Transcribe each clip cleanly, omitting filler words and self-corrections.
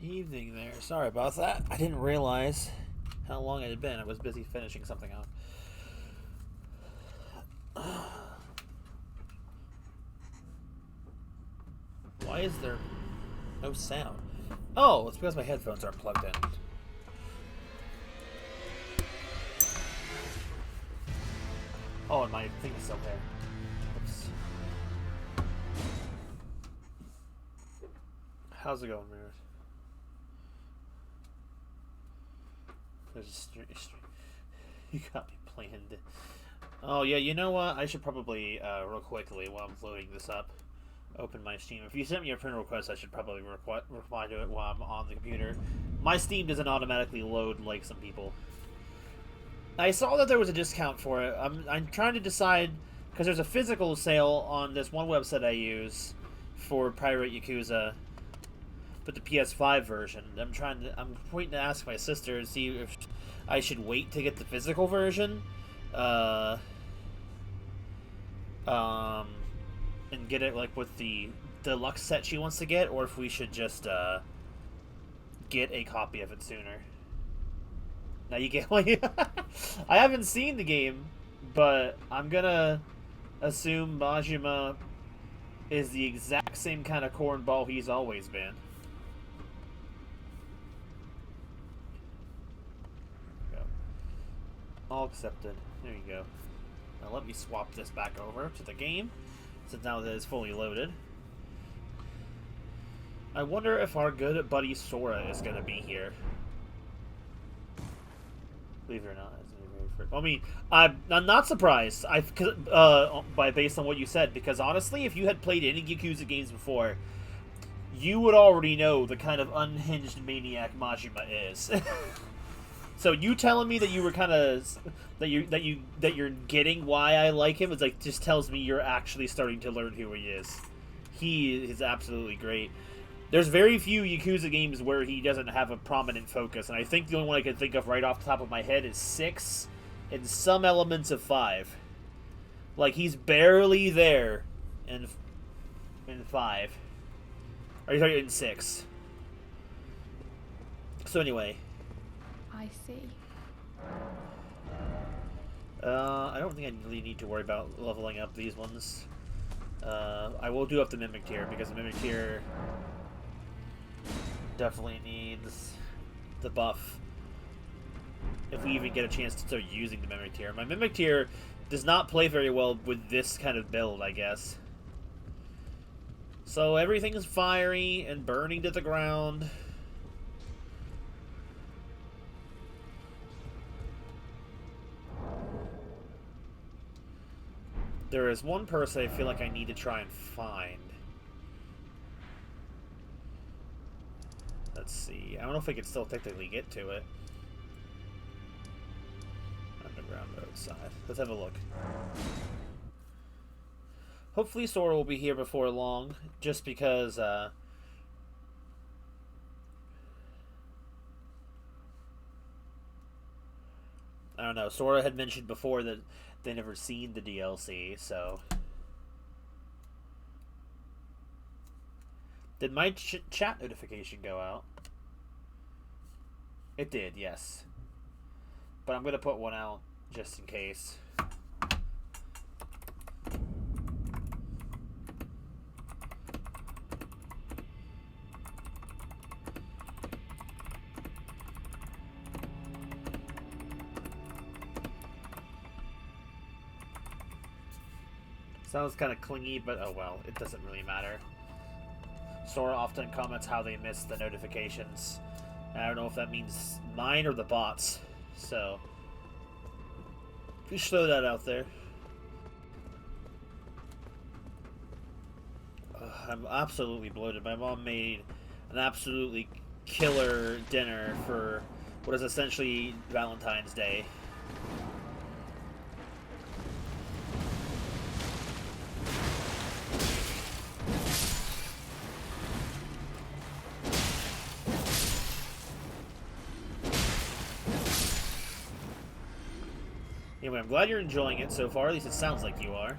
Evening there. Sorry about that. I didn't realize how long it had been. I was busy finishing something off. Why is there no sound? Oh, it's because my headphones aren't plugged in. Oh, and my thing is still there. Oops. How's it going, Mirrors? There's you got me planned. Oh yeah, you know what? I should probably real quickly while I'm loading this up, open my Steam. If you sent me a friend request, I should probably reply to it while I'm on the computer. My Steam doesn't automatically load like some people. I saw that there was a discount for it. I'm trying to decide because there's a physical sale on this one website I use for Pirate Yakuza, but the PS5 version. I'm waiting to ask my sister to see if I should wait to get the physical version, uh, um, and get it like with the deluxe set she wants to get, or if we should just get a copy of it sooner. Now you get like I haven't seen the game, but I'm gonna assume Majima is the exact same kind of cornball he's always been. Go. All accepted. There you go. Now let me swap this back over to the game, since now that it's fully loaded. I wonder if our good buddy Sora is gonna be here. Believe it or not, I mean, I'm not surprised. By based on what you said, because honestly, if you had played any Yakuza games before, you would already know the kind of unhinged maniac Majima is. So you telling me that you were kind of that you're getting why I like him is like just tells me you're actually starting to learn who he is. He is absolutely great. There's very few Yakuza games where he doesn't have a prominent focus, and I think the only one I can think of right off the top of my head is 6, and some elements of 5. Like, he's barely there in 5. Are you talking in 6? So anyway. I see. I don't think I really need to worry about leveling up these ones. I will do up the Mimic Tier, because the Mimic Tier definitely needs the buff if we even get a chance to start using the Mimic Tier. My Mimic Tier does not play very well with this kind of build, I guess. So everything is fiery and burning to the ground. There is one person I feel like I need to try and find. Let's see. I don't know if I can still technically get to it. Underground roadside. Let's have a look. Hopefully Sora will be here before long, just because, I don't know. Sora had mentioned before that they never seen the DLC, so... Did my chat notification go out? It did, yes. But I'm going to put one out just in case. Sounds kind of clingy, but oh well, it doesn't really matter. Sora often comments how they miss the notifications. I don't know if that means mine or the bots. So, just throw that out there. I'm absolutely bloated. My mom made an absolutely killer dinner for what is essentially Valentine's Day. Anyway, I'm glad you're enjoying it so far. At least it sounds like you are.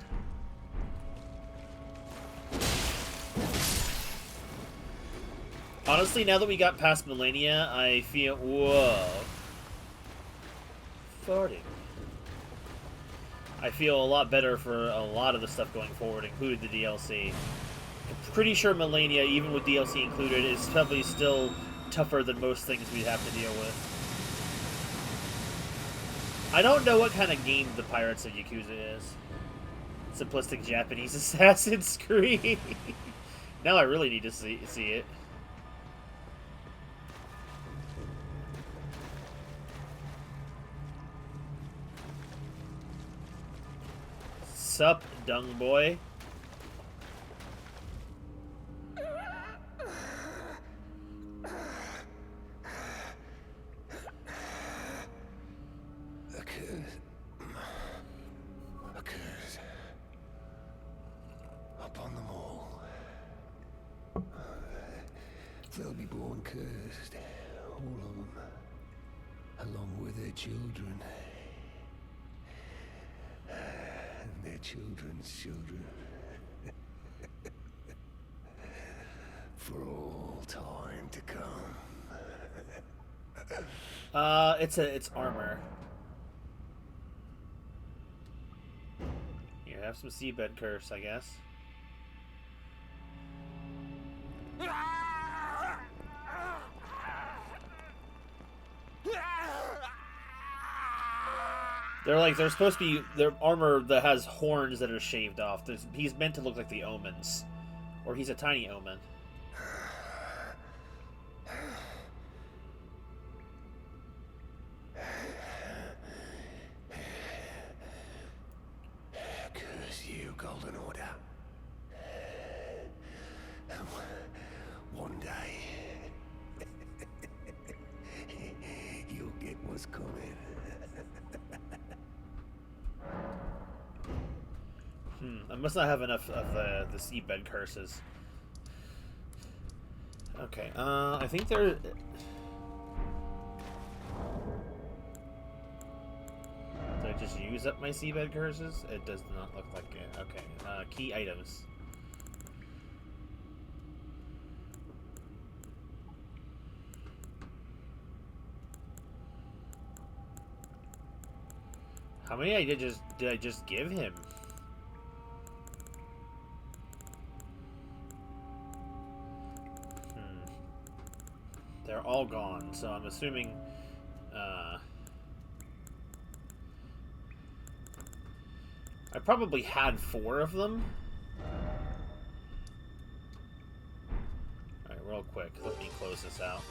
Honestly, now that we got past Millennia, I feel... Whoa. Farting. I feel a lot better for a lot of the stuff going forward, including the DLC. I'm pretty sure Millennia, even with DLC included, is probably still tougher than most things we'd have to deal with. I don't know what kind of game the Pirates of Yakuza is. Simplistic Japanese Assassin's Creed. Now I really need to see it. Sup, dung boy? A curse upon them all. They'll be born cursed, all of them, along with their children. And their children's children. For all time to come. It's armor. Here, have some seabed curse, I guess. They're supposed to be their armor that has horns that are shaved off. He's meant to look like the omens. Or he's a tiny omen. Curse you, Golden Order. One day, you'll get what's coming. I must not have enough of the seabed curses. Okay, I think there... Did I just use up my seabed curses? It does not look like it. Okay, key items. How many did I just give him? They're all gone, so I'm assuming I probably had 4 of them. Alright, real quick, let me close this out.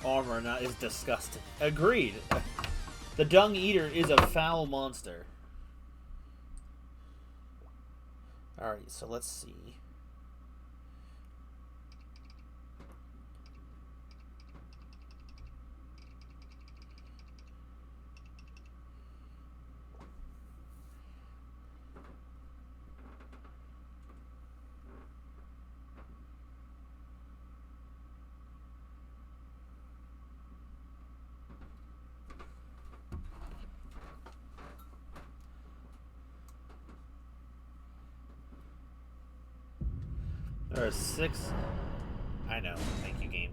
Armor is disgusting. Agreed. The Dung Eater is a foul monster. Alright, so let's see. There are 6. I know. Thank you, game.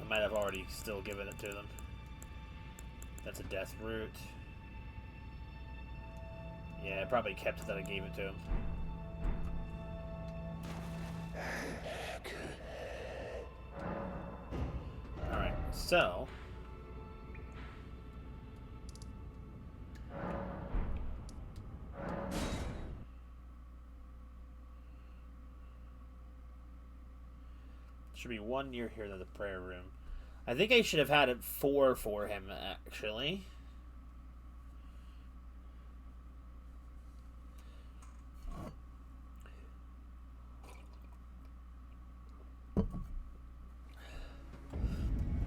Might have already still given it to them. That's a death root. Yeah, I probably kept it that I gave it to him. Alright, so... should be 1 near here in the prayer room. I think I should have had it 4 for him, actually.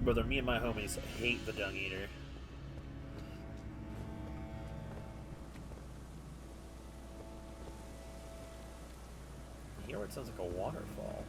Brother, me and my homies hate the Dung Eater. Here it sounds like a waterfall.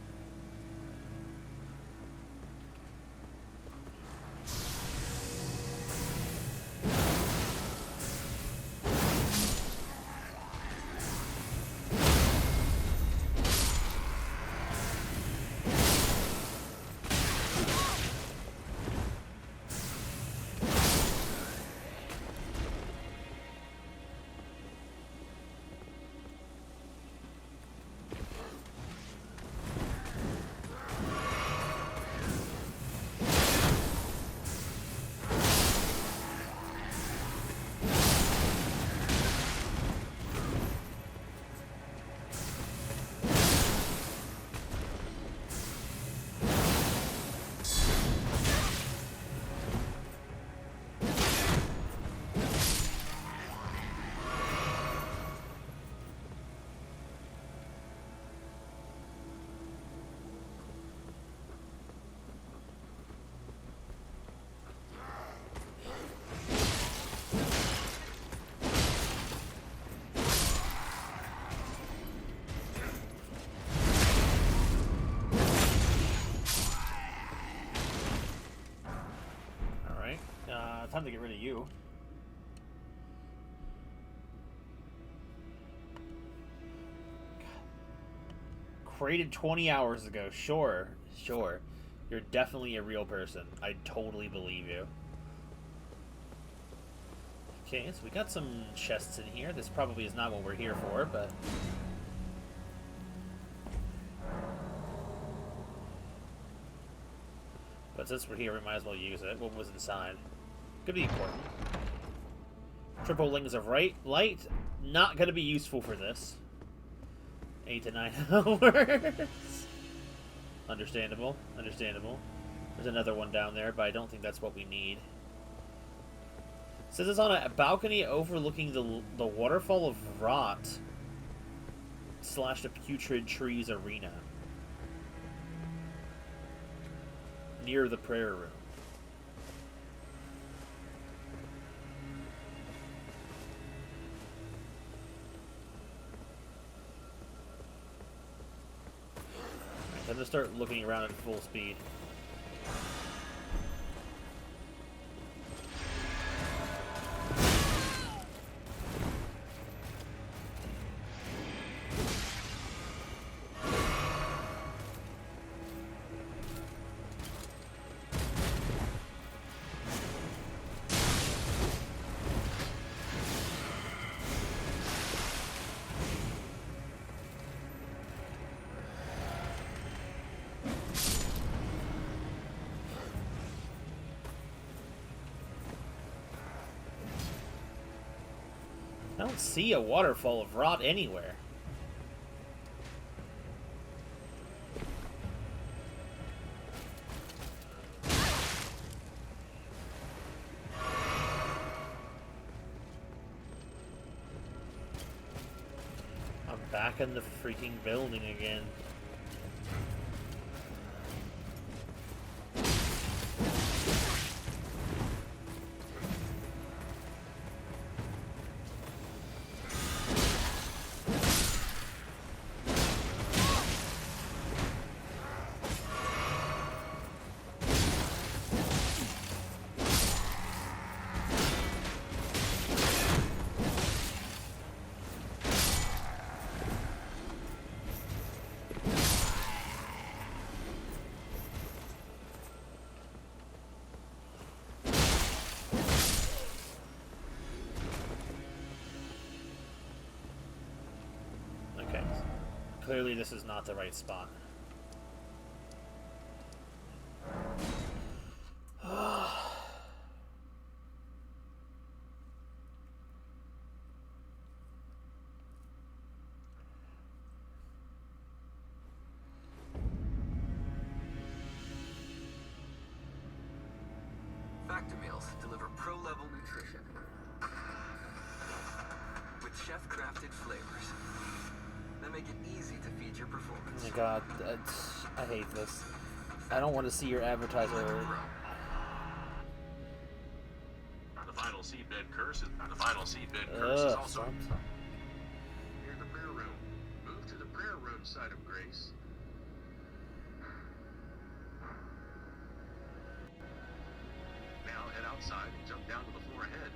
Time to get rid of you. Created 20 hours ago. Sure. You're definitely a real person. I totally believe you. Okay, so we got some chests in here. This probably is not what we're here for, but... But since we're here, we might as well use it. What was inside? Could be important. Triple Rings of Light. Not going to be useful for this. 8 to 9 hours. Understandable. There's another one down there, but I don't think that's what we need. It says it's on a balcony overlooking the waterfall of rot / the putrid trees arena. Near the prayer room. I'm gonna start looking around at full speed. I don't see a waterfall of rot anywhere. I'm back in the freaking building again. Clearly this is not the right spot. Factor meals deliver pro-level nutrition with chef-crafted flavors that make it easy to feed your performance. Oh my god, I hate this. I don't want to see your advertiser. curses. The final seedbed curse is also Stopped. near the prayer room. Move to the prayer room side of grace. Now head outside and jump down to the floor ahead.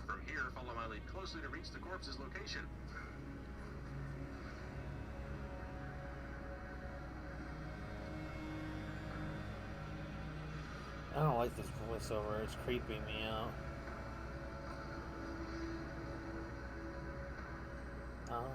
From here, follow my lead closely to reach the corpse's location. I don't like this voiceover. It's creeping me out. Oh.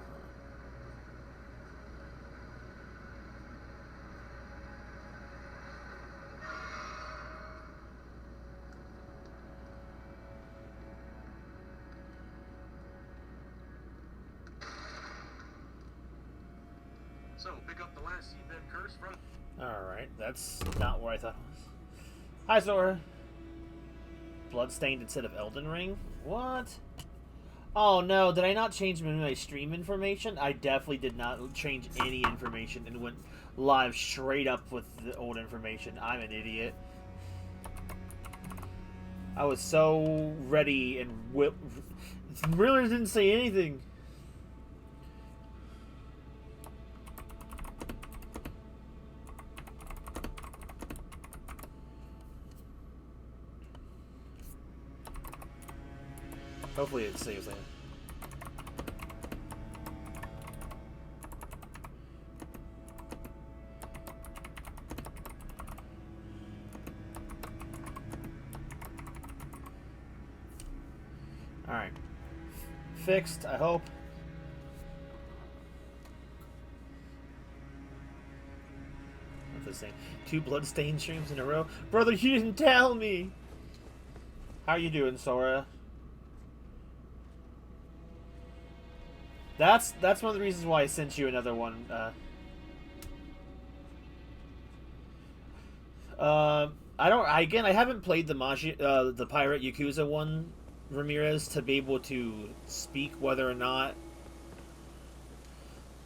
So, pick up the last seedbed curse from... Alright, that's not where I thought it was. Hi, Zora. Bloodstained instead of Elden Ring? What? Oh no, did I not change my stream information? I definitely did not change any information and went live straight up with the old information. I'm an idiot. I was so ready and really didn't say anything. Hopefully it saves that. Alright. Fixed, I hope. What's this thing? 2 bloodstained streams in a row? Brother, you didn't tell me! How you doing, Sora? That's one of the reasons why I sent you another one. I haven't played the Pirate Yakuza one, Ramirez, to be able to speak whether or not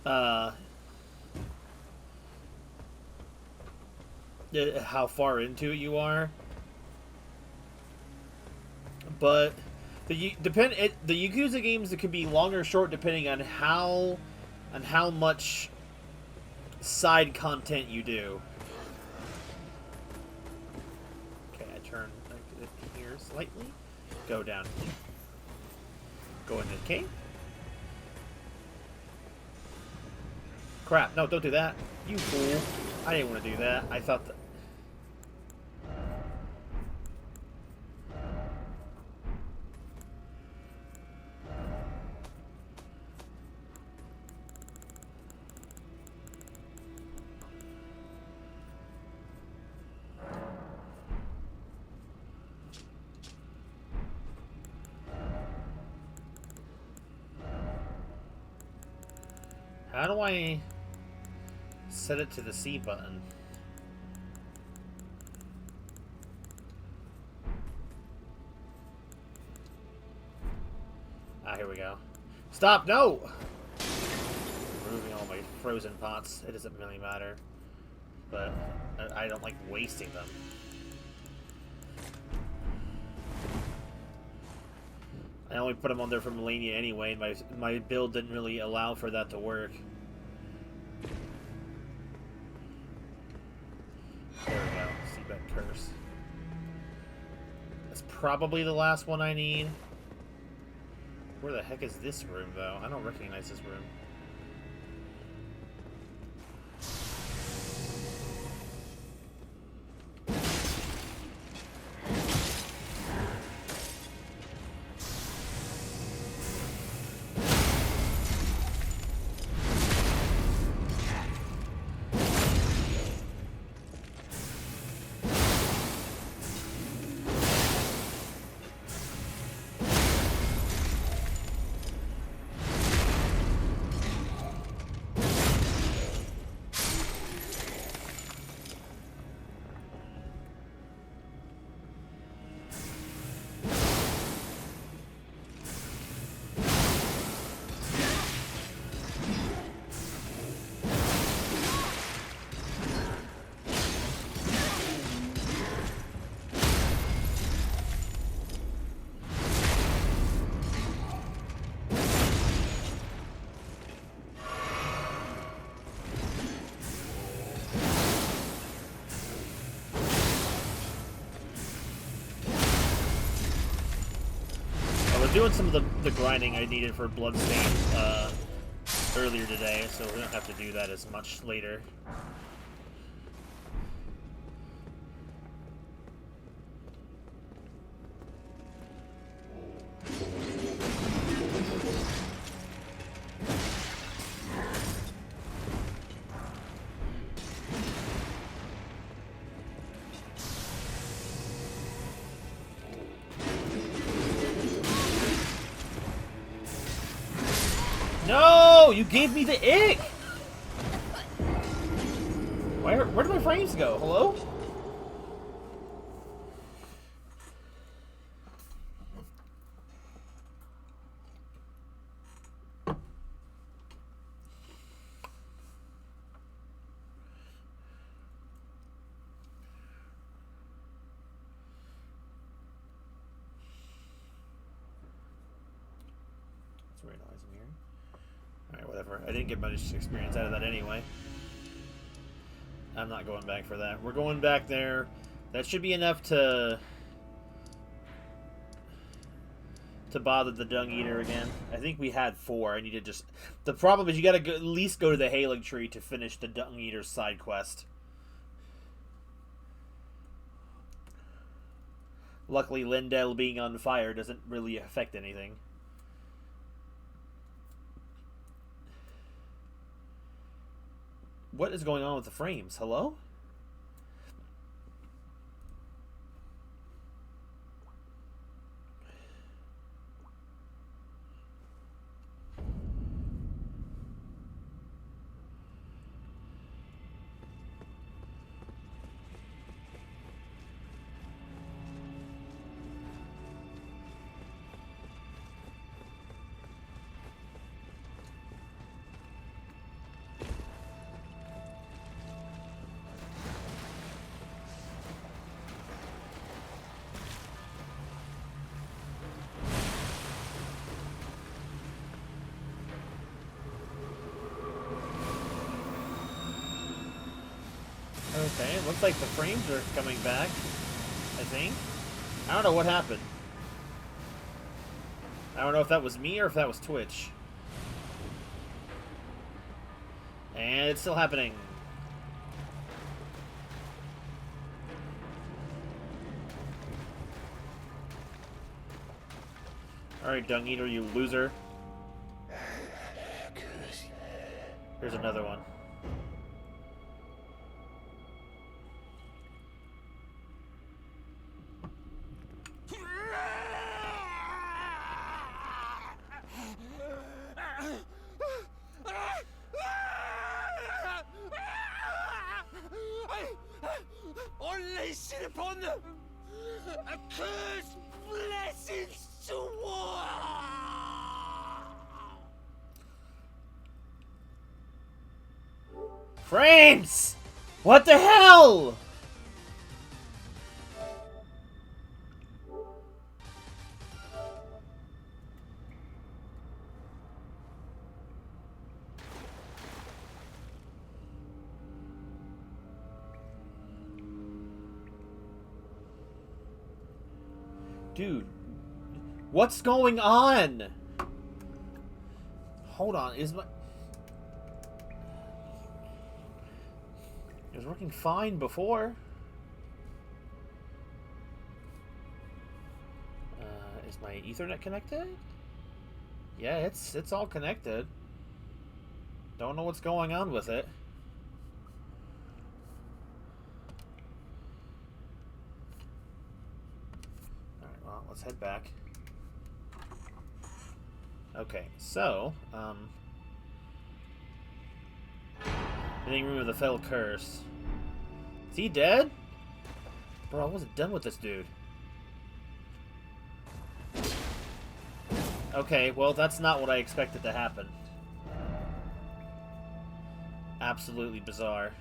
how far into it you are. But the Yakuza games, it could be long or short depending on how much side content you do. Okay, I turn here slightly. Go down. Go into the cave. Crap! No, don't do that. You fool! I didn't want to do that. I thought that. How do I set it to the C button? Ah, here we go. Stop! No! Removing all my frozen pots. It doesn't really matter. But I don't like wasting them. I only put them on there for Melania anyway, and my build didn't really allow for that to work. There we go. Seabed Curse. That's probably the last one I need. Where the heck is this room, though? I don't recognize this room. doing some of the grinding I needed for Bloodstain earlier today, so we don't have to do that as much later. No! You gave me the ick! Where did my frames go? Hello? That's very noisy here. Alright, whatever. I didn't get much experience out of that anyway. I'm not going back for that. We're going back there. That should be enough to bother the Dung Eater again. I think we had 4. I need to just... The problem is you gotta at least go to the Hailing Tree to finish the Dung Eater's side quest. Luckily, Lindell being on fire doesn't really affect anything. What is going on with the frames? Hello? Okay, it looks like the frames are coming back, I think. I don't know what happened. I don't know if that was me or if that was Twitch. And it's still happening. Alright, Dung Eater, you loser. Here's another one. Unleash upon them a cursed blessings to war. Frames! What the hell? Dude, what's going on? Hold on, is my... It was working fine before. Is my Ethernet connected? Yeah, it's all connected. Don't know what's going on with it. Alright, well, let's head back. Okay, so, Hitting room of the fell curse. Is he dead? Bro, I wasn't done with this dude. Okay, well, that's not what I expected to happen. Absolutely bizarre.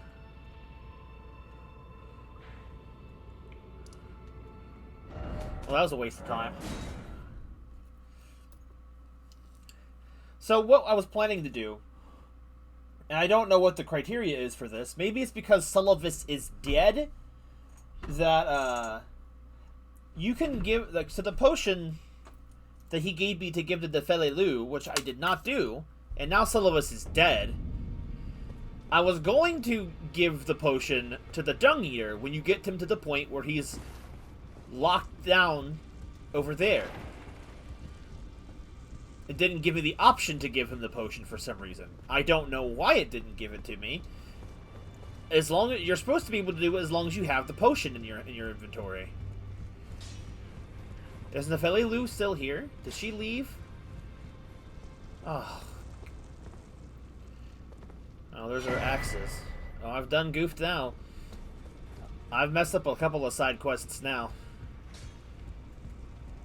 Well, that was a waste of time. So what I was planning to do, and I don't know what the criteria is for this, maybe it's because Sullivis is dead, that, you can give, like, so the potion that he gave me to give to Nepheli, which I did not do, and now Celovus is dead, I was going to give the potion to the Dung Eater when you get him to the point where he's locked down over there. It didn't give me the option to give him the potion for some reason. I don't know why it didn't give it to me. As long as you're supposed to be able to do it as long as you have the potion in your inventory. Is Nepheli still here? Did she leave? Oh. Oh, there's our axes. Oh, I've done goofed now. I've messed up a couple of side quests now.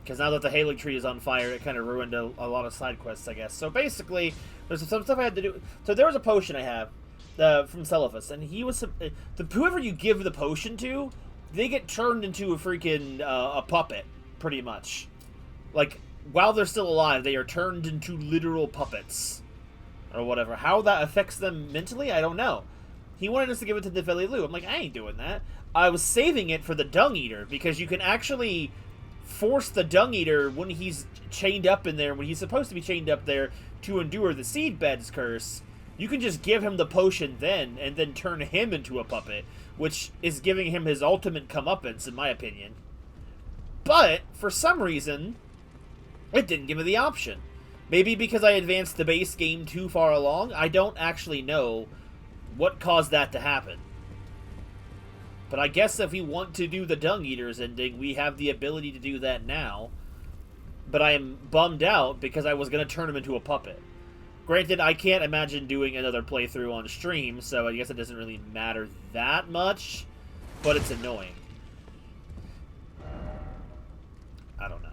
Because now that the Halig Tree is on fire, it kind of ruined a lot of side quests, I guess. So basically, there's some stuff I had to do. So there was a potion I have from Celovus, and he was whoever you give the potion to, they get turned into a freaking a puppet, pretty much. Like, while they're still alive, they are turned into literal puppets. Or whatever. How that affects them mentally, I don't know. He wanted us to give it to Nepheli. I'm like, I ain't doing that. I was saving it for the Dung Eater, because you can actually force the Dung Eater when he's chained up in there, when he's supposed to be chained up there to endure the Seedbed's curse. You can just give him the potion then, and then turn him into a puppet, which is giving him his ultimate comeuppance, in my opinion. But, for some reason, it didn't give me the option. Maybe because I advanced the base game too far along? I don't actually know what caused that to happen. But I guess if we want to do the Dung Eater's ending, we have the ability to do that now. But I am bummed out because I was going to turn him into a puppet. Granted, I can't imagine doing another playthrough on stream, so I guess it doesn't really matter that much. But it's annoying. I don't know.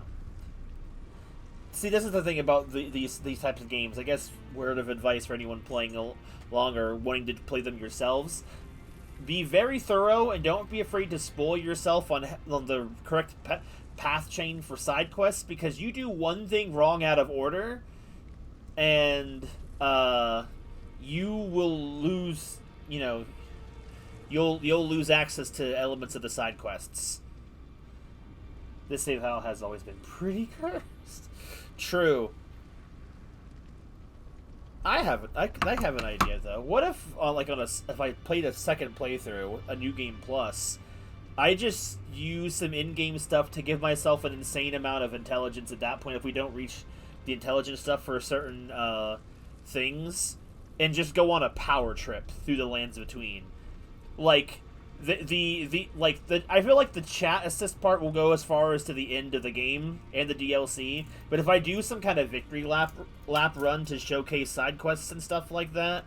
See, this is the thing about these types of games. I guess word of advice for anyone playing along or wanting to play them yourselves. Be very thorough and don't be afraid to spoil yourself on the correct path chain for side quests, because you do one thing wrong out of order and you will lose, you'll lose access to elements of the side quests. This save file has always been pretty cursed. True. I have an idea though. What if if I played a second playthrough, a new game plus, I just use some in-game stuff to give myself an insane amount of intelligence at that point if we don't reach the intelligence stuff for certain things, and just go on a power trip through the lands between. Like I feel like the chat assist part will go as far as to the end of the game and the DLC, but if I do some kind of victory lap run to showcase side quests and stuff like that,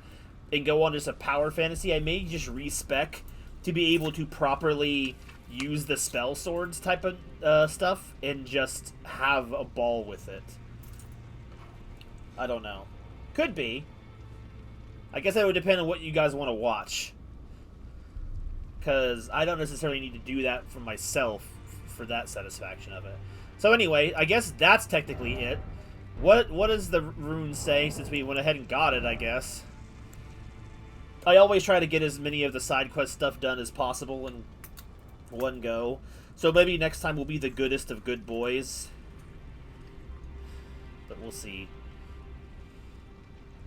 and go on just a power fantasy, I may just respec to be able to properly use the spell swords type of stuff and just have a ball with it. I don't know. Could be. I guess that would depend on what you guys want to watch. Because I don't necessarily need to do that for myself for that satisfaction of it. So anyway, I guess that's technically it. What does the rune say, since we went ahead and got it, I guess? I always try to get as many of the side quest stuff done as possible in one go. So maybe next time we'll be the goodest of good boys. But we'll see.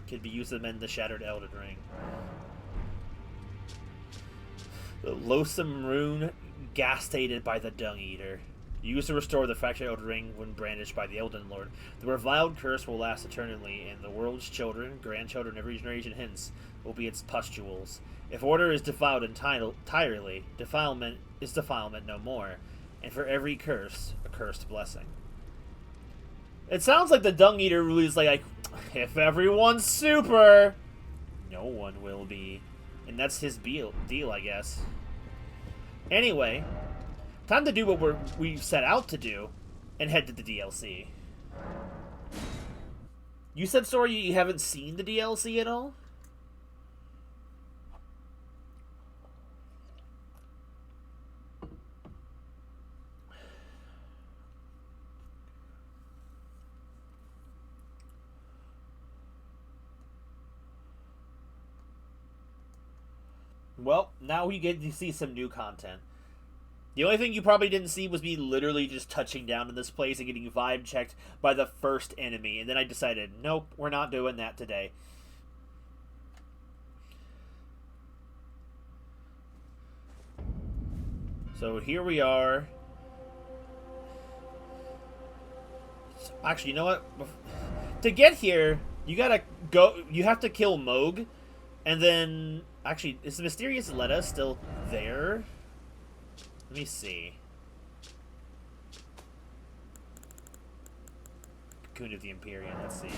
Could be used to mend the shattered Elden Ring. The loathsome rune, gastated by the Dung Eater. Used to restore the fractured Elden Ring when brandished by the Elden Lord. The reviled curse will last eternally, and the world's children, grandchildren, every generation hence, will be its pustules. If order is defiled entirely, defilement is defilement no more, and for every curse, a cursed blessing. It sounds like the Dung Eater really is like, if everyone's super, no one will be. And that's his deal, I guess. Anyway, time to do what we set out to do and head to the DLC. You said, Sora, you haven't seen the DLC at all? Well, now we get to see some new content. The only thing you probably didn't see was me literally just touching down in this place and getting vibe checked by the first enemy, and then I decided, nope, we're not doing that today. So here we are. Actually, you know what? To get here, you gotta go. You have to kill Moog, and then actually, is the mysterious Letta still there? Let me see. Cocoon of the Empyrean. Let's see.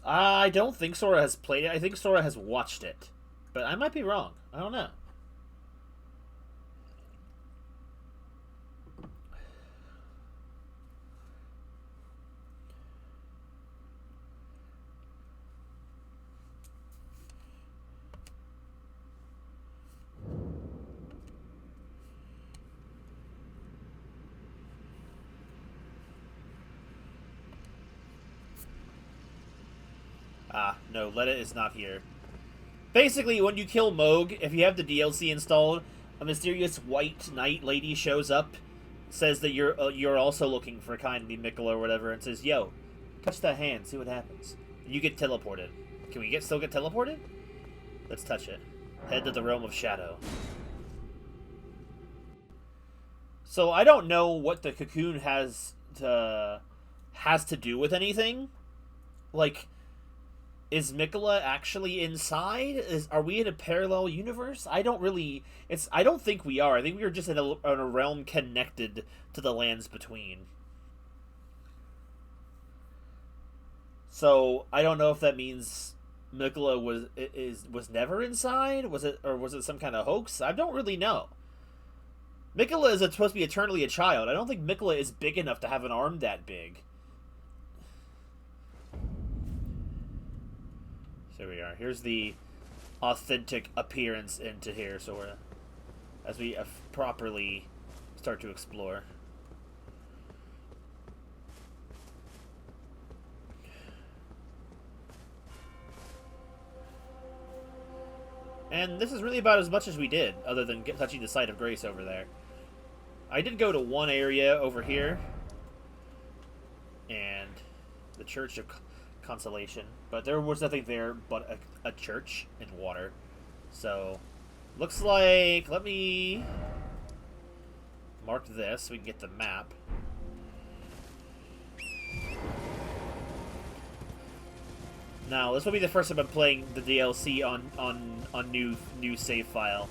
I don't think Sora has played it. I think Sora has watched it, but I might be wrong. I don't know. Ah, no, Letta is not here. Basically, when you kill Moog, if you have the DLC installed, a mysterious white knight lady shows up, says that you're also looking for kindly Mikola or whatever, and says, "Yo, touch that hand, see what happens." You get teleported. Can we still get teleported? Let's touch it. Head to the realm of shadow. So I don't know what the cocoon has to do with anything. Like, is Mikola actually inside? Are we in a parallel universe? I don't think we are. I think we are just in a realm connected to the lands between. So I don't know if that means Mikola was never inside. Was it some kind of hoax? I don't really know. Mikola is supposed to be eternally a child. I don't think Mikola is big enough to have an arm that big. There we are. Here's the authentic appearance into here, Sora, as we properly start to explore. And this is really about as much as we did, other than touching the site of grace over there. I did go to one area over here, and the Church of Consolation, but there was nothing there but a church and water. So, looks like, let me mark this so we can get the map. Now, this will be the first time I'm playing the DLC on new save file.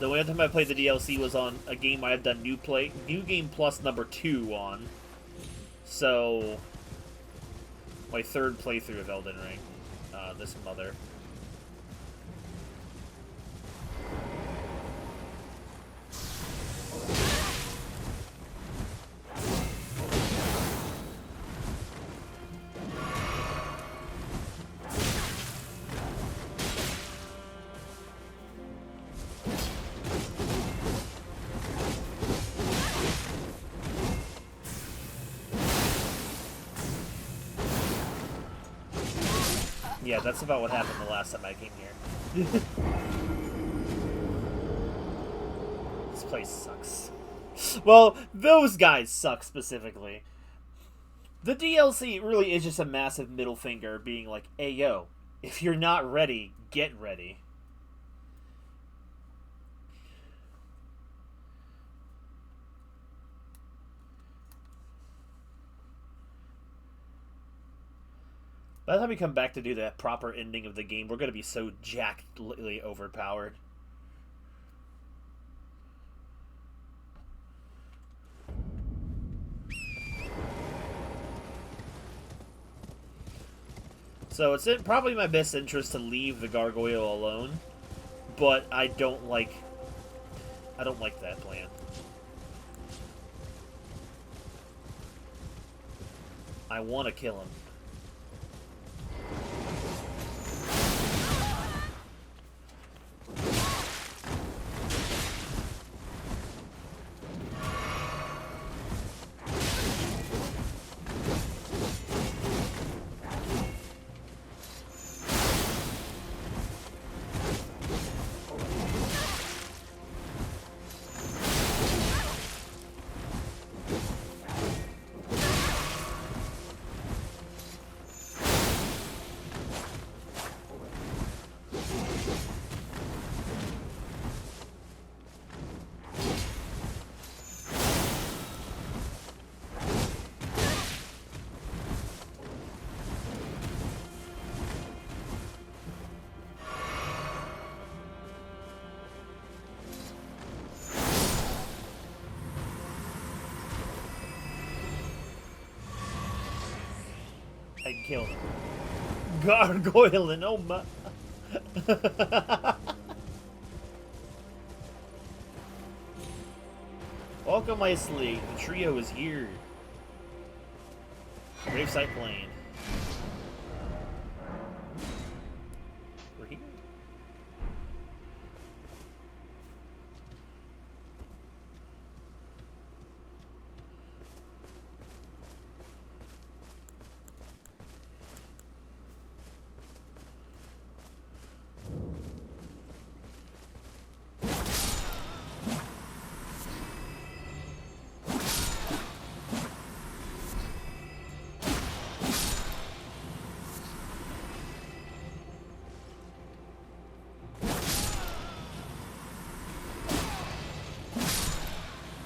The only other time I played the DLC was on a game I have done New Game Plus number 2 on. So, my third playthrough of Elden Ring. This mother. Yeah, that's about what happened the last time I came here. This place sucks. Well, those guys suck specifically. The DLC really is just a massive middle finger being like, hey yo, if you're not ready, get ready. By the time we come back to do that proper ending of the game, we're going to be so jackedly overpowered. So it's probably my best interest to leave the gargoyle alone, but I don't like that plan. I want to kill him. I can kill them. Gargoyling, oh my. Welcome, Isley. The trio is here. Gravesite Plain. We're here.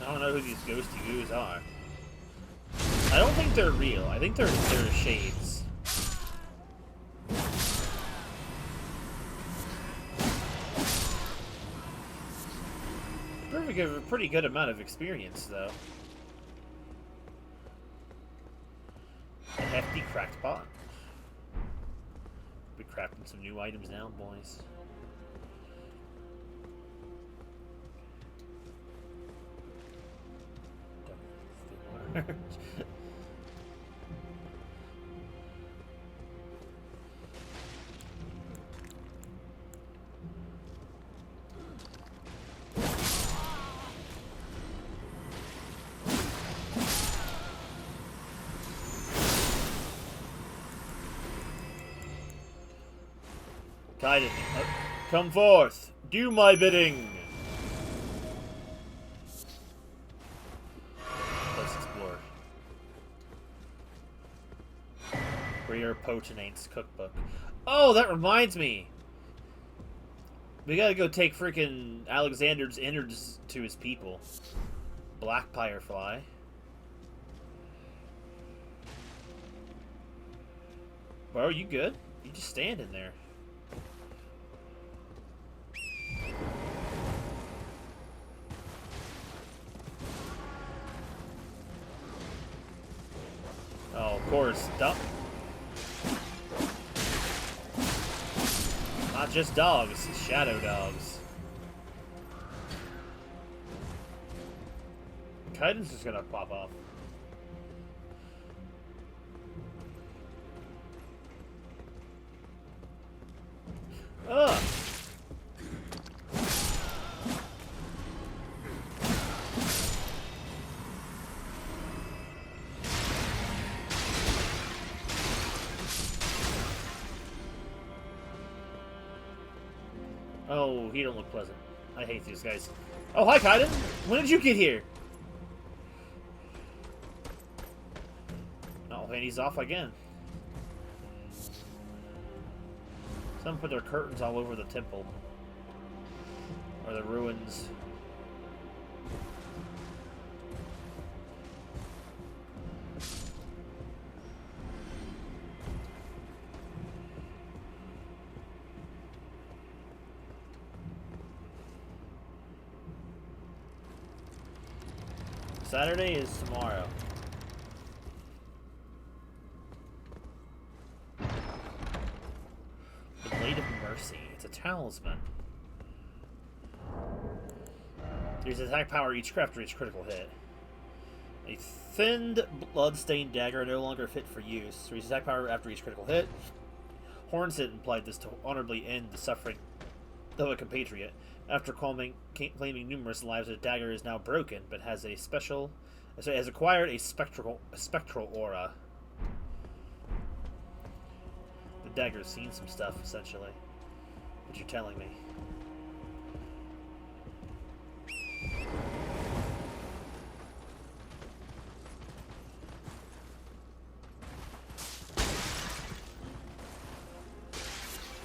I don't know who these ghosty goos are. I don't think they're real. I think they're shades. They have a pretty good amount of experience, though. A hefty cracked pot. We're crafting some new items now, boys. Guided me. Come forth. Do my bidding. Let's explore. Rare Potinate's cookbook. Oh, that reminds me. We gotta go take freaking Alexander's innards to his people. Black Firefly. Bro, you good? You just standing there. Oh, of course. Not just dogs, shadow dogs. Kaiden's just gonna pop off. Ugh! Oh, he don't look pleasant. I hate these guys. Oh, hi, Kaiden! When did you get here? Oh, and he's off again. Some put their curtains all over the temple. Or the ruins. Saturday is tomorrow. The Blade of Mercy. It's a talisman. There's attack power each after each critical hit. A thinned, blood-stained dagger no longer fit for use. Reaches attack power after each critical hit. Hornset implied this to honorably end the suffering of a compatriot. After claiming numerous lives, the dagger is now broken, but has acquired a spectral aura. The dagger's seen some stuff, essentially. What you're telling me.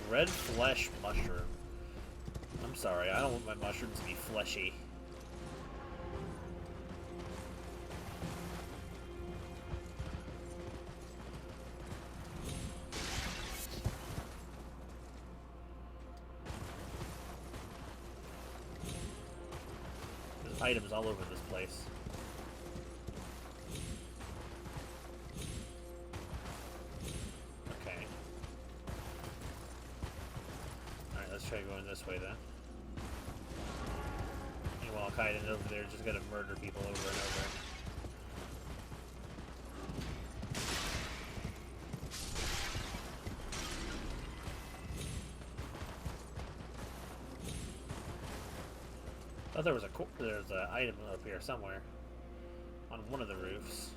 Red flesh mushroom. I'm sorry, I don't want my mushrooms to be fleshy. There's items all over this place. try going this way then. Meanwhile, Kaiden over there just gonna murder people over and over. I thought there was an item up here somewhere on one of the roofs.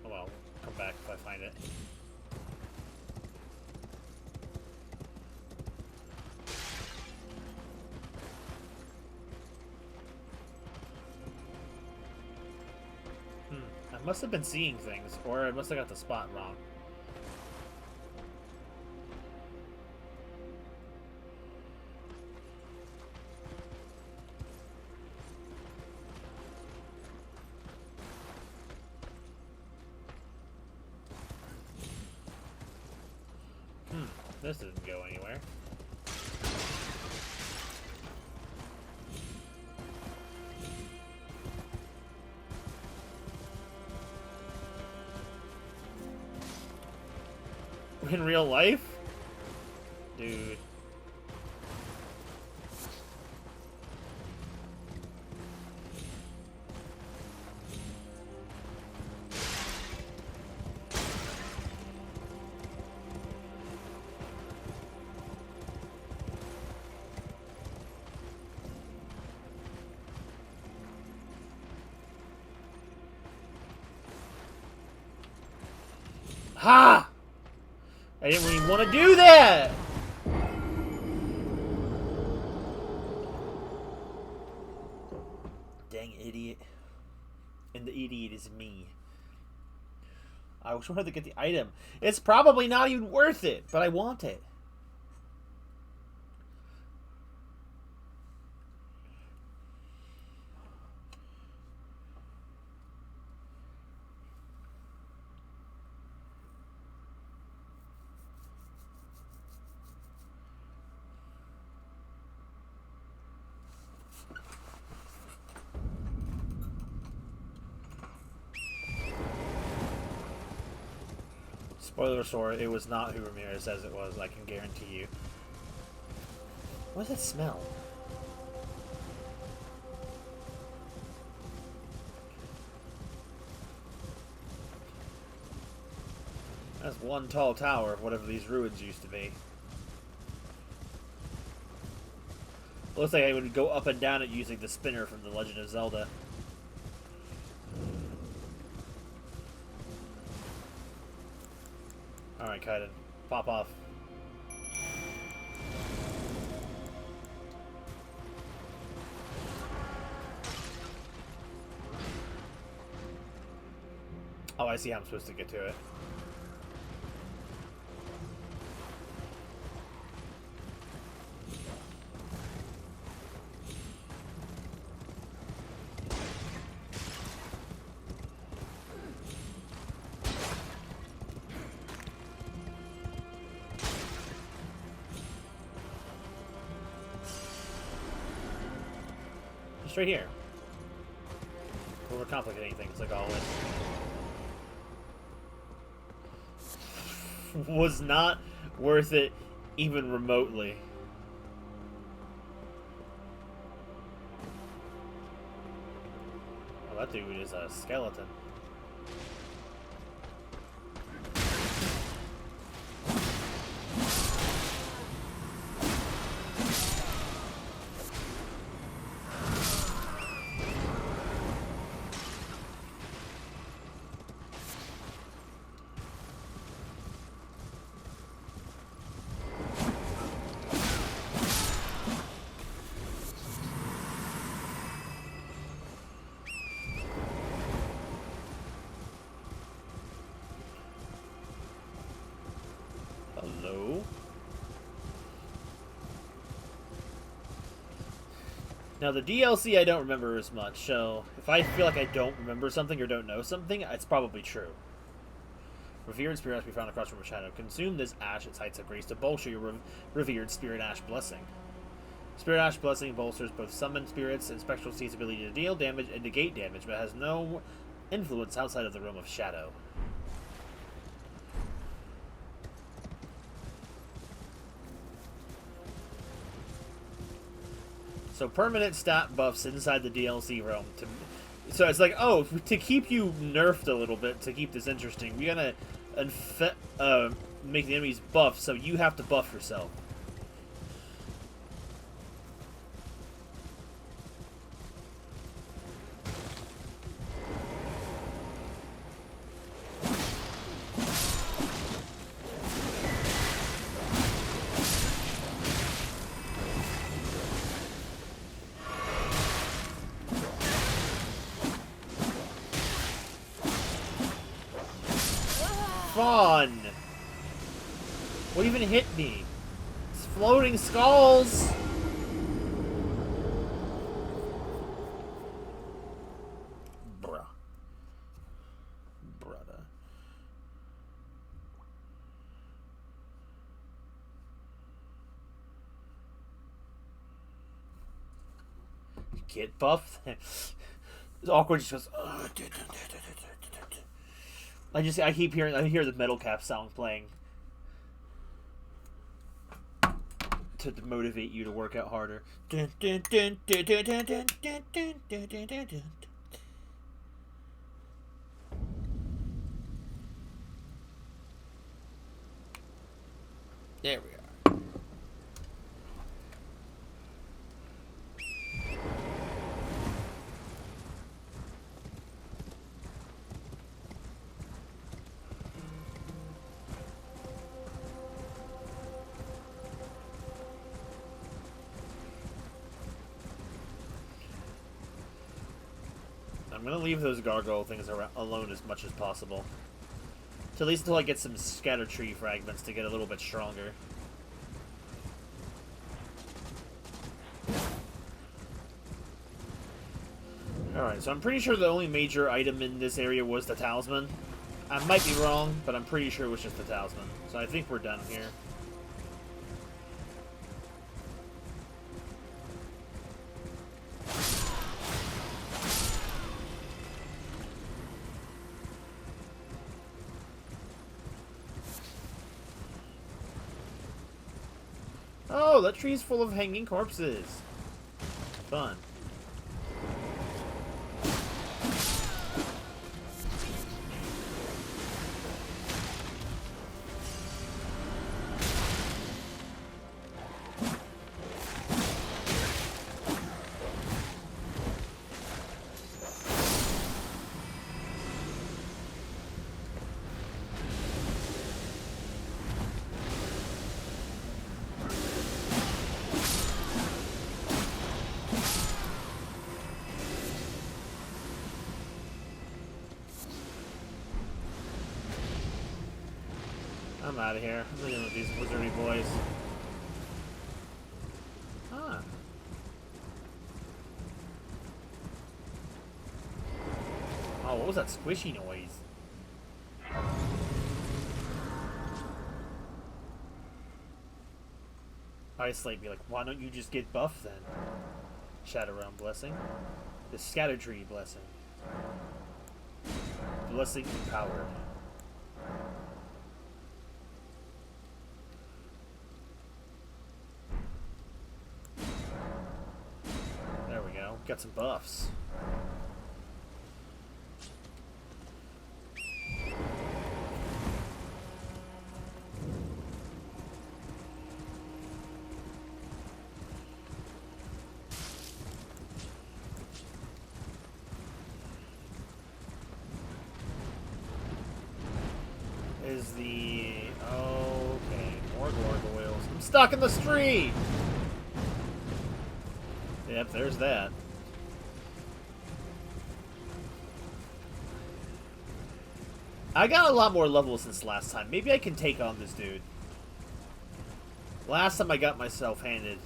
Oh well, come back if I find it. I must have been seeing things, or I must have got the spot wrong. This didn't go anywhere. In real life? Dude. Ha! I didn't really want to do that! Dang idiot. And the idiot is me. I was wanted to get the item. It's probably not even worth it, but I want it. Spoiler alert, it was not who Ramirez says it was, I can guarantee you. What does it smell? That's one tall tower of whatever these ruins used to be. Looks like I would go up and down it using the spinner from The Legend of Zelda. Alright, Kaiden. Pop off. Oh, I see how I'm supposed to get to it. Just right here. Overcomplicating things like always. Was not worth it even remotely. Oh, that dude is a skeleton. Hello? Now, the DLC I don't remember as much, so if I feel like I don't remember something or don't know something, it's probably true. Revered Spirit Ash be found across from a shadow. Consume this ash at heights of grace to bolster your Revered Spirit Ash Blessing. Spirit Ash Blessing bolsters both summoned spirits and spectral seeds' ability to deal damage and negate damage, but has no influence outside of the realm of shadow. So permanent stat buffs inside the DLC realm. So it's like, oh, to keep you nerfed a little bit, to keep this interesting, we're gonna make the enemies buff, so you have to buff yourself. Fun! What even hit me? It's floating skulls! Bruh. Brother. Get buffed? It's awkward, just goes, I hear the metal cap sound playing to motivate you to work out harder. There we are. I'm gonna leave those gargoyle things alone as much as possible. So at least until I get some scatter tree fragments to get a little bit stronger. Alright, so I'm pretty sure the only major item in this area was the talisman. I might be wrong, but I'm pretty sure it was just the talisman. So I think we're done here. Oh, that tree's full of hanging corpses. Fun. I'm out of here. I'm dealing with these wizardy boys. Ah. Oh, what was that squishy noise? Ice Slate be like, why don't you just get buffed then? Shadow Realm Blessing. The Scatter Tree Blessing. Blessing Empowered. There we go. Got some buffs. Is the... okay, more gargoyles. I'm stuck in the street! Yep, there's that. I got a lot more levels since last time. Maybe I can take on this dude. Last time I got myself handed.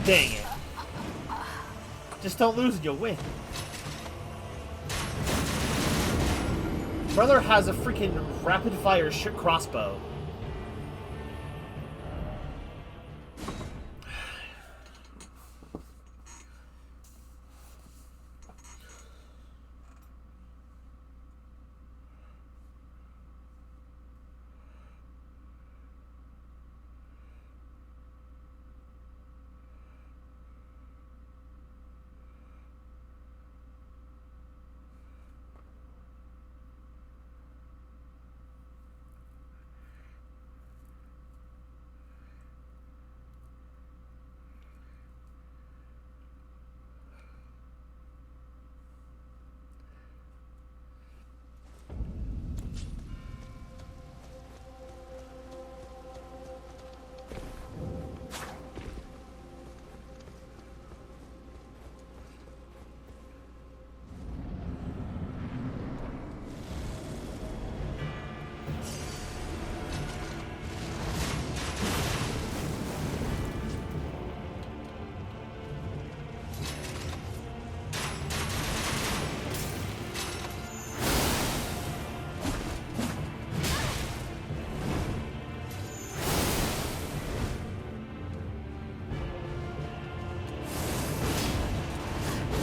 Dang it. Just don't lose and you'll win. Brother has a freaking rapid-fire crossbow.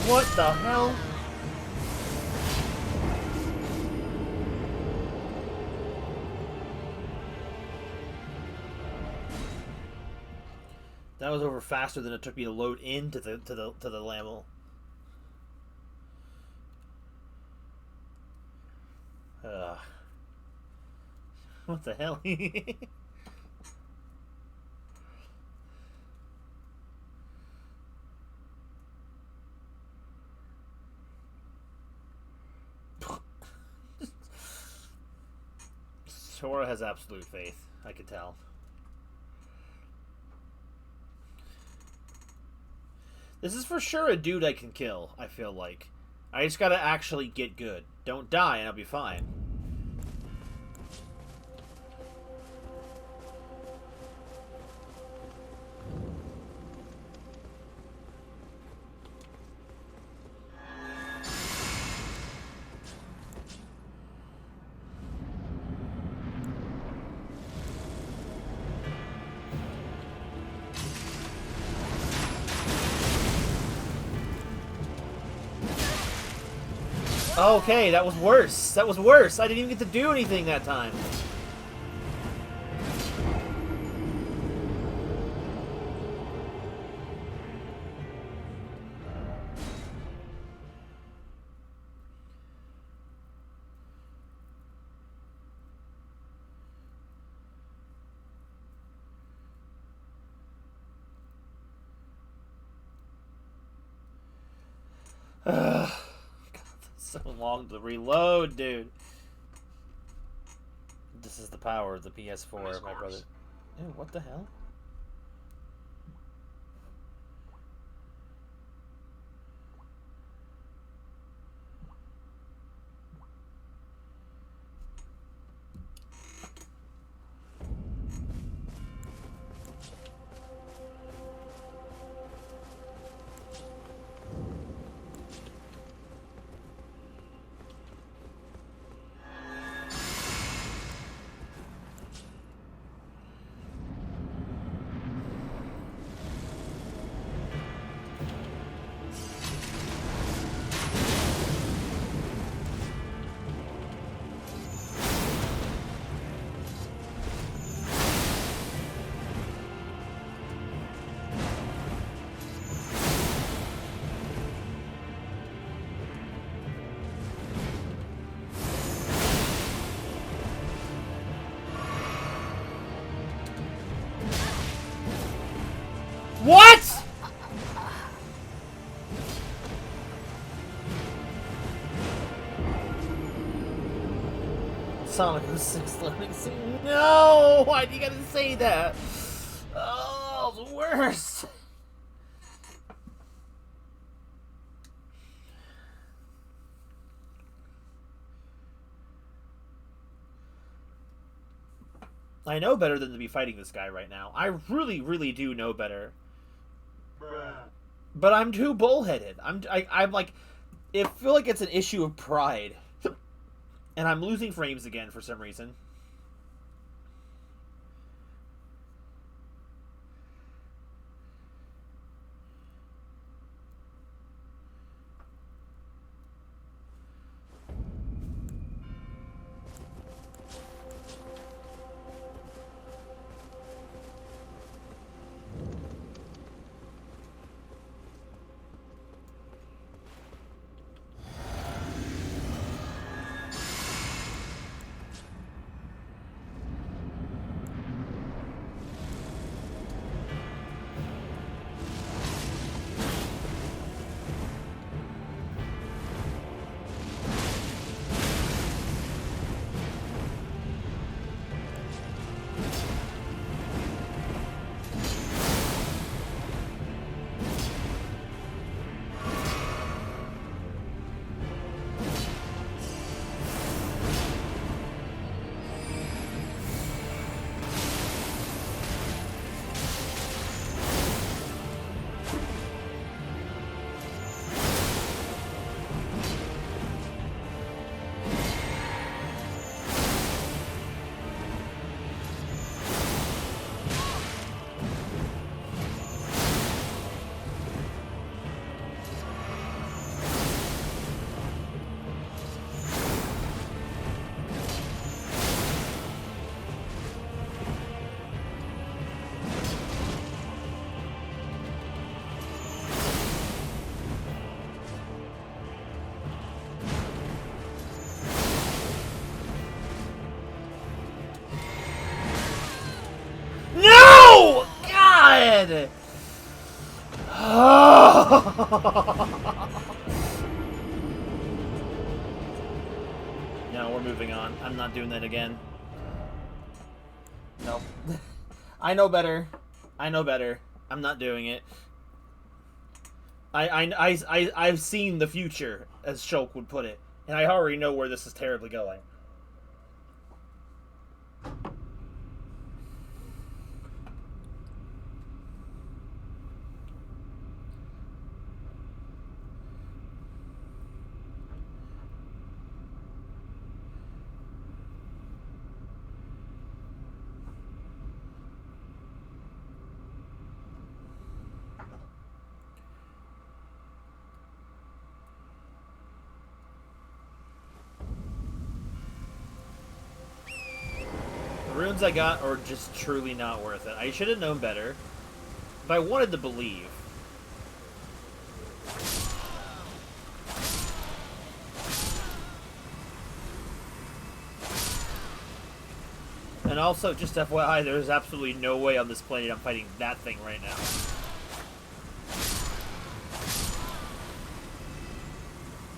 What the hell? That was over faster than it took me to load into the Lamel. What the hell? Sora has absolute faith. I can tell. This is for sure a dude I can kill, I feel like. I just gotta actually get good. Don't die and I'll be fine. Okay, that was worse. That was worse. I didn't even get to do anything that time. So long to reload, dude. This is the power of the PS4, my brother. Ew, what the hell? What?! Sonic 06 loading scene. No! Why do you gotta say that? Oh, the worst! I know better than to be fighting this guy right now. I really, really do know better. But I'm too bullheaded. I'm like, I feel like it's an issue of pride, and I'm losing frames again for some reason. No! God! No, we're moving on. I'm not doing that again. Nope. I know better. I know better. I'm not doing it. I've seen the future, as Shulk would put it, and I already know where this is terribly going. The runes I got are just truly not worth it. I should have known better, but I wanted to believe. And also, just FYI, there's absolutely no way on this planet I'm fighting that thing right now.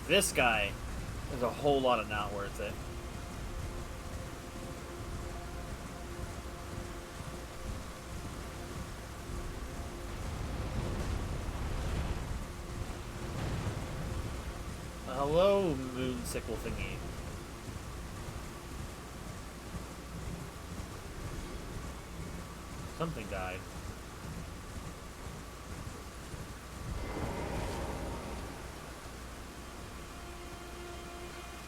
This guy is a whole lot of not worth it. Hello, moon sickle thingy. Something died.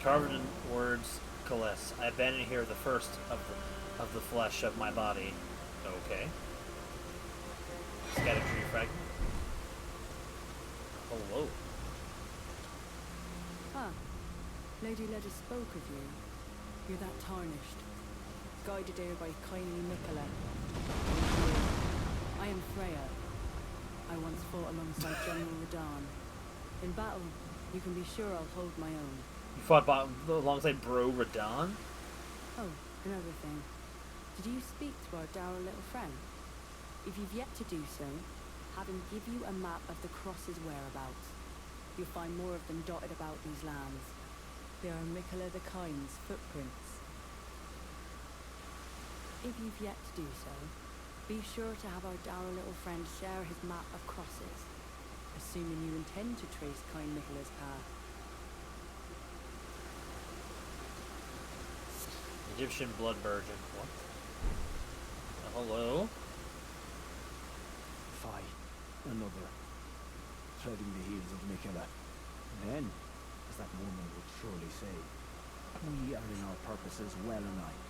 Carved in words, Calais. I abandon here the first of the flesh of my body. Okay. Scattered tree fragment. Hello. Ah, Lady Leda spoke of you. You're that tarnished. Guided here by kindly Nicola. I am Freya. I once fought alongside General Radahn. In battle, you can be sure I'll hold my own. You fought alongside Bro Radahn? Oh, another thing. Did you speak to our dour little friend? If you've yet to do so, have him give you a map of the cross's whereabouts. You'll find more of them dotted about these lands. They are Nicola the Kind's footprints. If you've yet to do so, be sure to have our dour little friend share his map of crosses, assuming you intend to trace kind Nicola's path. Egyptian blood virgin. What? Hello? Fie. another, treading the heels of Miquella. Then, as that woman would surely say, we are in our purposes well aligned.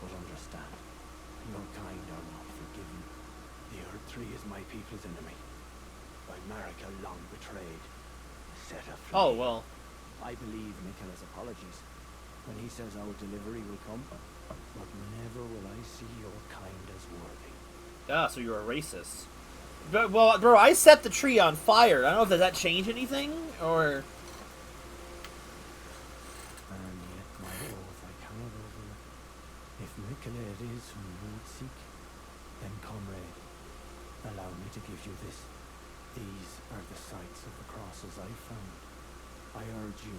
But understand, your kind are not forgiven. The Earth Tree is my people's enemy. By Marika long betrayed, set afloat. Oh, well. I believe Miquella's apologies when he says our delivery will come, but never will I see your kind as worthy. Ah, so you're a racist. But, well, bro, I set the tree on fire. I don't know if does that change anything, or... And yet my oath I cannot overlook. If Miquella it is whom you would seek, then comrade, allow me to give you this. These are the sites of the crosses I found. I urge you,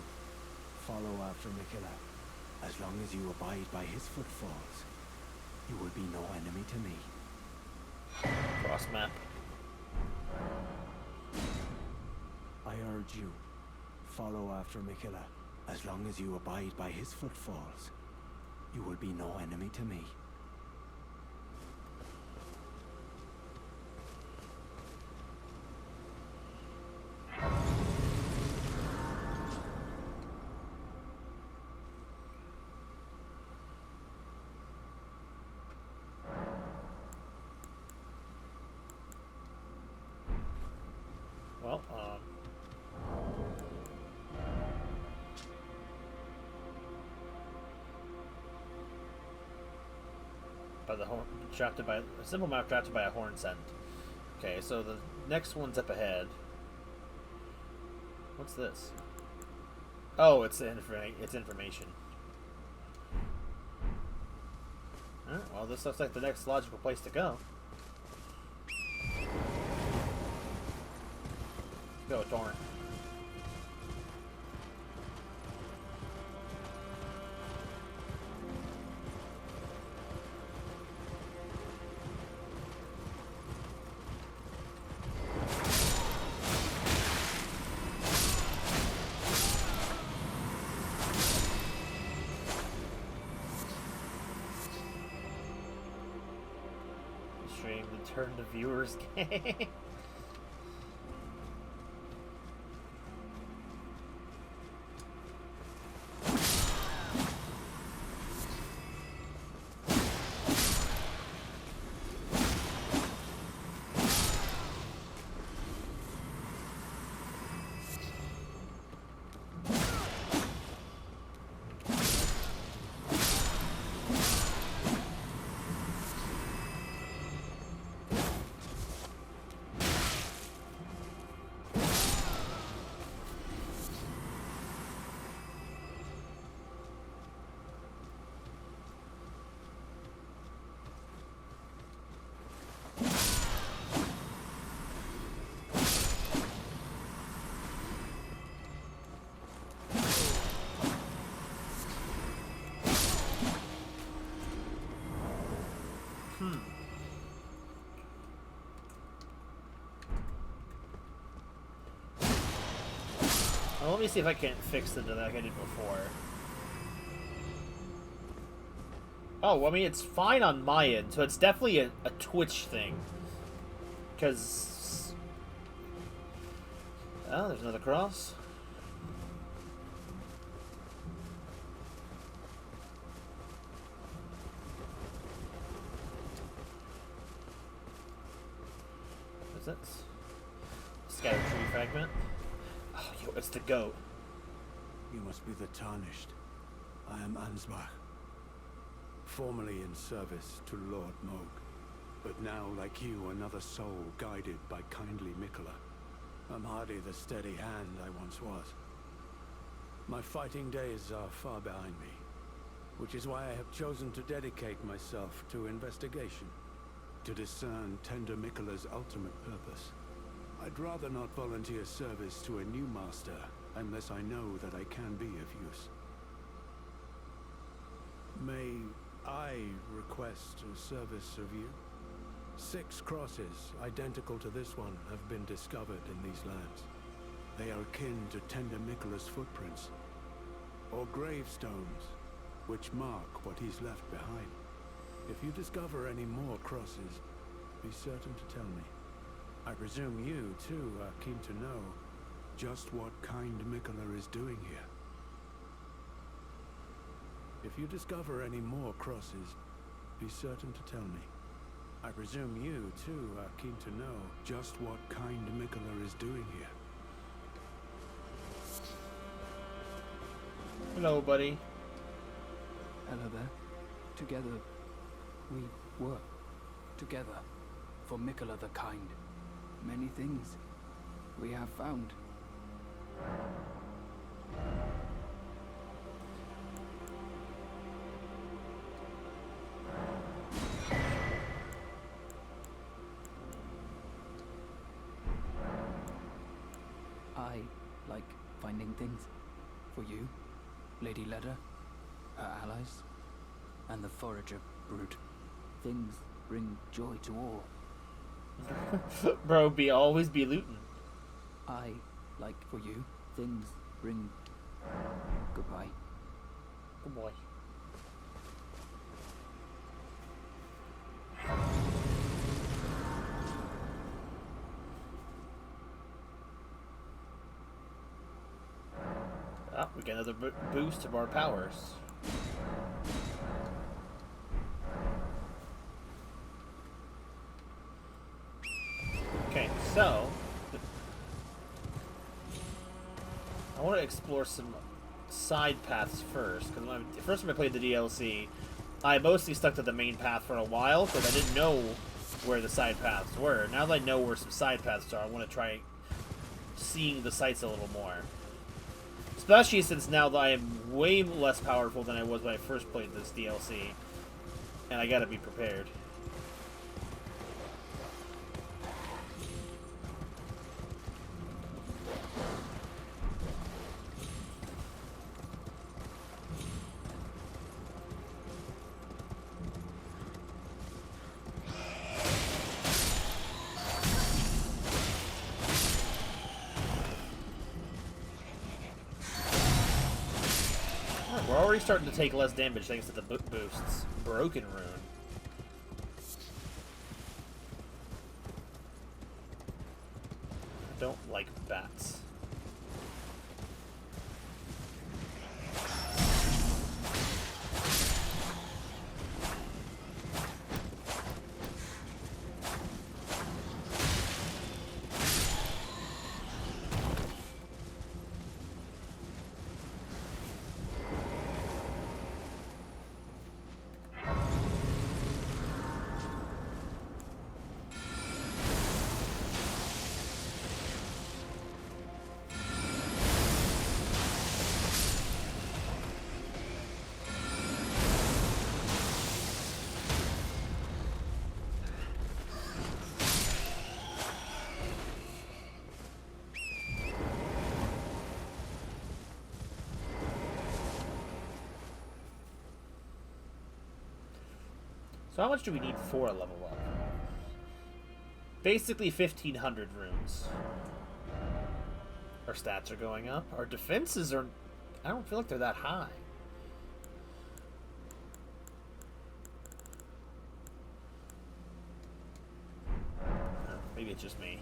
follow after Miquella. As long as you abide by his footfalls, you will be no enemy to me. Cross map. I urge you, follow after Miquella. As long as you abide by his footfalls, you will be no enemy to me. Well, by the horn, drafted by a simple map drafted by a horn scent. Okay, so the next one's up ahead. What's this? Oh, it's information. Alright, well, this looks like the next logical place to go. Go, Torrent. Stream the turn to viewers game. Well, let me see if I can't fix it like I did before. Oh, well, I mean, it's fine on my end, so it's definitely a Twitch thing. Because... Oh, there's another cross. What's that? Scattered tree fragment. Oh, yo, it's the goat. You must be the Tarnished. I am Ansbach. Formerly in service to Lord Moog, but now, like you, another soul guided by kindly Miquella. I'm hardly the steady hand I once was. My fighting days are far behind me, which is why I have chosen to dedicate myself to investigation, to discern tender Miquella's ultimate purpose. I'd rather not volunteer service to a new master unless I know that I can be of use. May I request a service of you? 6 crosses identical to this one have been discovered in these lands. They are akin to tender Miquella's footprints, or gravestones, which mark what he's left behind. If you discover any more crosses, be certain to tell me. I presume you, too, are keen to know just what kind Mikola is doing here. If you discover any more crosses, be certain to tell me. I presume you, too, are keen to know just what kind Mikola is doing here. Hello, buddy. Hello there. Together, we work. Together, for Mikola the Kind. Many things we have found. I like finding things. For you, Lady Leda, her allies, and the Forager brood. Things bring joy to all. Bro, always be looting. I like for you, things bring... Goodbye. Good boy. Ah, we get another boost of our powers. Okay, so I want to explore some side paths first, because when first time I played the DLC, I mostly stuck to the main path for a while because I didn't know where the side paths were. Now that I know where some side paths are, I want to try seeing the sights a little more. Especially since now that I am way less powerful than I was when I first played this DLC, and I gotta be prepared. We're already starting to take less damage thanks to the boosts. Broken Rune. I don't like bats. So how much do we need for a level up? Basically 1,500 runes. Our stats are going up. Our defenses are... I don't feel like they're that high. Maybe it's just me.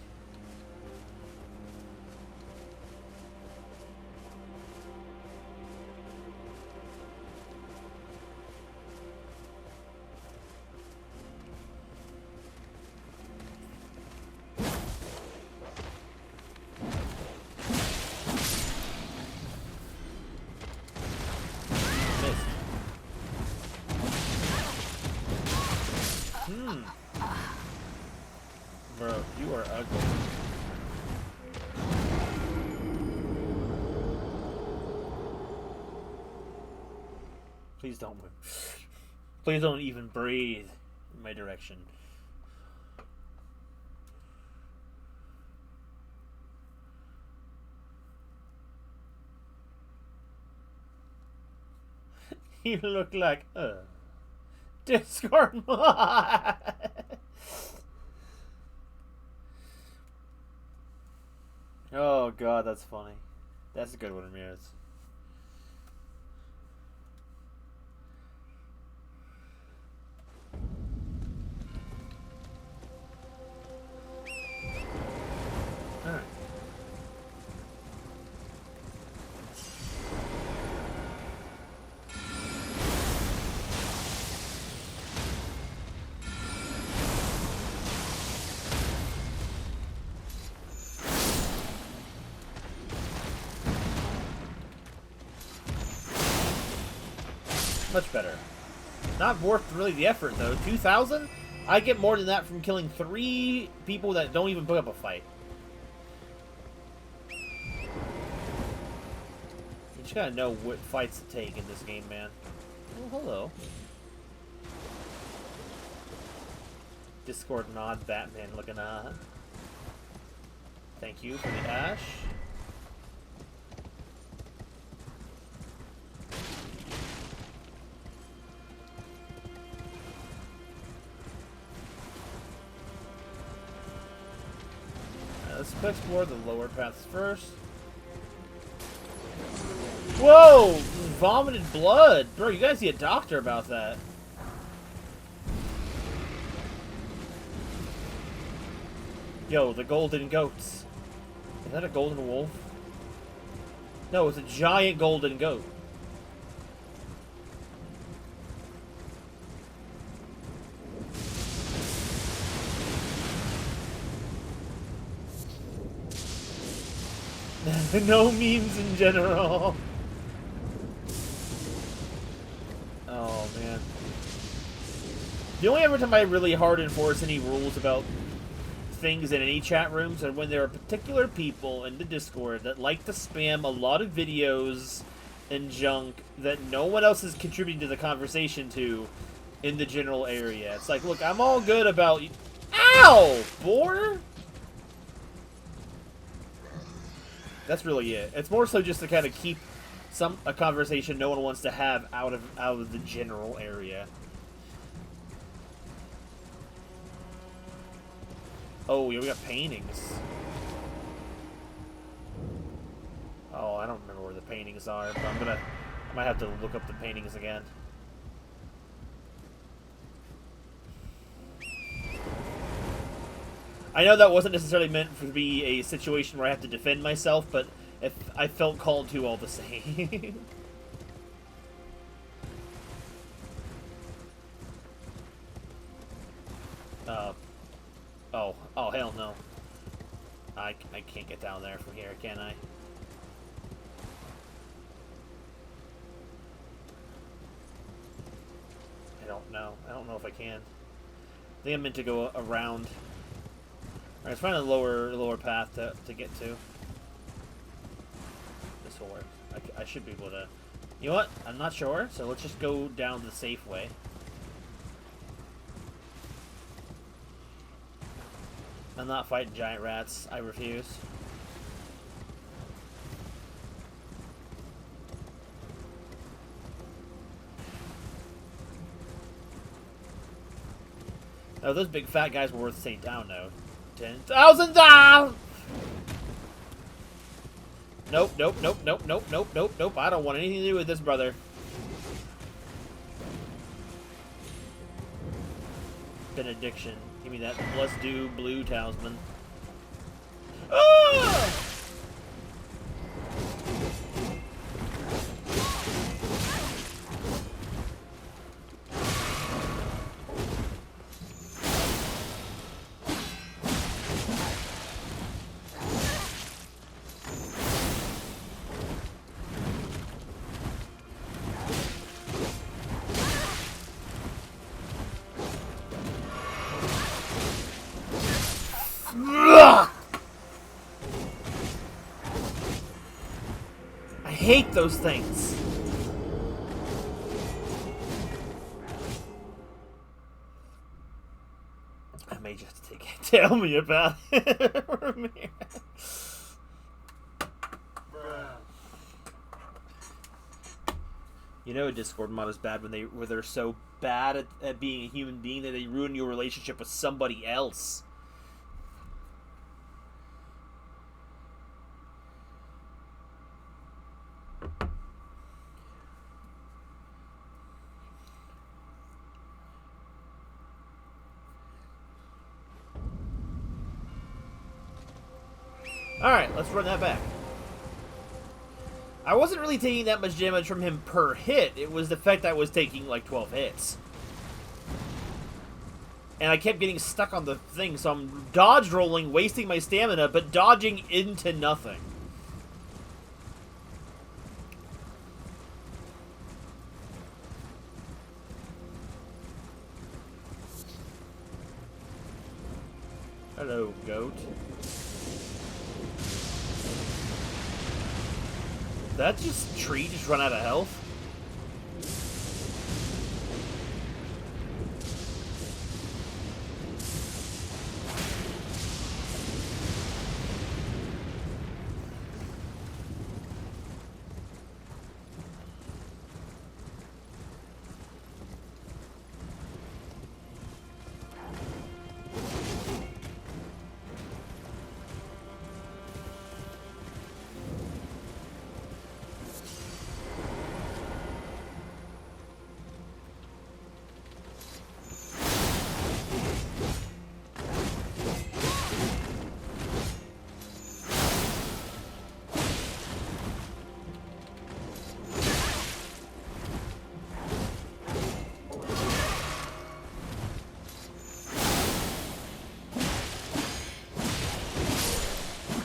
Bro, you are ugly. Please don't move. Please don't even breathe in my direction. You look like discard mod. Oh god, that's funny. That's a good one, Ramirez. Much better. Not worth really the effort, though. 2,000? I get more than that from killing 3 people that don't even put up a fight. You just gotta know what fights to take in this game, man. Oh, hello. Discord nod, Batman looking on. Thank you for the ash. Let's explore the lower paths first. Whoa! Vomited blood! Bro, you guys see a doctor about that. Yo, the golden goats. Is that a golden wolf? No, it's a giant golden goat. No memes in general. Oh, man. The only ever time I really hard enforce any rules about things in any chat rooms are when there are particular people in the Discord that like to spam a lot of videos and junk that no one else is contributing to the conversation to in the general area. It's like, look, I'm all good about... Ow! Boar? That's really it. It's more so just to kind of keep a conversation no one wants to have out of the general area. Oh, yeah, we got paintings. Oh, I don't remember where the paintings are, but I might have to look up the paintings again. I know that wasn't necessarily meant to be a situation where I have to defend myself, but if I felt called to all the same. Oh, hell no. I can't get down there from here, can I? I don't know. I don't know if I can. I think I'm meant to go around. Alright, let's find a lower path to get to. This will work. I should be able to... You know what? I'm not sure, so let's just go down the safe way. I'm not fighting giant rats. I refuse. Oh, those big fat guys were worth staying down, though. 10,000 down! Nope, nope, nope, nope, nope, nope, nope, nope. I don't want anything to do with this, brother. Benediction. Give me that. Let's do blue talisman. Ah! I hate those things. I may just take it. Tell me about it. You know, a Discord mod is bad when they're so bad at being a human being that they ruin your relationship with somebody else. Alright, let's run that back. I wasn't really taking that much damage from him per hit. It was the fact that I was taking like 12 hits. And I kept getting stuck on the thing, so I'm dodge rolling, wasting my stamina, but dodging into nothing. Goat. That just tree just run out of health?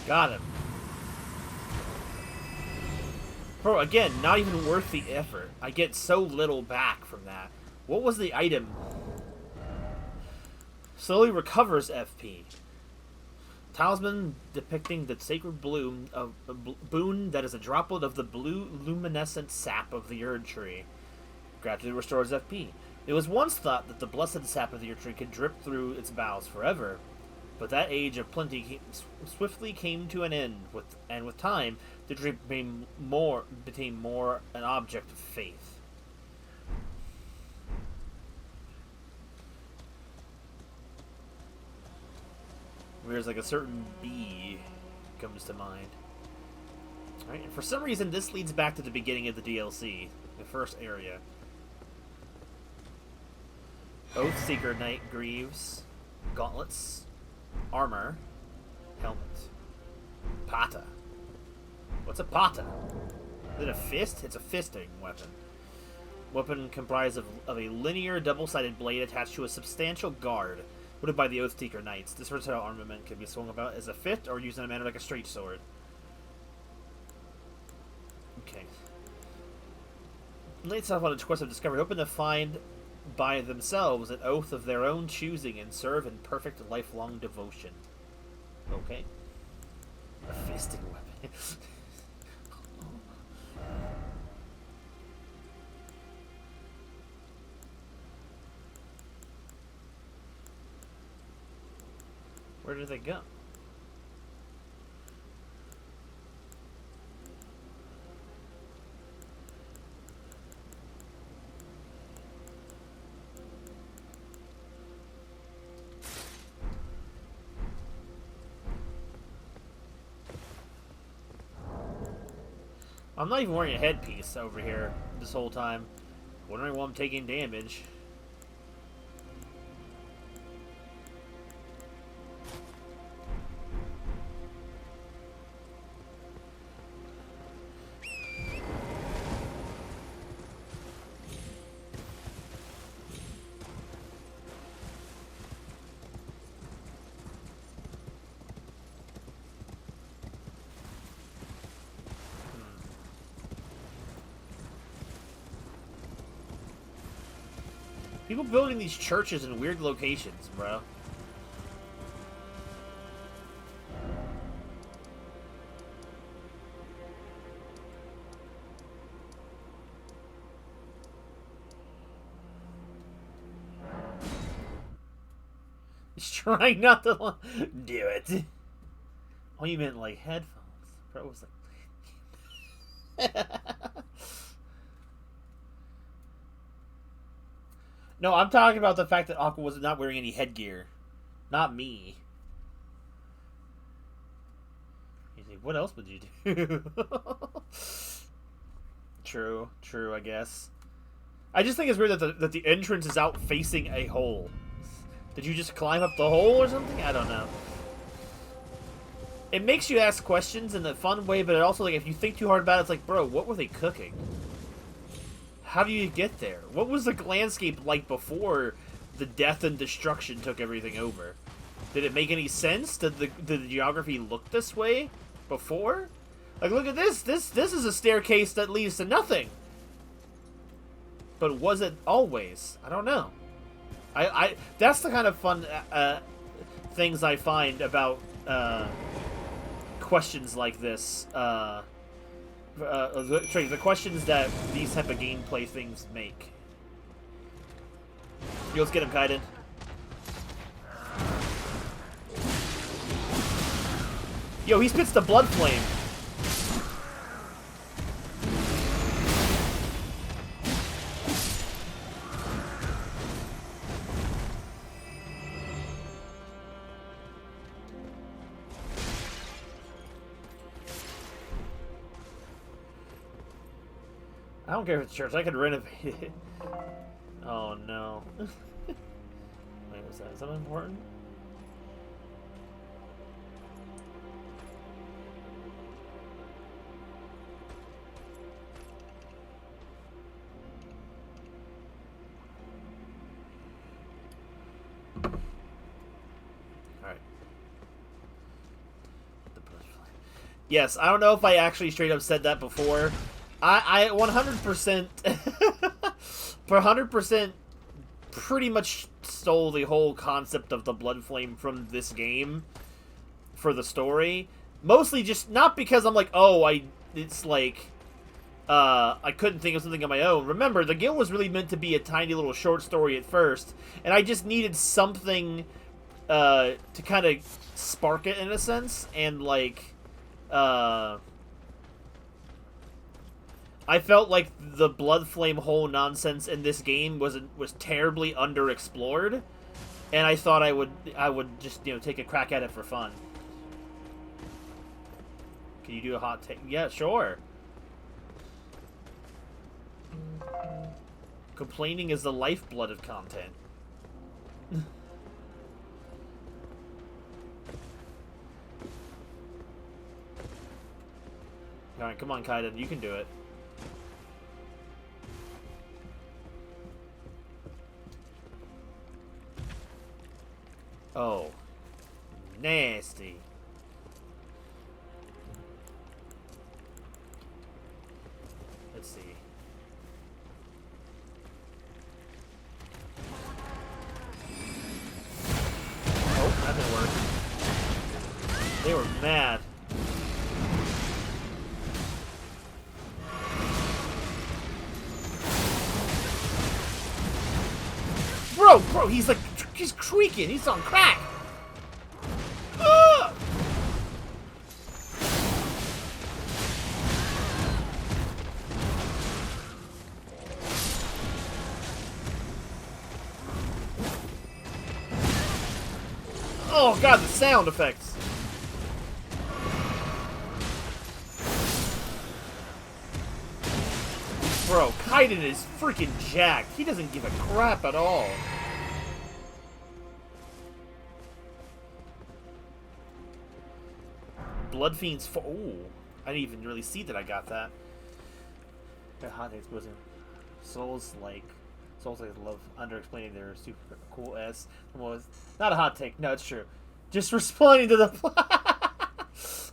Got him. Bro, again, not even worth the effort. I get so little back from that. What was the item? Slowly recovers FP. Talisman depicting the sacred bloom of a boon that is a droplet of the blue luminescent sap of the Erd Tree. Gradually restores FP. It was once thought that the blessed sap of the Erd Tree could drip through its boughs forever. But that age of plenty swiftly came to an end, and with time, the dream became more an object of faith. Whereas, like, a certain bee comes to mind. Alright, and for some reason, this leads back to the beginning of the DLC, the first area. Oathseeker Knight Greaves, Gauntlets, Armor, Helmet. Pata. What's a pata? Is it a fist? It's a fisting weapon. Weapon comprised of a linear double-sided blade attached to a substantial guard, wielded by the Oathseeker Knights. This versatile armament can be swung about as a fist or used in a manner like a straight sword. Okay. Knights off on a quest of discovery, hoping to find by themselves an oath of their own choosing and serve in perfect lifelong devotion. Okay. A fisting weapon. Where did they go? I'm not even wearing a headpiece over here this whole time. Wondering why I'm taking damage. People building these churches in weird locations, bro. He's trying not to do it. Oh, you meant like headphones. Bro was like... No, I'm talking about the fact that Aqua was not wearing any headgear. Not me. He's like, what else would you do? True, I guess. I just think it's weird that the entrance is out facing a hole. Did you just climb up the hole or something? I don't know. It makes you ask questions in a fun way, but it also, like, if you think too hard about it, it's like, bro, what were they cooking? How do you get there? What was the landscape like before the death and destruction took everything over? Did it make any sense? Did the geography look this way before? Like, look at this. This is a staircase that leads to nothing. But was it always? I don't know. That's the kind of fun things I find about questions like this. The questions that these type of gameplay things make. Yo, let's get him, Kaiden. Yo, he spits the blood flame. I don't care if it's church. I could renovate it. Oh no. Wait, what's that? Is that important? Alright. Yes, I don't know if I actually straight up said that before. I 100% 100% pretty much stole the whole concept of the blood flame from this game for the story. Mostly just not because I'm like, oh, it's like I couldn't think of something on my own. Remember, the guild was really meant to be a tiny little short story at first, and I just needed something to kind of spark it in a sense, and like I felt like the blood flame whole nonsense in this game was terribly underexplored, and I thought I would just, you know, take a crack at it for fun. Can you do a hot take? Yeah, sure. Complaining is the lifeblood of content. Alright, come on, Kaiden, you can do it. Oh. Nasty. Let's see. Oh, that didn't work. They were mad. Bro, he's like, he's creaking. He's on crack. Ah! Oh god, the sound effects. Bro, Kaiden is freaking jacked. He doesn't give a crap at all. Blood Fiends for. Ooh, I didn't even really see that I got that. Got hot takes wasn't. Souls like love underexplaining their super cool ass. Was not a hot take. No, it's true. Just responding to the.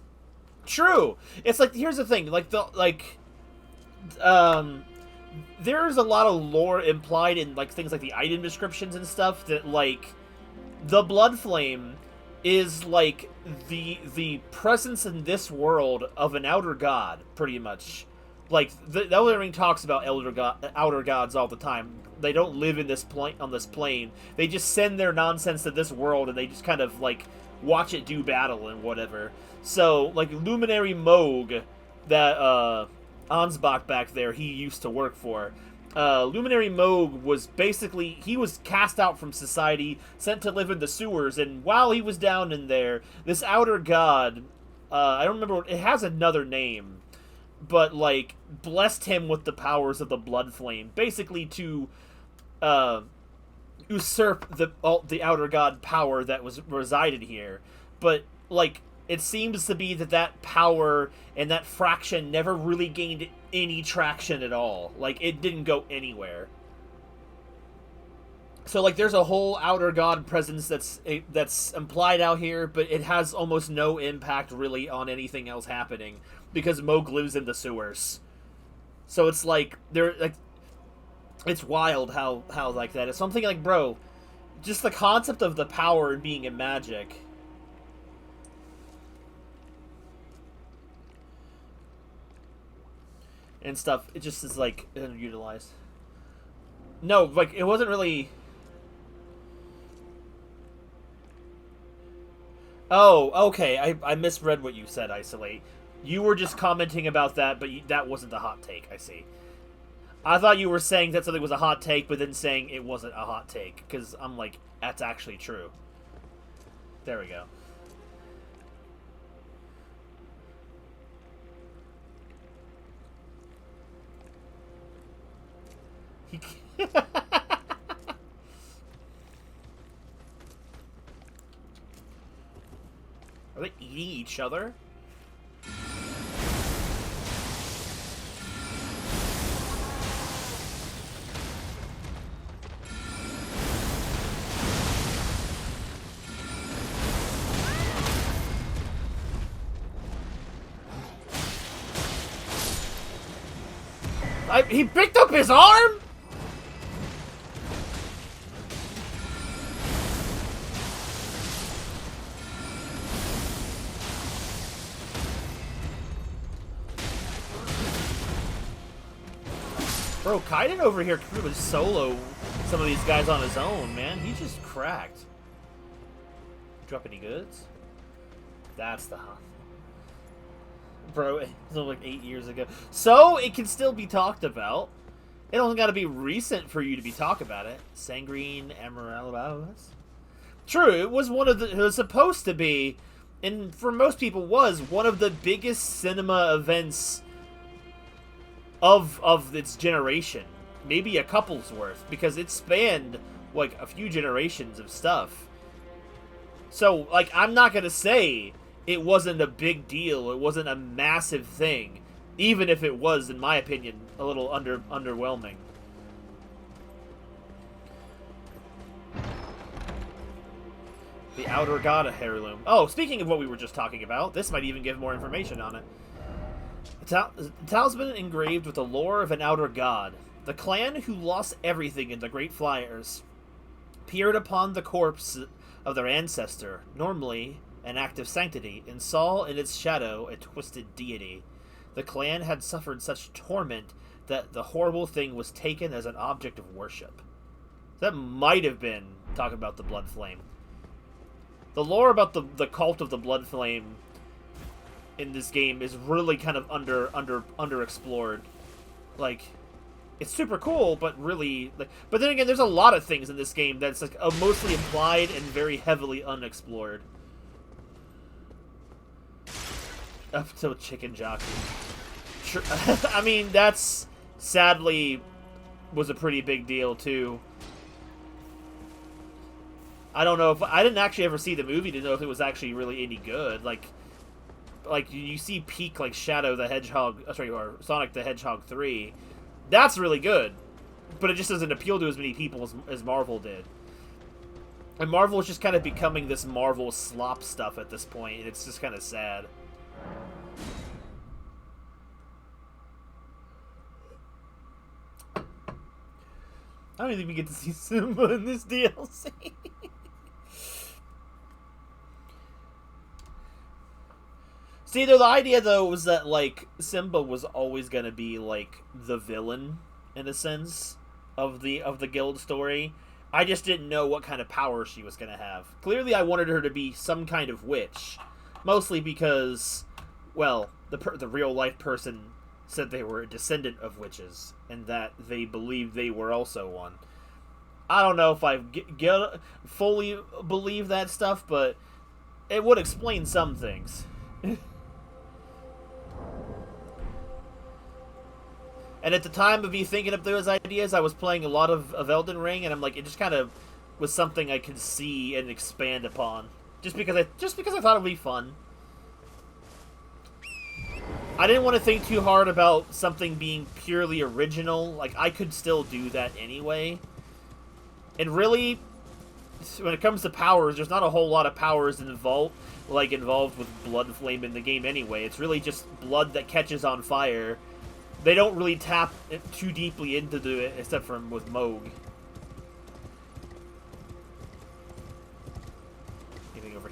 True. It's like, here's the thing. Like there's a lot of lore implied in like things like the item descriptions and stuff that like the blood flame is like the presence in this world of an outer god, pretty much. Like the Elden Ring talks about outer gods all the time. They don't live in this on this plane. They just send their nonsense to this world, and they just kind of like watch it do battle and whatever. So like Luminary Moog, that Ansbach back there, he used to work for. Luminary Moog was basically, he was cast out from society, sent to live in the sewers, and while he was down in there, this outer god, I don't remember, it has another name, but like blessed him with the powers of the blood flame, basically to usurp the outer god power that was resided here. But like, it seems to be that power and that fraction never really gained any traction at all. Like, it didn't go anywhere. So, like, there's a whole outer god presence that's implied out here, but it has almost no impact, really, on anything else happening, because Moog lives in the sewers. So it's like, it's wild how like that is. So I'm thinking, like, bro, just the concept of the power and being in magic. And stuff, it just is, like, underutilized. No, like, it wasn't really... Oh, okay, I misread what you said, Isolate. You were just commenting about that, but that wasn't the hot take, I see. I thought you were saying that something was a hot take, but then saying it wasn't a hot take, because I'm like, that's actually true. There we go. Are they eating each other? He picked up his arm? Bro, Kaiden over here could really solo some of these guys on his own, man. He just cracked. Drop any goods? That's the hot. Bro, it was like 8 years ago. So, it can still be talked about. It don't gotta be recent for you to be talk about it. Sanguine Emerald. True, it was one of the... It was supposed to be, and for most people was, one of the biggest cinema events of its generation. Maybe a couple's worth, because it spanned, like, a few generations of stuff. So, like, I'm not gonna say it wasn't a big deal, it wasn't a massive thing, even if it was, in my opinion, a little underwhelming. The Outer God Heirloom. Oh, speaking of what we were just talking about, this might even give more information on it. The talisman engraved with the lore of an outer god. The clan who lost everything in the Great Flyers peered upon the corpse of their ancestor, normally an act of sanctity, and saw in its shadow a twisted deity. The clan had suffered such torment that the horrible thing was taken as an object of worship. That might have been talking about the Blood Flame. The lore about the cult of the Blood Flame in this game is really kind of underexplored. Like, it's super cool, but really, like, but then again, there's a lot of things in this game that's like mostly implied and very heavily unexplored. Up till Chicken Jockey. I mean, that's sadly was a pretty big deal too. I don't know if I didn't actually ever see the movie to know if it was actually really any good. Like you see peak like Shadow the Hedgehog, sorry, or Sonic the Hedgehog 3. That's really good, but it just doesn't appeal to as many people as Marvel did. And Marvel is just kind of becoming this Marvel slop stuff at this point, and it's just kind of sad. I don't even think we get to see Simba in this DLC. See, though, the idea, though, was that, like, Simba was always going to be, like, the villain, in a sense, of the guild story. I just didn't know what kind of power she was going to have. Clearly, I wanted her to be some kind of witch. Mostly because, well, the real-life person said they were a descendant of witches, and that they believed they were also one. I don't know if I fully believe that stuff, but it would explain some things. And at the time of me thinking of those ideas, I was playing a lot of Elden Ring, and I'm like, it just kind of was something I could see and expand upon, just because I thought it'd be fun. I didn't want to think too hard about something being purely original. Like, I could still do that anyway. And really, when it comes to powers, there's not a whole lot of powers involved with Blood Flame in the game anyway. It's really just blood that catches on fire. They don't really tap too deeply into it, except for with Moog.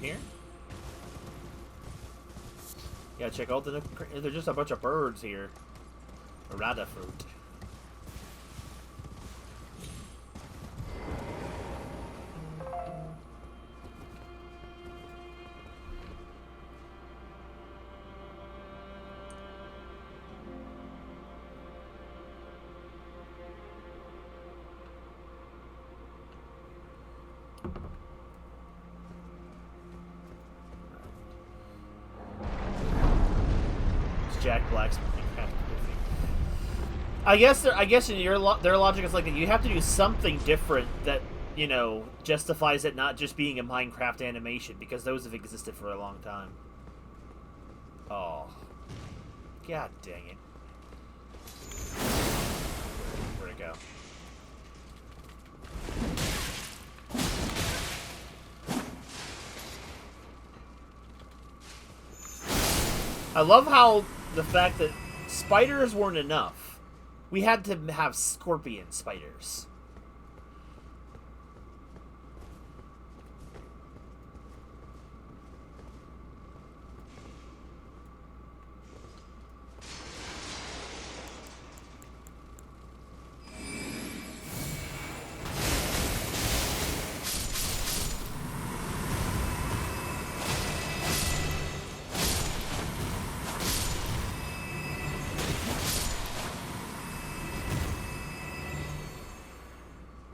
here? Yeah, check out the. There's just a bunch of birds here. Rada fruit. Jack Black's Minecraft movie. I guess in their logic is like that you have to do something different that, you know, justifies it not just being a Minecraft animation, because those have existed for a long time. Oh. God dang it. Where'd it go? I love how the fact that spiders weren't enough. We had to have scorpion spiders.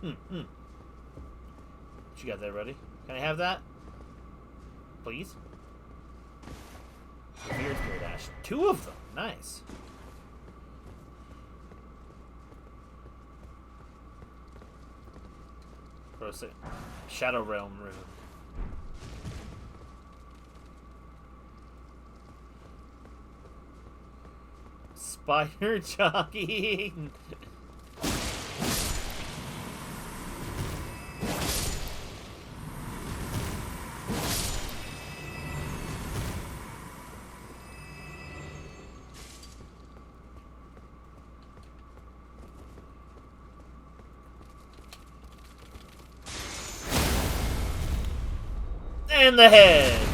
What you got there, buddy? Can I have that? Please? Revered Spirit Ash. 2 of them. Nice. Shadow Realm rune. Spider jockeying. In the head.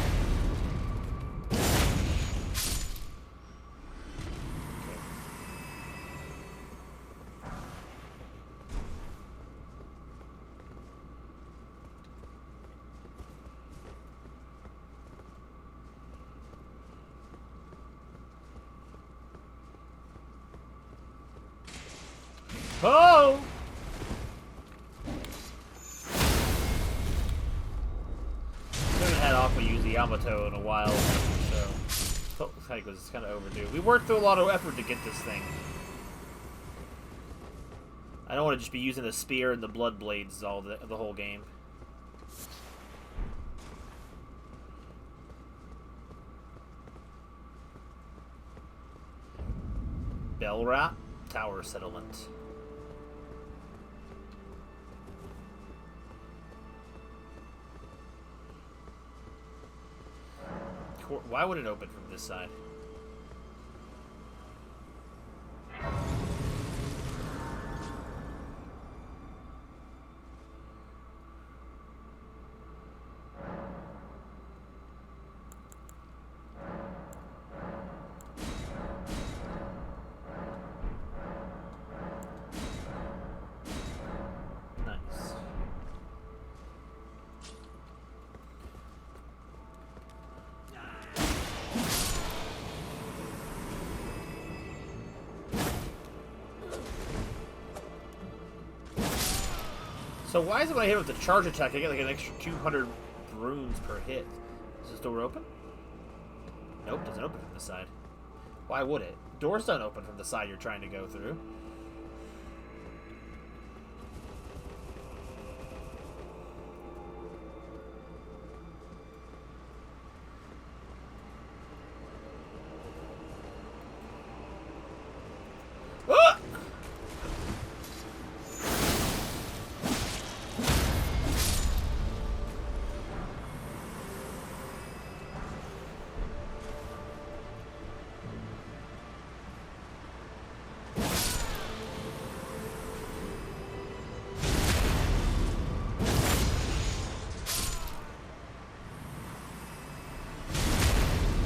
Oh! Yamato in a while, so felt like it was kind of overdue. We worked through a lot of effort to get this thing. I don't want to just be using the spear and the blood blades all the whole game. Belrat Tower Settlement. Why would it open from this side? Nice. So why is it when I hit with the charge attack, I get like an extra 200 runes per hit? Is this door open? Nope, doesn't open from the side. Why would it? Doors don't open from the side you're trying to go through.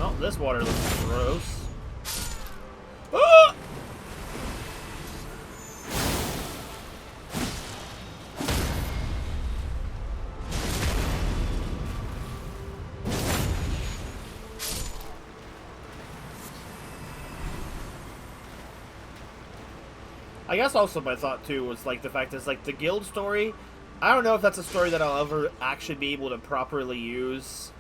Oh, this water looks gross. Ah! I guess also my thought too was like the fact is like the guild story. I don't know if that's a story that I'll ever actually be able to properly use,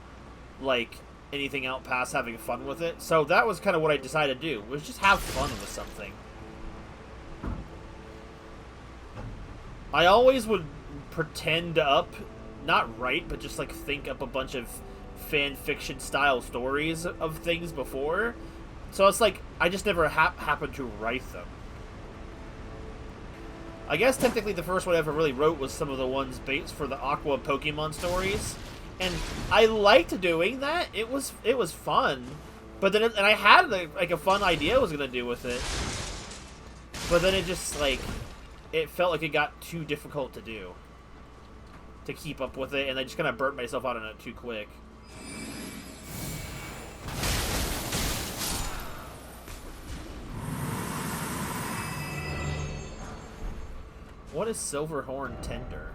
like anything out past having fun with it. So that was kind of what I decided to do, was just have fun with something. I always would pretend up, not write, but just like think up a bunch of fan fiction style stories of things before. So it's like I just never happened to write them. I guess technically the first one I ever really wrote was some of the ones based for the Aqua Pokemon stories, and I liked doing that. It was fun, but then and I had like a fun idea I was gonna do with it, but then it just like it felt like it got too difficult to do, to keep up with it, and I just kind of burnt myself out on it too quick. What is Silverhorn Tender?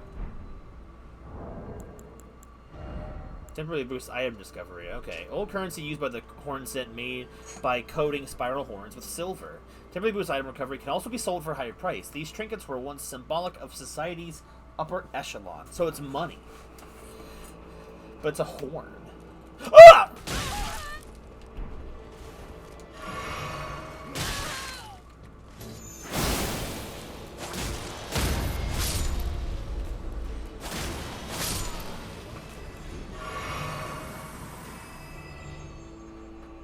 Temporarily boosts item discovery. Okay. Old currency used by the horn scent made by coating spiral horns with silver. Temporarily boosts item recovery can also be sold for a higher price. These trinkets were once symbolic of society's upper echelon. So it's money. But it's a horn. Ah!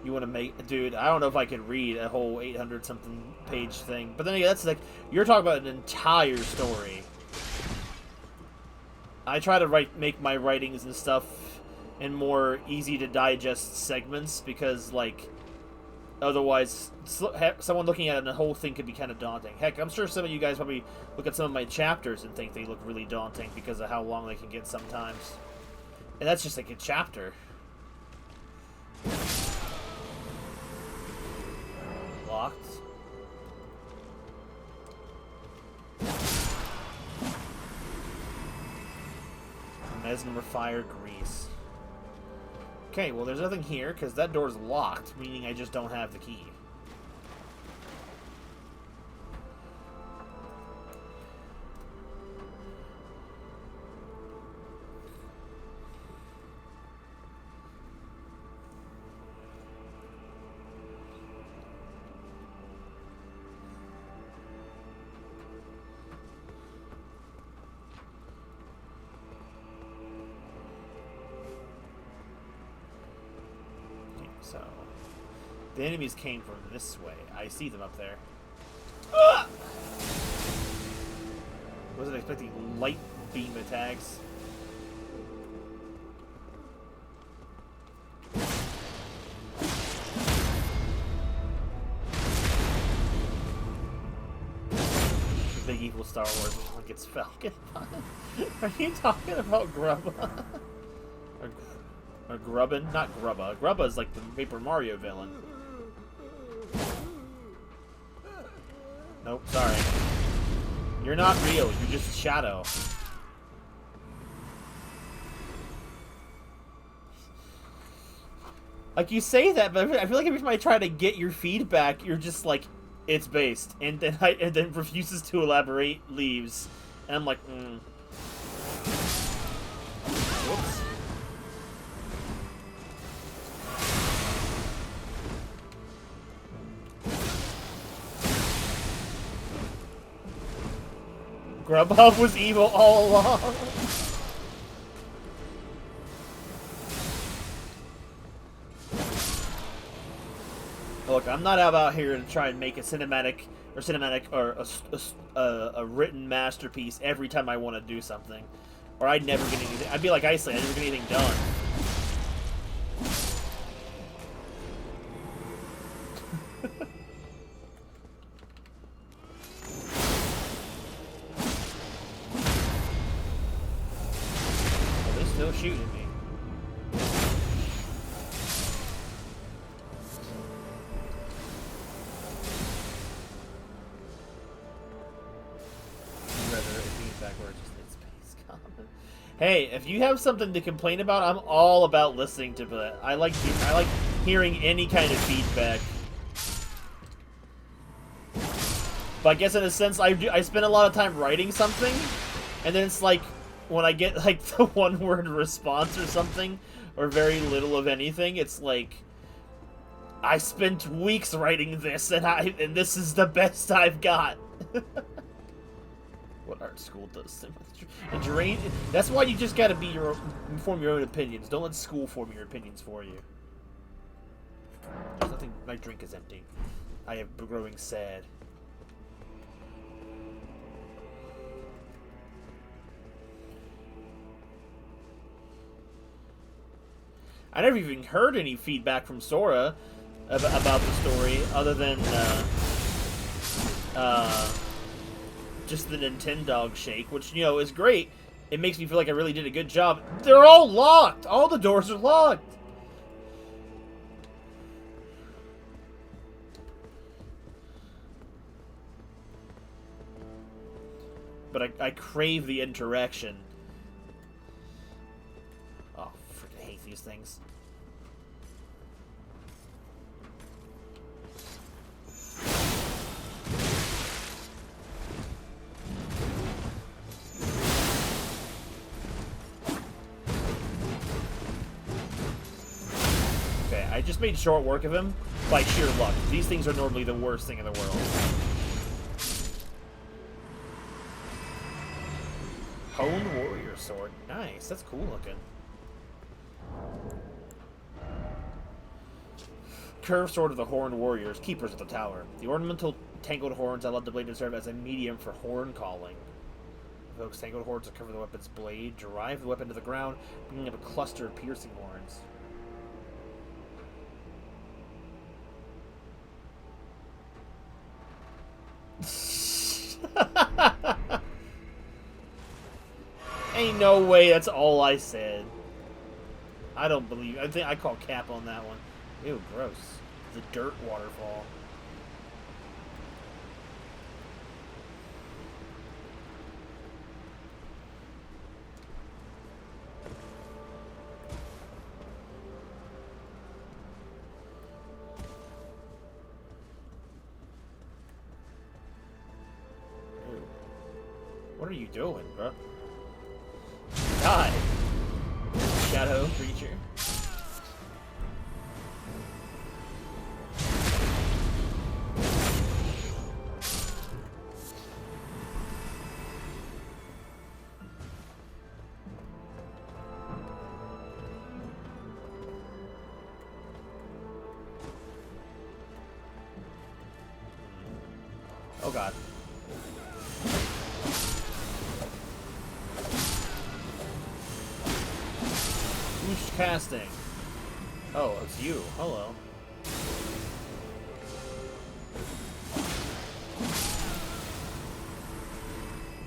You want to make, dude, I don't know if I could read a whole 800 something page thing, but then again, that's like, you're talking about an entire story. I try to make my writings and stuff in more easy to digest segments, because like otherwise someone looking at it and the whole thing could be kind of daunting. Heck, I'm sure some of you guys probably look at some of my chapters and think they look really daunting because of how long they can get sometimes, and that's just like a chapter. Locked. Mesmer Fire Grease. Okay, well there's nothing here because that door's locked, meaning I just don't have the key. So, the enemies came from this way. I see them up there. Ah! Wasn't expecting light beam attacks. The big evil Star Wars like it's Falcon. Are you talking about Grubba? Or Grubbin? Not Grubba. Grubba is like the Paper Mario villain. Nope, sorry. You're not real, you're just Shadow. Like, you say that, but I feel like every time I try to get your feedback, you're just like, it's based. And then refuses to elaborate, leaves. And I'm like, Whoops. Grubhub was evil all along. Look, I'm not out here to try and make a cinematic or a written masterpiece every time I want to do something, or I'd never get anything. I'd be like Iceland, I'd never get anything done. Shooting me. Hey, if you have something to complain about, I'm all about listening to that. I like hearing any kind of feedback. But I guess in a sense, I spend a lot of time writing something, and then it's like when I get like the one-word response or something, or very little of anything, it's like I spent weeks writing this, and this is the best I've got. What art school does so much. That's why you just gotta form your own opinions. Don't let school form your opinions for you. There's nothing. My drink is empty. I am growing sad. I never even heard any feedback from Sora about the story, other than just the Nintendog shake, which, you know, is great. It makes me feel like I really did a good job. They're all locked! All the doors are locked! But I crave the interaction. Oh, freaking hate these things. Okay, I just made short work of him by sheer luck. These things are normally the worst thing in the world. Honed warrior sword. Nice, that's cool looking. Curved sword of the horned warriors, keepers of the tower. The ornamental tangled horns allowed the blade to serve as a medium for horn calling. Evokes tangled horns to cover the weapon's blade. Drive the weapon to the ground, bringing up a cluster of piercing horns. Ain't no way that's all I said. I don't believe. I think I call cap on that one. Ew, gross. The dirt waterfall. Ew. What are you doing, bro? Die! Shadow creature. Oh god. Who's casting? Oh, it's you. Hello.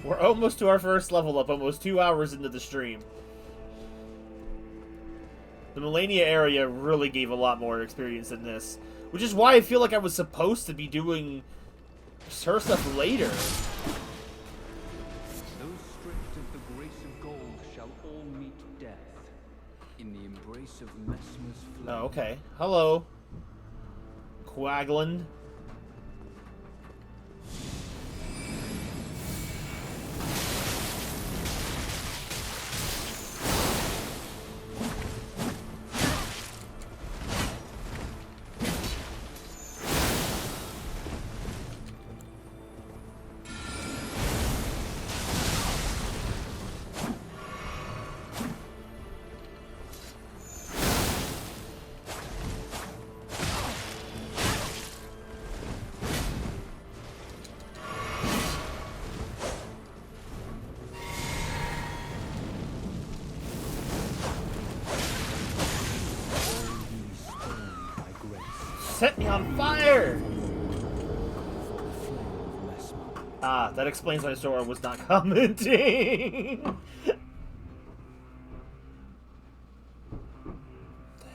We're almost to our first level up, almost 2 hours into the stream. The Melania area really gave a lot more experience than this, which is why I feel like I was supposed to be doing her stuff later. Those stripped of the grace of gold shall all meet death in the embrace of Messmer's flame. Oh, okay. Hello, Quagland. Set me on fire! Ah, that explains why Sora was not commenting. The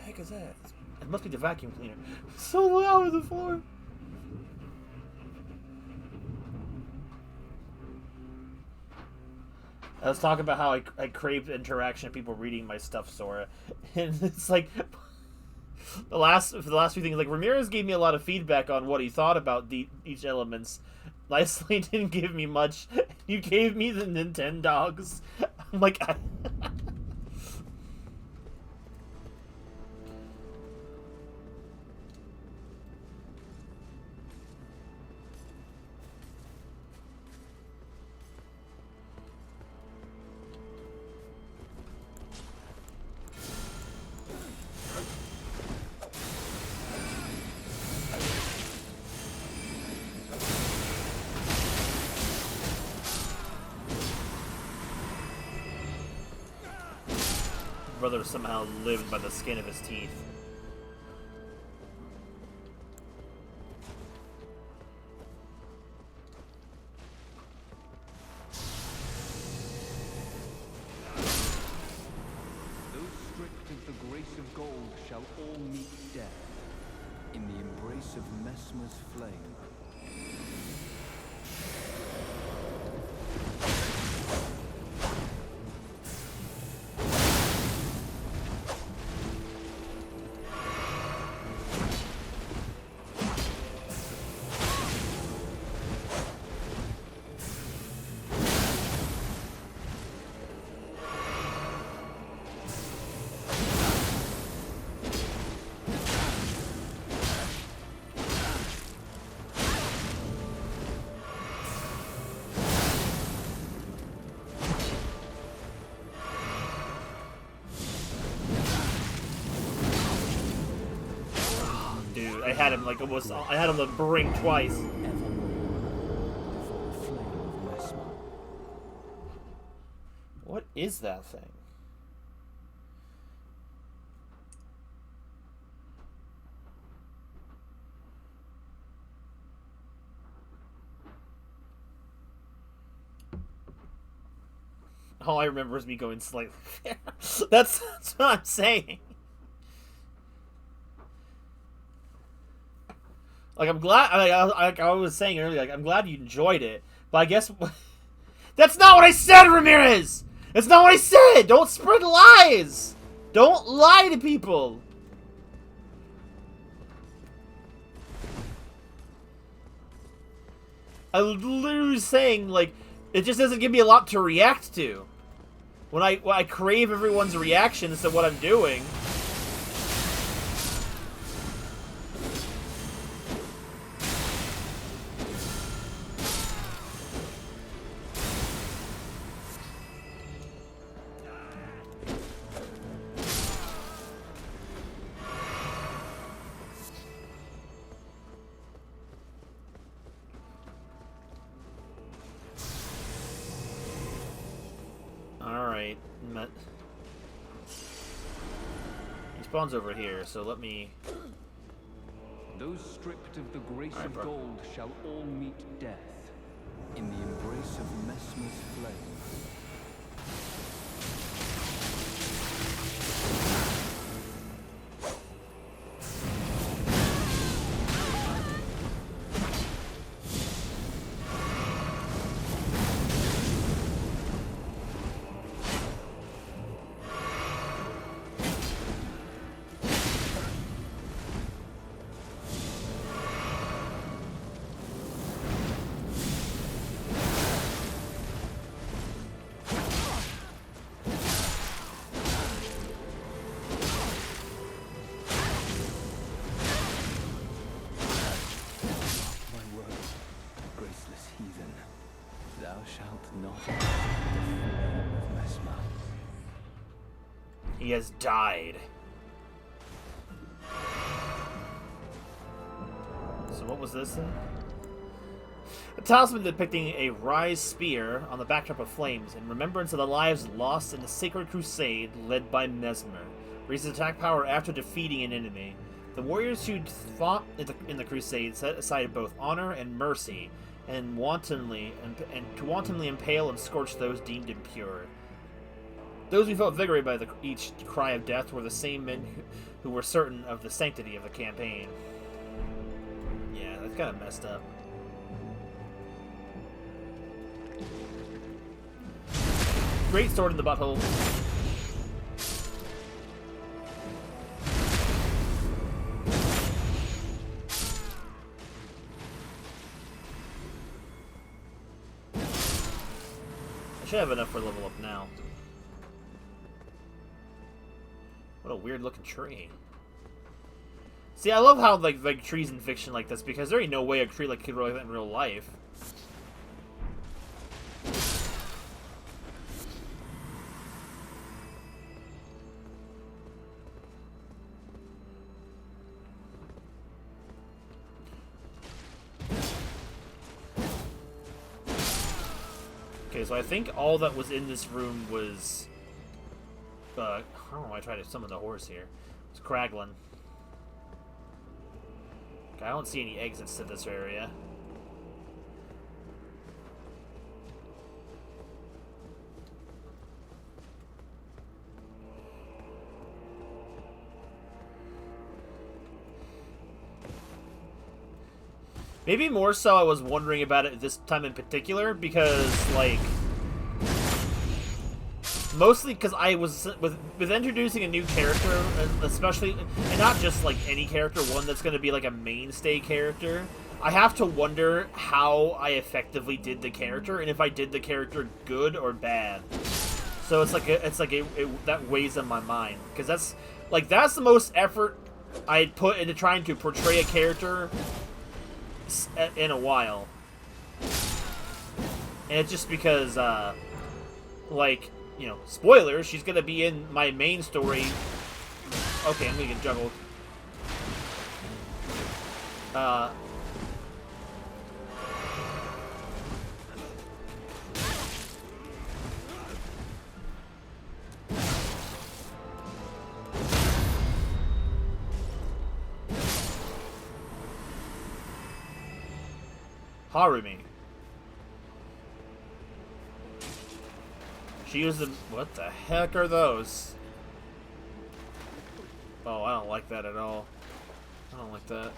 heck is that? It must be the vacuum cleaner. So loud on the floor. I was talking about how I crave interaction of people reading my stuff, Sora, and it's like for the last few things, like Ramirez gave me a lot of feedback on what he thought about each elements. Nicely didn't give me much. You gave me the Nintendogs. I'm like, brother somehow lived by the skin of his teeth. Those stripped of the grace of gold shall all meet death in the embrace of Messmer's flame. I had him like almost. I had him the brink twice. What is that thing? All I remember is me going slightly fair. That's what I'm saying. Like, I'm glad, like I was saying earlier, like, I'm glad you enjoyed it, but I guess, that's not what I said, Ramirez! That's not what I said! Don't spread lies! Don't lie to people! I was literally saying, like, it just doesn't give me a lot to react to. When I crave everyone's reactions to what I'm doing. Alright. He spawns over here, so let me... Those stripped of the grace All right, of bro. gold shall all meet death in the embrace of Messmer's flame. My words, graceless heathen, thou shalt not escape the flame of Messmer. He has died. So what was this then? A talisman depicting a rise spear on the backdrop of flames in remembrance of the lives lost in the sacred crusade led by Mesmer. Raises attack power after defeating an enemy. The warriors who fought in the crusade set aside both honor and mercy, and to wantonly impale and scorch those deemed impure. Those who felt vigorated by each cry of death were the same men who were certain of the sanctity of the campaign. Yeah, that's kind of messed up. great sword in the butthole. I should have enough for level up now. What a weird looking tree. See, I love how like trees in fiction like this, because there ain't no way a tree like could grow like that in real life. Okay, so I think all that was in this room was... I don't know why I tried to summon the horse here. It's Kraglin. Okay, I don't see any exits to this area. Maybe more so I was wondering about it this time in particular, because, like... Mostly because I was... With introducing a new character, especially... And not just, like, any character, one that's going to be, like, a mainstay character. I have to wonder how I effectively did the character, and if I did the character good or bad. So it's like that weighs on my mind. Because that's the most effort I'd put into trying to portray a character... in a while. And it's just because, like, you know, spoilers, she's gonna be in my main story. Okay, I'm gonna get juggled. Harumi. She used them. What the heck are those? Oh, I don't like that at all. I don't like that.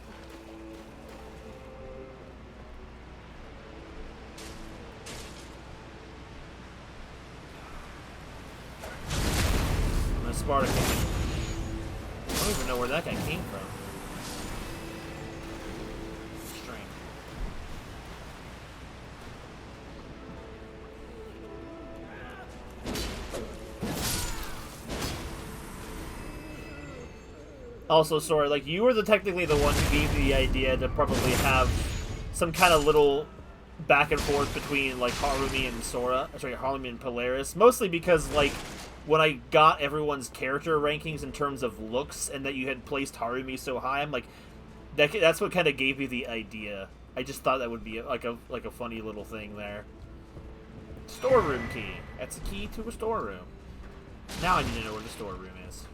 And the Spartacus. I don't even know where that guy came from. Also, Sora, like, you were technically the one who gave me the idea to probably have some kind of little back and forth between, like, Harumi and Sora. Sorry, Harumi and Polaris. Mostly because, like, when I got everyone's character rankings in terms of looks, and that you had placed Harumi so high, I'm like, that's what kind of gave me the idea. I just thought that would be, like a funny little thing there. Storeroom key. That's the key to a storeroom. Now I need to know where the storeroom is.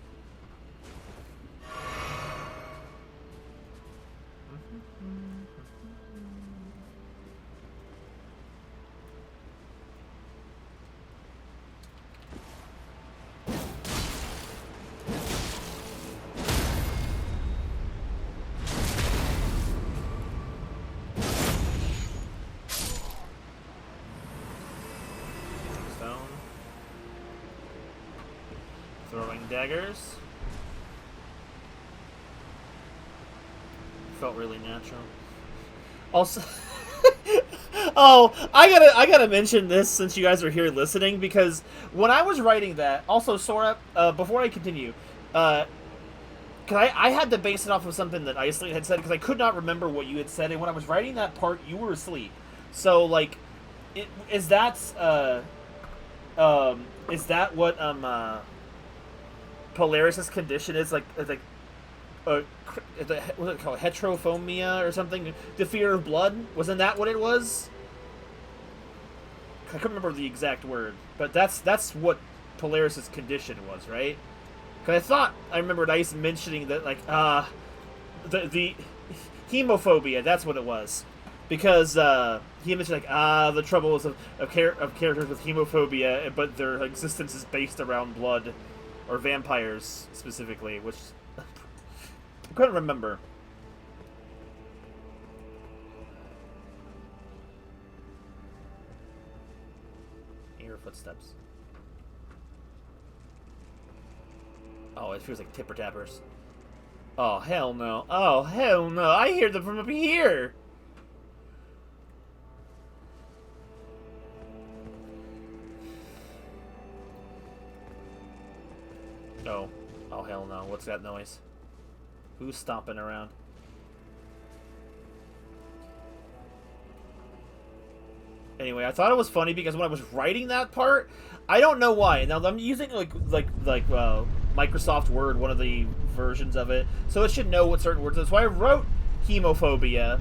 Throwing daggers. Felt really natural. Also, oh, I gotta mention this since you guys are here listening, because when I was writing that, also Sora, before I continue, cause I had to base it off of something that Iceland had said, because I could not remember what you had said, and when I was writing that part, you were asleep. So like, is that what Polaris's condition is, like what's it called, heterophobia or something? The fear of blood? Wasn't that what it was? I couldn't remember the exact word, but that's what Polaris's condition was, right? Because I thought I remembered Ice mentioning that, like, the hemophobia. That's what it was, because he mentioned, like, the troubles of characters with hemophobia, but their existence is based around blood. Or vampires, specifically, which I couldn't remember. Hear footsteps. Oh, it feels like tipper tappers. Oh, hell no. Oh, hell no. I hear them from up here. Oh. Oh, hell no. What's that noise? Who's stomping around? Anyway, I thought it was funny because when I was writing that part, I don't know why. Now I'm using Microsoft Word, one of the versions of it, so it should know what certain words are. So I wrote hemophobia,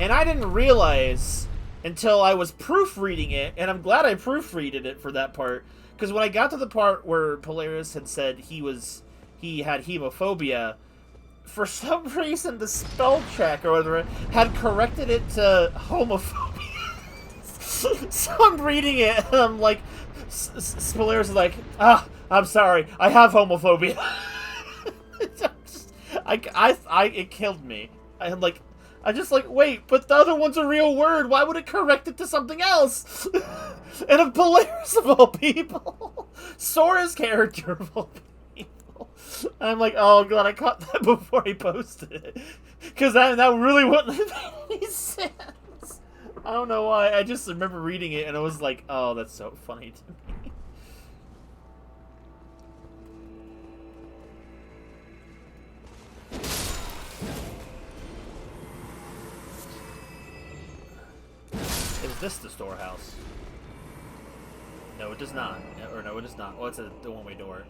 and I didn't realize until I was proofreading it, and I'm glad I proofreaded it for that part, because when I got to the part where Polaris had said he had hemophobia, for some reason the spell check or whatever had corrected it to homophobia. So I'm reading it, and I'm like, Polaris is like, I'm sorry, I have homophobia. It killed me. I just like, wait, but the other one's a real word. Why would it correct it to something else? And of Polaris of all people, Sora's character of all people. I'm like, oh god, I caught that before I posted it, because that really wouldn't have made any sense. I don't know why. I just remember reading it and I was like, oh, that's so funny to me. Is this the storehouse? No, it does not. Or no, it does not. Oh, it's a one-way door.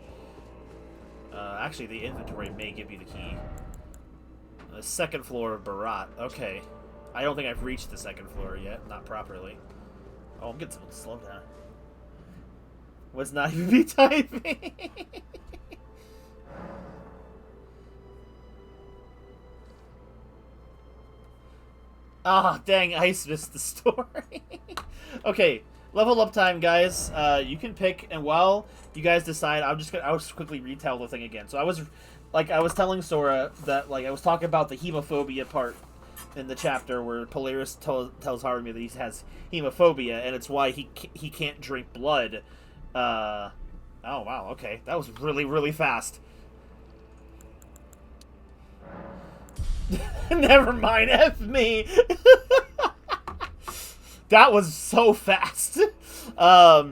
Actually, the inventory may give you the key. The second floor of Barat. Okay. I don't think I've reached the second floor yet. Not properly. Oh, I'm getting some slow down. Was not even me typing. Ah, dang, I missed the story. Okay, level up time, guys. You can pick, and while you guys decide, I'll just quickly retell the thing again. So I was telling Sora that, I was talking about the hemophobia part in the chapter where Polaris tells Harumi that he has hemophobia, and it's why he can't drink blood. Oh, wow, okay. That was really, really fast. Never mind, F me. That was so fast. But,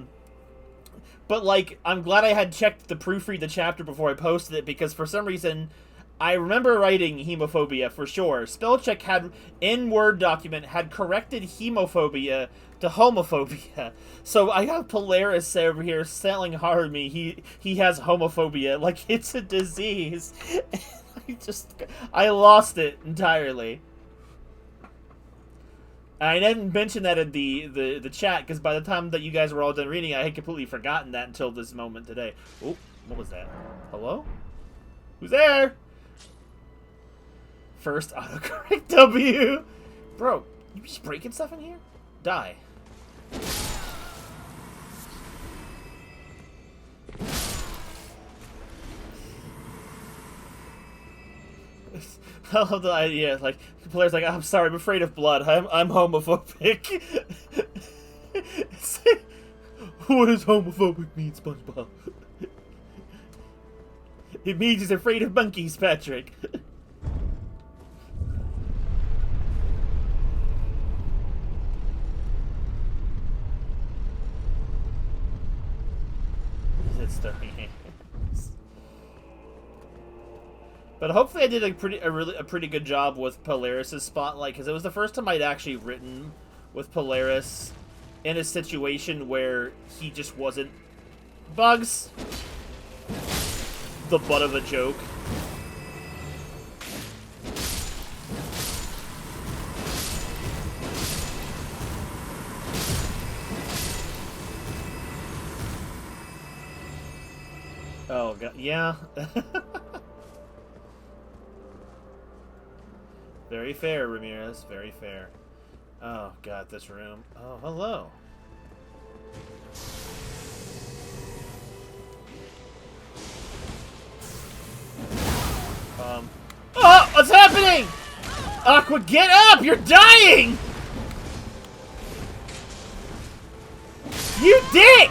I'm glad I had checked the proofread the chapter before I posted it, because for some reason, I remember writing hemophobia for sure. Spellcheck had, in Word document, had corrected hemophobia to homophobia. So I have Polaris over here selling Harumi. He has homophobia. Like, it's a disease. I lost it entirely. I didn't mention that in the chat, because by the time that you guys were all done reading, I had completely forgotten that until this moment today. Oh, what was that? Hello? Who's there? First autocorrect W. Bro, you just breaking stuff in here? Die. I love the idea. The player's like, I'm sorry, I'm afraid of blood. I'm homophobic. What does homophobic mean, SpongeBob? It means he's afraid of monkeys, Patrick. It's their hands. But hopefully I did a pretty good job with Polaris' spotlight, because it was the first time I'd actually written with Polaris in a situation where he just wasn't Bugs, the butt of a joke. Oh god, yeah. Very fair, Ramirez. Very fair. Oh god, this room. Oh, hello. Oh, what's happening? Aqua, get up! You're dying! You dick!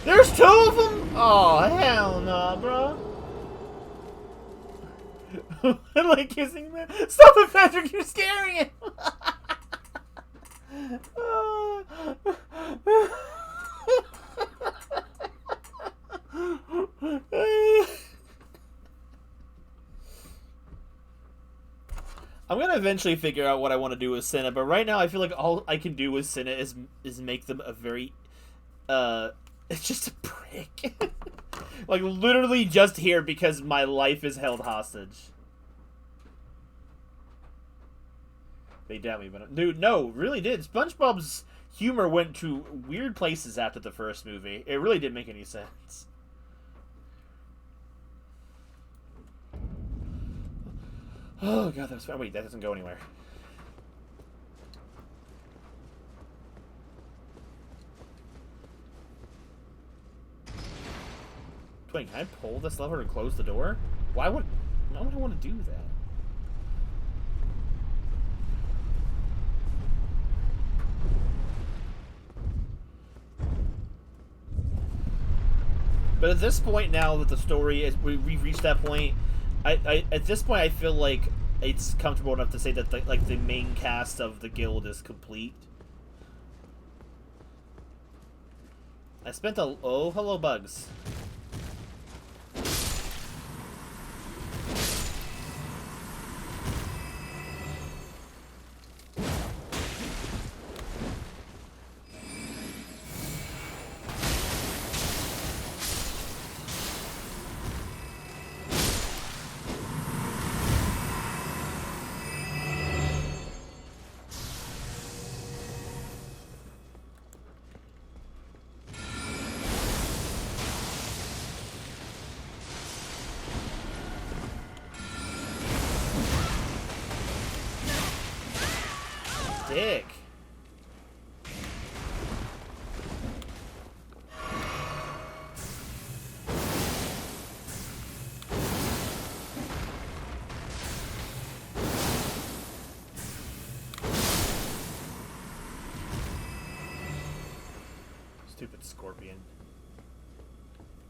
There's 2 of them? Oh, hell no, bro. I like kissing man. Stop it, Patrick, you're scaring him. I'm gonna eventually figure out what I want to do with Senna, but right now I feel like all I can do with Senna is make them a very it's just a prick. Like literally just here because my life is held hostage. They doubt me, but dude, no, really did. SpongeBob's humor went to weird places after the first movie. It really didn't make any sense. Oh god, that was fun. Wait, that doesn't go anywhere. Wait, can I pull this lever and close the door? Why would I want to do that? But at this point now that the story is, we've reached that point, I at this point I feel like it's comfortable enough to say that the main cast of the guild is complete. I spent a oh hello bugs. Dick. Stupid scorpion.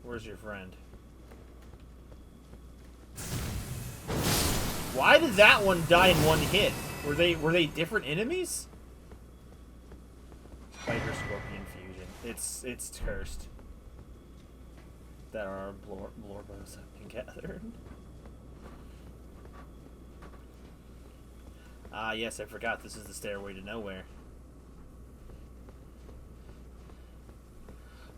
Where's your friend? Why did that one die in one hit? Were they different enemies? Spider Scorpion fusion. It's cursed. That our Blorbos have been gathered. Ah, yes, I forgot. This is the stairway to nowhere.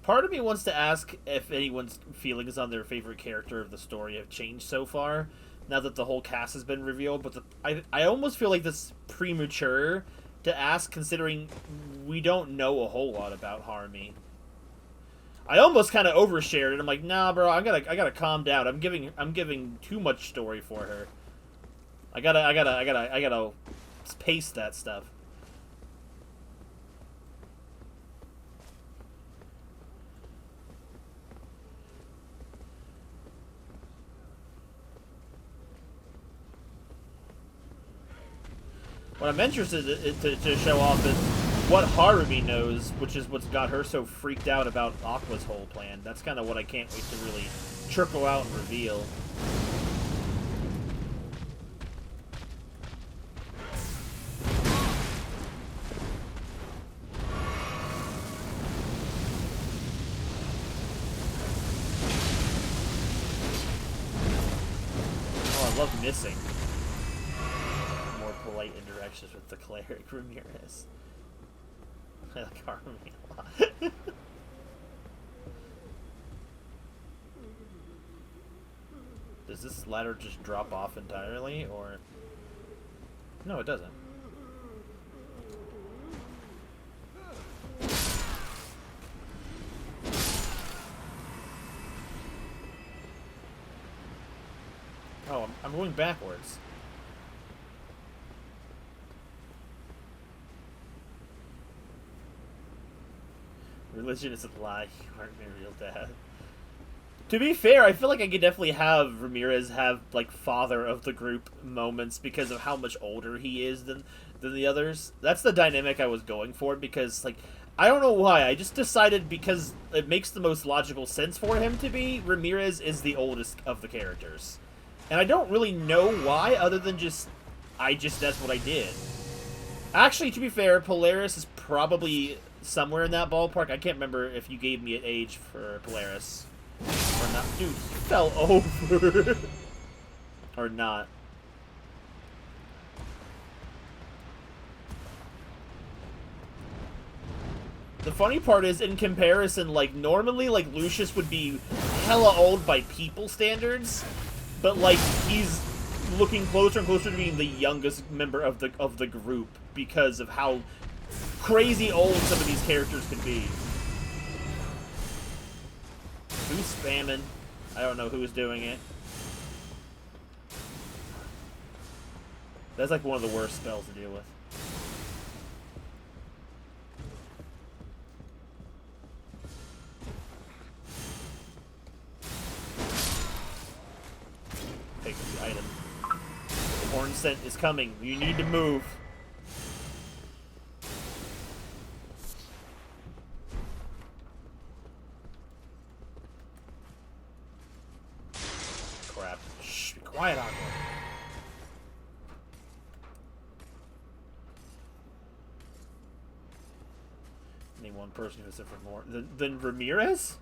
Part of me wants to ask if anyone's feelings on their favorite character of the story have changed so far, now that the whole cast has been revealed, but I almost feel like this is premature to ask, considering we don't know a whole lot about Harmony. I almost kind of overshared it. I'm like, nah, bro, I gotta calm down. I'm giving too much story for her. I gotta pace that stuff. What I'm interested to show off is what Harumi knows, which is what's got her so freaked out about Aqua's whole plan. That's kind of what I can't wait to really trickle out and reveal. Oh, I love missing. Polite interactions with the cleric Ramirez. I like Harmony a lot. Does this ladder just drop off entirely, or... No, it doesn't. Oh, I'm going backwards. Religion is a lie. You aren't my real dad. To be fair, I feel like I could definitely have Ramirez have, like, father of the group moments because of how much older he is than the others. That's the dynamic I was going for, because, like, I don't know why. I just decided because it makes the most logical sense for him to be. Ramirez is the oldest of the characters. And I don't really know why, other than that's what I did. Actually, to be fair, Polaris is probably somewhere in that ballpark. I can't remember if you gave me an age for Polaris. Or not. Dude, he fell over. Or not. The funny part is, in comparison, like, normally, like, Lucius would be hella old by people standards, but, like, he's looking closer and closer to being the youngest member of the group because of how crazy old some of these characters can be. Who's spamming? I don't know who's doing it. That's, like, one of the worst spells to deal with. Take the item. The horn scent is coming. You need to move. Crap. Shh, be quiet out there. Only one person who suffered more than Ramirez?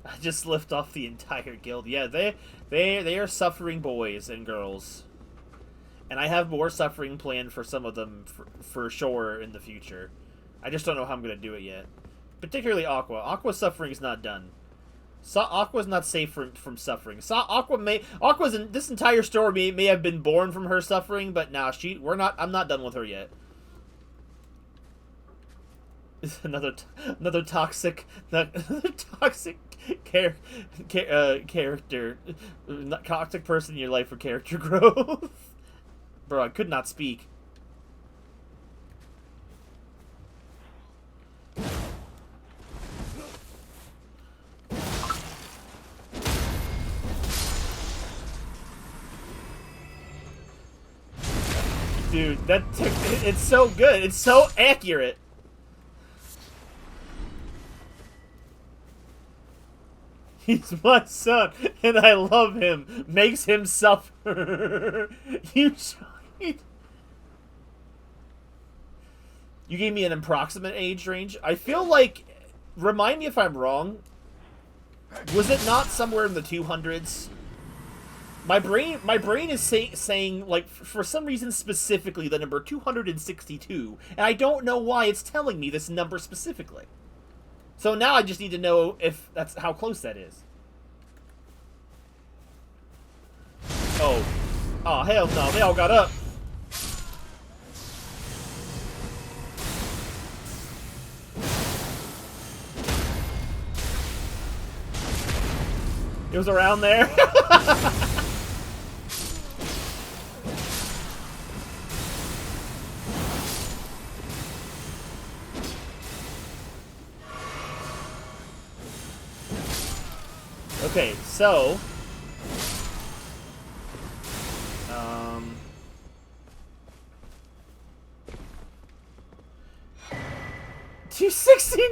I just lift off the entire guild. Yeah, they are suffering boys and girls. And I have more suffering planned for some of them for sure in the future. I just don't know how I'm going to do it yet. Particularly Aqua. Aqua's suffering is not done. Aqua's not safe from suffering. Aqua's in this entire story may have been born from her suffering, but now I'm not done with her yet. Another toxic character, toxic person in your life for character growth. Bro, I could not speak. Dude, it's so good. It's so accurate. He's my son, and I love him. Makes him suffer. You gave me an approximate age range. I feel like, remind me if I'm wrong, was it not somewhere in the 200s? My brain is saying, like, for some reason specifically, the number 262, and I don't know why it's telling me this number specifically. So now I just need to know if that's how close that is. Oh. Oh, hell no. They all got up. It was around there. Okay, so 269.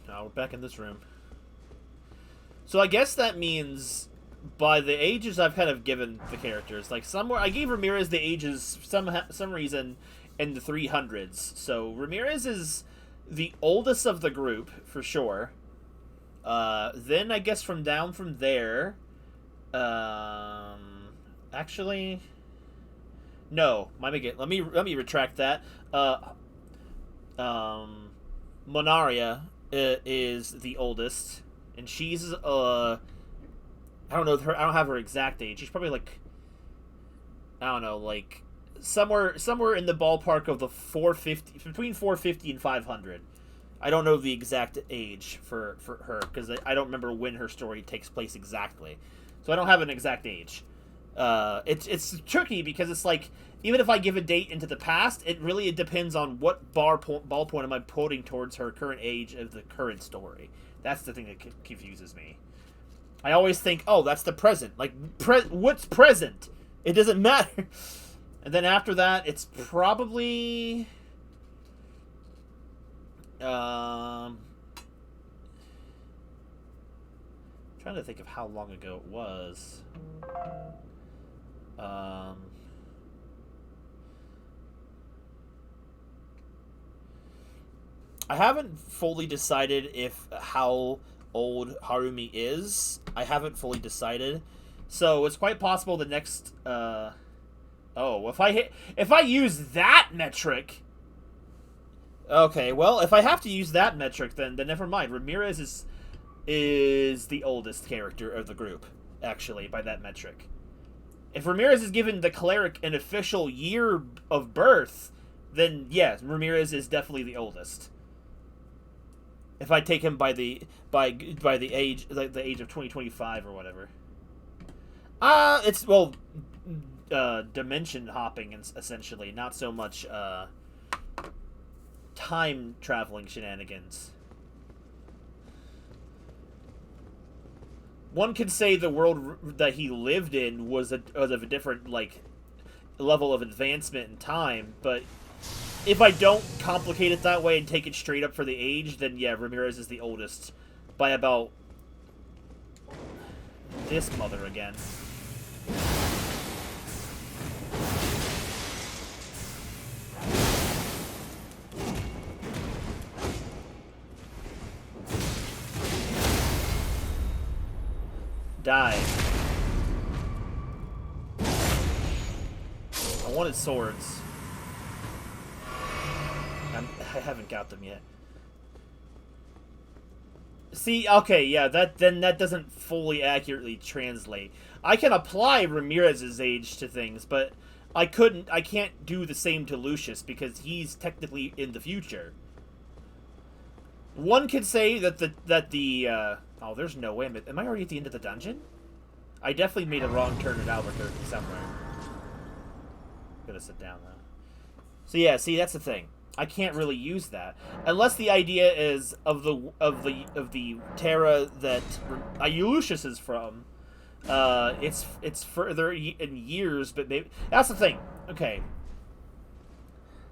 Now we're back in this room. So I guess that means by the ages I've kind of given the characters, like somewhere I gave Ramirez the ages some reason in the 300s. So Ramirez is the oldest of the group for sure. Then I guess from there, actually, no. Let me retract that. Monaria is the oldest, and she's I don't know her. I don't have her exact age. She's probably like, I don't know, like somewhere in the ballpark of the 450, between 450 and 500. I don't know the exact age for her because I don't remember when her story takes place exactly, so I don't have an exact age. It's tricky because it's like even if I give a date into the past, it depends on what ballpoint am I putting towards her current age of the current story. That's the thing that confuses me. I always think, oh, that's the present. Like, what's present? It doesn't matter. And then after that, it's probably... trying to think of how long ago it was. I haven't fully decided how old Harumi is. I haven't fully decided. So it's quite possible the next if I use that metric. Okay, well, if I have to use that metric, then never mind. Ramirez is the oldest character of the group, actually, by that metric. If Ramirez is given the cleric an official year of birth, then yeah, Ramirez is definitely the oldest. If I take him by the age, like the age of 2025 or whatever. It's dimension hopping, essentially, not so much time traveling shenanigans. One could say the world that he lived in was of a different level of advancement in time, but if I don't complicate it that way and take it straight up for the age, then yeah, Ramirez is the oldest by about this mother again. Die. I wanted swords. I haven't got them yet. See, okay, yeah, that doesn't fully accurately translate. I can apply Ramirez's age to things, but I can't do the same to Lucius because he's technically in the future. One could say that oh, there's no way. Am I already at the end of the dungeon? I definitely made a wrong turn in Albuquerque somewhere. Gotta sit down though. So yeah, see, that's the thing. I can't really use that unless the idea is of the Terra that Lucius is from. It's further in years, but maybe that's the thing. Okay,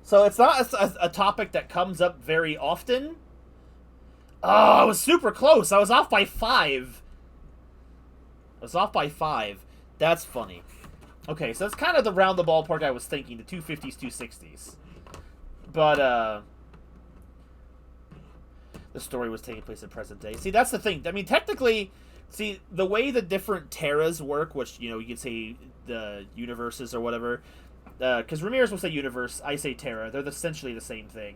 so it's not a topic that comes up very often. Oh, I was super close. I was off by 5. That's funny. Okay, so it's kind of around the ballpark I was thinking, the 250s, 260s. But, the story was taking place in present day. See, that's the thing. I mean, technically, see, the way the different Terras work, which, you could say the universes or whatever, because Ramirez will say universe, I say Terra. They're essentially the same thing.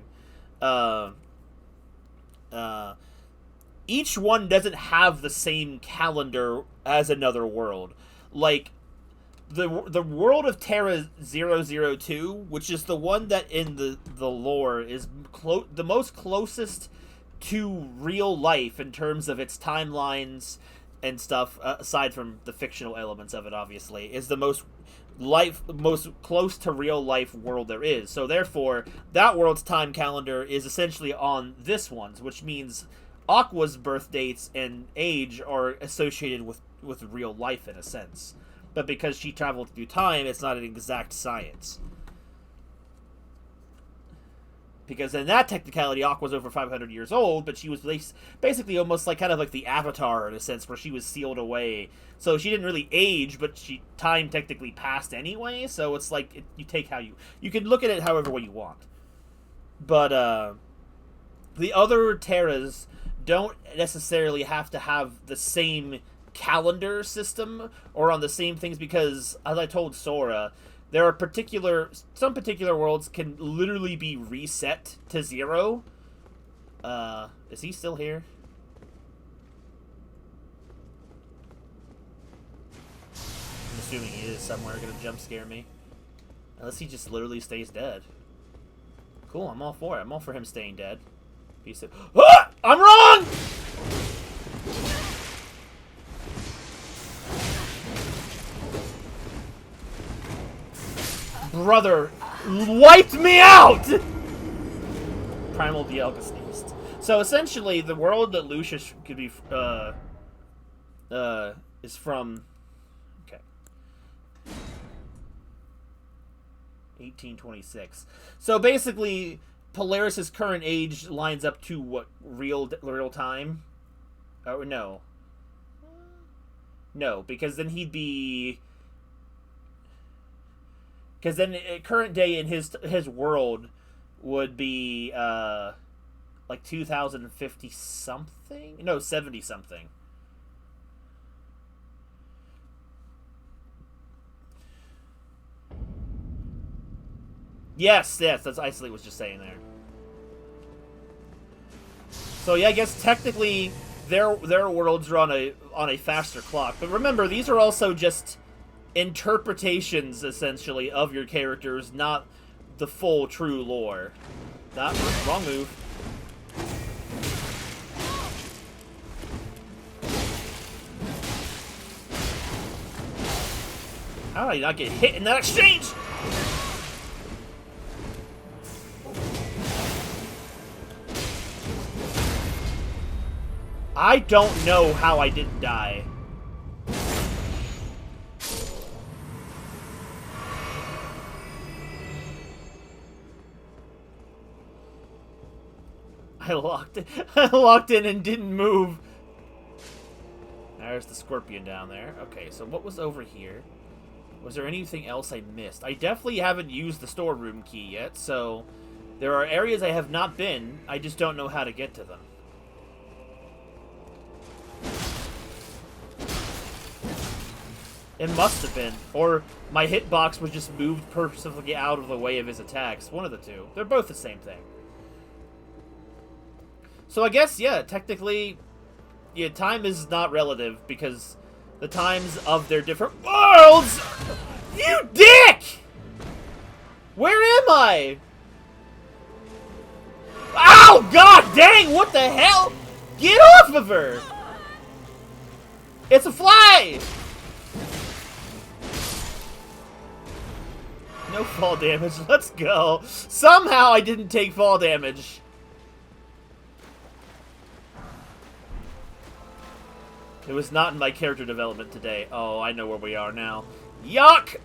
Each one doesn't have the same calendar as another world. Like, the world of Terra 002, which is the one that in the lore is the most closest to real life in terms of its timelines and stuff, aside from the fictional elements of it, obviously, is the most close to real life world there is. So therefore, that world's time calendar is essentially on this one's, which means Aqua's birth dates and age are associated with real life in a sense. But because she traveled through time, it's not an exact science. Because in that technicality, Aqua's over 500 years old, but she was basically almost kind of like the Avatar in a sense, where she was sealed away. So she didn't really age, but time technically passed anyway. So it's like you take you can look at it however way you want. But the other Terras don't necessarily have to have the same calendar system or on the same things, because as I told Sora, there are some particular worlds can literally be reset to 0. Is he still here? I'm assuming he is somewhere gonna jump scare me. Unless he just literally stays dead. Cool, I'm all for it. I'm all for him staying dead. Piece of I'm wrong! brother wiped me out! Primal Dialga sneezed. So essentially, the world that Lucius could be, is from... Okay. 1826. So basically, Polaris' current age lines up to what, real time? Oh, no. No, because then he'd be... Because then current day in his world would be like 2050 something? No, 70 something. Yes, that's Isolate was just saying there. So yeah, I guess technically their worlds are on a faster clock. But remember, these are also just interpretations, essentially, of your characters, not the full, true lore. Wrong move. How did I not get hit in that exchange? I don't know how I didn't die. I locked in and didn't move. There's the scorpion down there. Okay, so what was over here? Was there anything else I missed? I definitely haven't used the storeroom key yet, so there are areas I have not been. I just don't know how to get to them. It must have been. Or my hitbox was just moved purposefully out of the way of his attacks. One of the two. They're both the same thing. So I guess, yeah, technically, yeah, time is not relative because the times of their different worlds... You dick! Where am I? Ow! God dang! What the hell? Get off of her! It's a fly! No fall damage. Let's go. Somehow I didn't take fall damage. It was not in my character development today. Oh, I know where we are now. Yuck!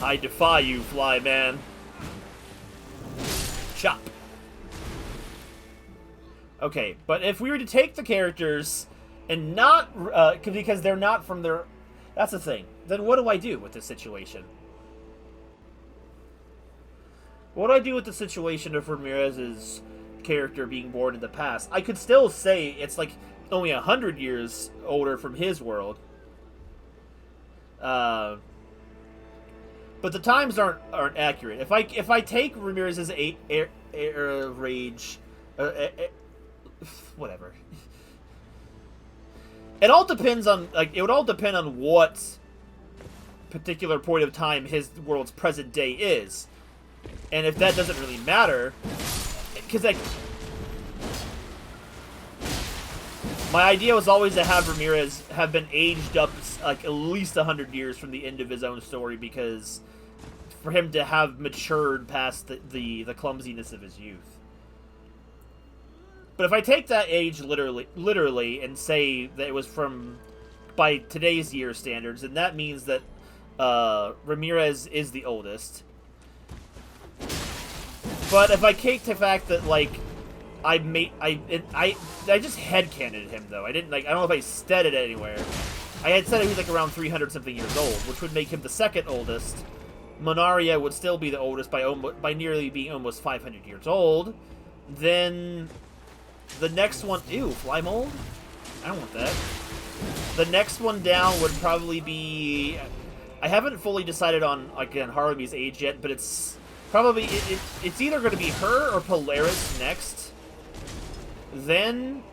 I defy you, fly man. Chop. Okay, but if we were to take the characters and not... because they're not from their... That's the thing. Then what do I do with this situation? What do I do with the situation of Ramirez's character being born in the past? I could still say it's like only 100 years older from his world. But the times aren't accurate. If I take Ramirez's rage, whatever. It all depends on it would all depend on what particular point of time his world's present day is, and if that doesn't really matter, because my idea was always to have Ramirez have been aged up like at least 100 years from the end of his own story, because for him to have matured past the clumsiness of his youth. But if I take that age literally and say that it was by today's year standards, then that means that Ramirez is the oldest. But if I take the fact that I just headcanoned him though. I didn't I don't know if I said it anywhere. I had said he was around 300 something years old, which would make him the second oldest. Monaria would still be the oldest by nearly being almost 500 years old. Then the next one, ew, fly mold? I don't want that. The next one down would probably be, I haven't fully decided on again Harumi's age yet, but it's probably it's either going to be her or Polaris next. Then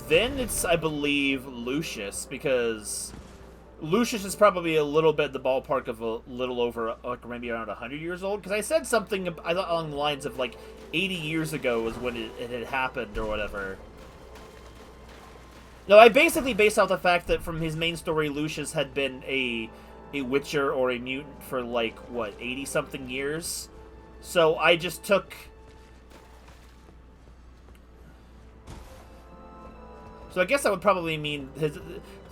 it's, I believe, Lucius, because Lucius is probably a little bit the ballpark of a little over, like maybe around 100 years old. Because I said something along the lines of like 80 years ago was when it had happened or whatever. No, I basically based off the fact that from his main story, Lucius had been a witcher or a mutant for like, what, 80-something years? So I just took... So I guess that would probably mean...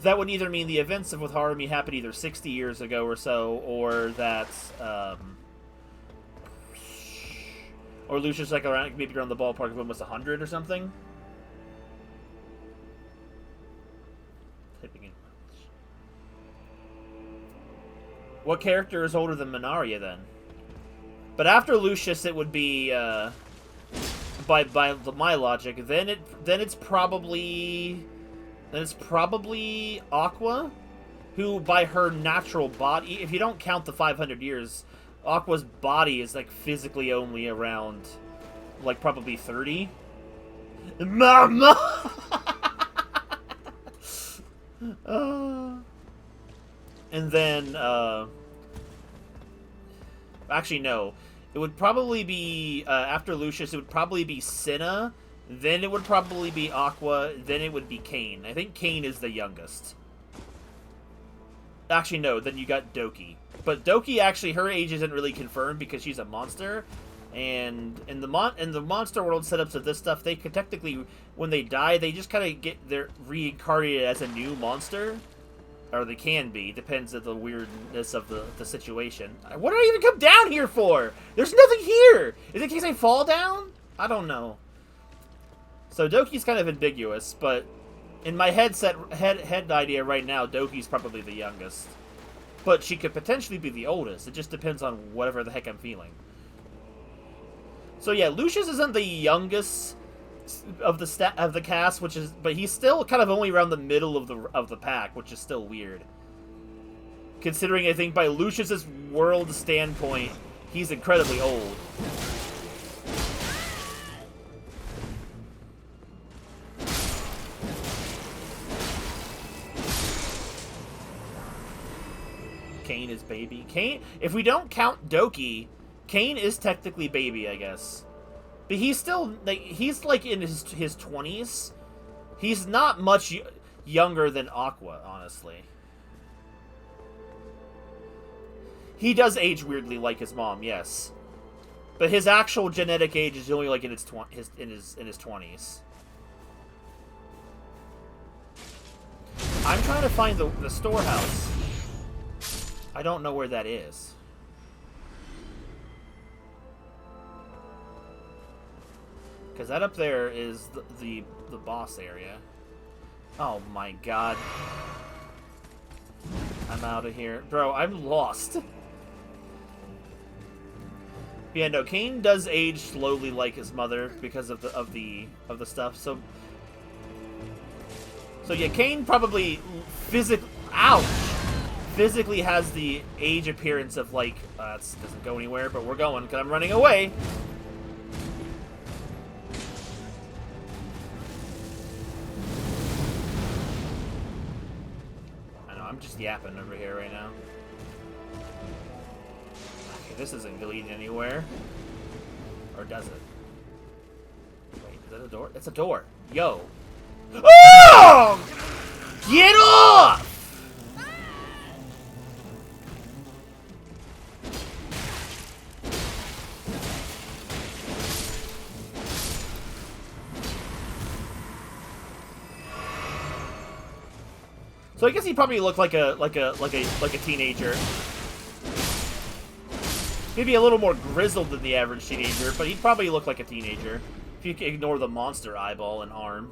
that would either mean the events of with Harumi happened either 60 years ago or so, or that... or Lucius like around, maybe around the ballpark of almost 100 or something. What character is older than Minaria, then? But after Lucius, it would be, by my logic, then it's probably Aqua, who by her natural body, if you don't count the 500 years, Aqua's body is like physically only around, like probably 30. Mama. And then, actually, no. It would probably be, after Lucius, it would probably be Cinna, then it would probably be Aqua, then it would be Kain. I think Kain is the youngest. Actually, no, then you got Doki. But Doki, actually, her age isn't really confirmed because she's a monster. And in the monster world setups of this stuff, they could technically, when they die, they just kind of get reincarnated as a new monster. Or they can be, depends on the weirdness of the situation. What did I even come down here for? There's nothing here! Is it in case I fall down? I don't know. So Doki's kind of ambiguous, but in my head idea right now, Doki's probably the youngest. But she could potentially be the oldest. It just depends on whatever the heck I'm feeling. So yeah, Lucius isn't the youngest of the cast, but he's still kind of only around the middle of the pack, which is still weird. Considering, I think by Lucius's world standpoint, he's incredibly old. Kain is baby. Kain, if we don't count Doki, Kain is technically baby, I guess. But he's still, like, he's like in his 20s. He's not much younger than Aqua, honestly. He does age weirdly like his mom, yes. But his actual genetic age is only like in his 20s. I'm trying to find the storehouse. I don't know where that is. Because that up there is the boss area. Oh my god. I'm out of here. Bro, I'm lost. Yeah, no, Kain does age slowly like his mother because of the stuff. So yeah, Kain probably physically has the age appearance of like that doesn't go anywhere, but we're going because I'm running away. I'm just yapping over here right now. Okay, this isn't leading anywhere. Or does it? Wait, is that a door? It's a door. Yo. Oh! Get off! So I guess he probably looked like a teenager. Maybe a little more grizzled than the average teenager, but he'd probably look like a teenager if you can ignore the monster eyeball and arm.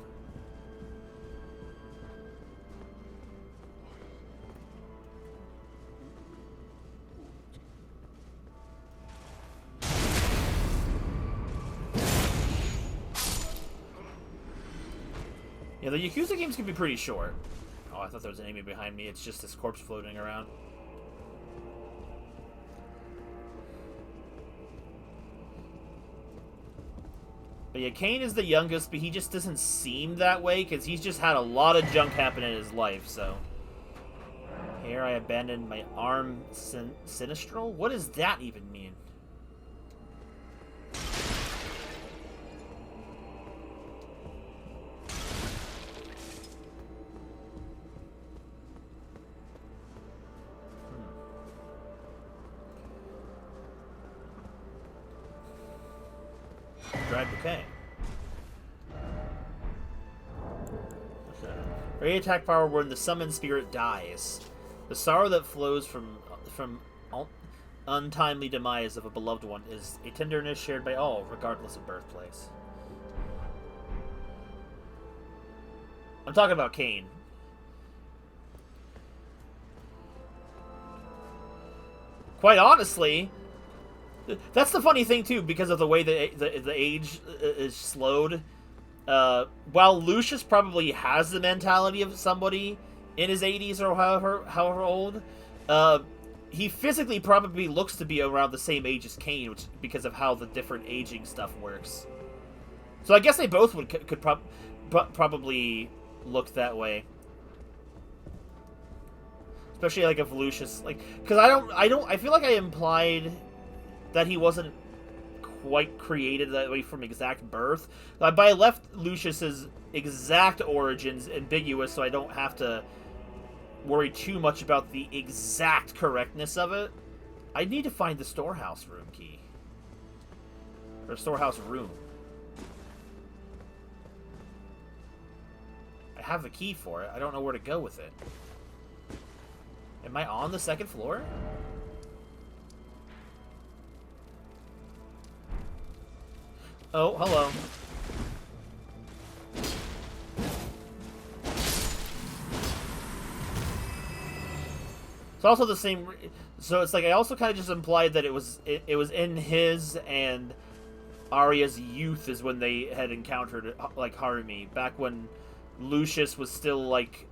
Yeah, the Yakuza games can be pretty short. Oh, I thought there was an enemy behind me. It's just this corpse floating around. But yeah, Kain is the youngest, but he just doesn't seem that way because he's just had a lot of junk happen in his life, so. Here I abandoned my arm sinistral? What does that even mean? Dried bouquet. Okay. Ready attack power when the summoned spirit dies. The sorrow that flows from untimely demise of a beloved one is a tenderness shared by all, regardless of birthplace. I'm talking about Cain. Quite honestly, that's the funny thing too, because of the way the age is slowed. While Lucius probably has the mentality of somebody in his 80s or however old, he physically probably looks to be around the same age as Cain, which because of how the different aging stuff works. So I guess they both could probably look that way. Especially like if Lucius, like, because I feel like I implied that he wasn't quite created that way from exact birth. But I left Lucius's exact origins ambiguous, so I don't have to worry too much about the exact correctness of it. I need to find the storehouse room key. Or storehouse room. I have the key for it. I don't know where to go with it. Am I on the second floor? Oh, hello. It's also the same. So it's like I also kind of just implied that it was in his and Arya's youth is when they had encountered like Harumi, back when Lucius was still like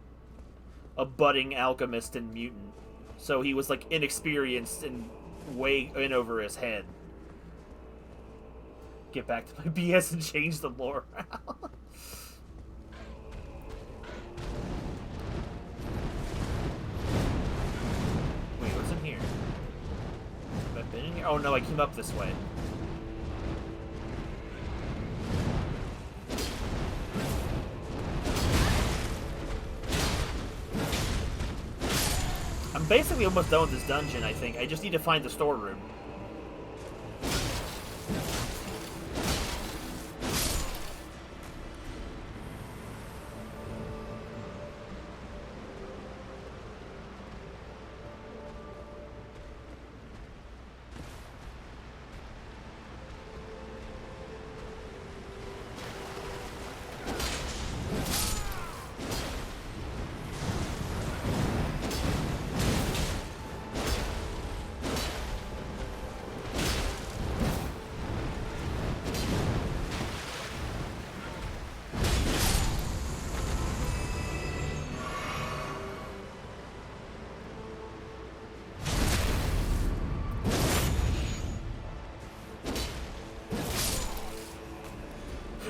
a budding alchemist and mutant. So he was like inexperienced and way in over his head. Get back to my BS and change the lore. Wait, what's in here? Have I been in here? Oh no, I came up this way. I'm basically almost done with this dungeon, I think. I just need to find the storeroom.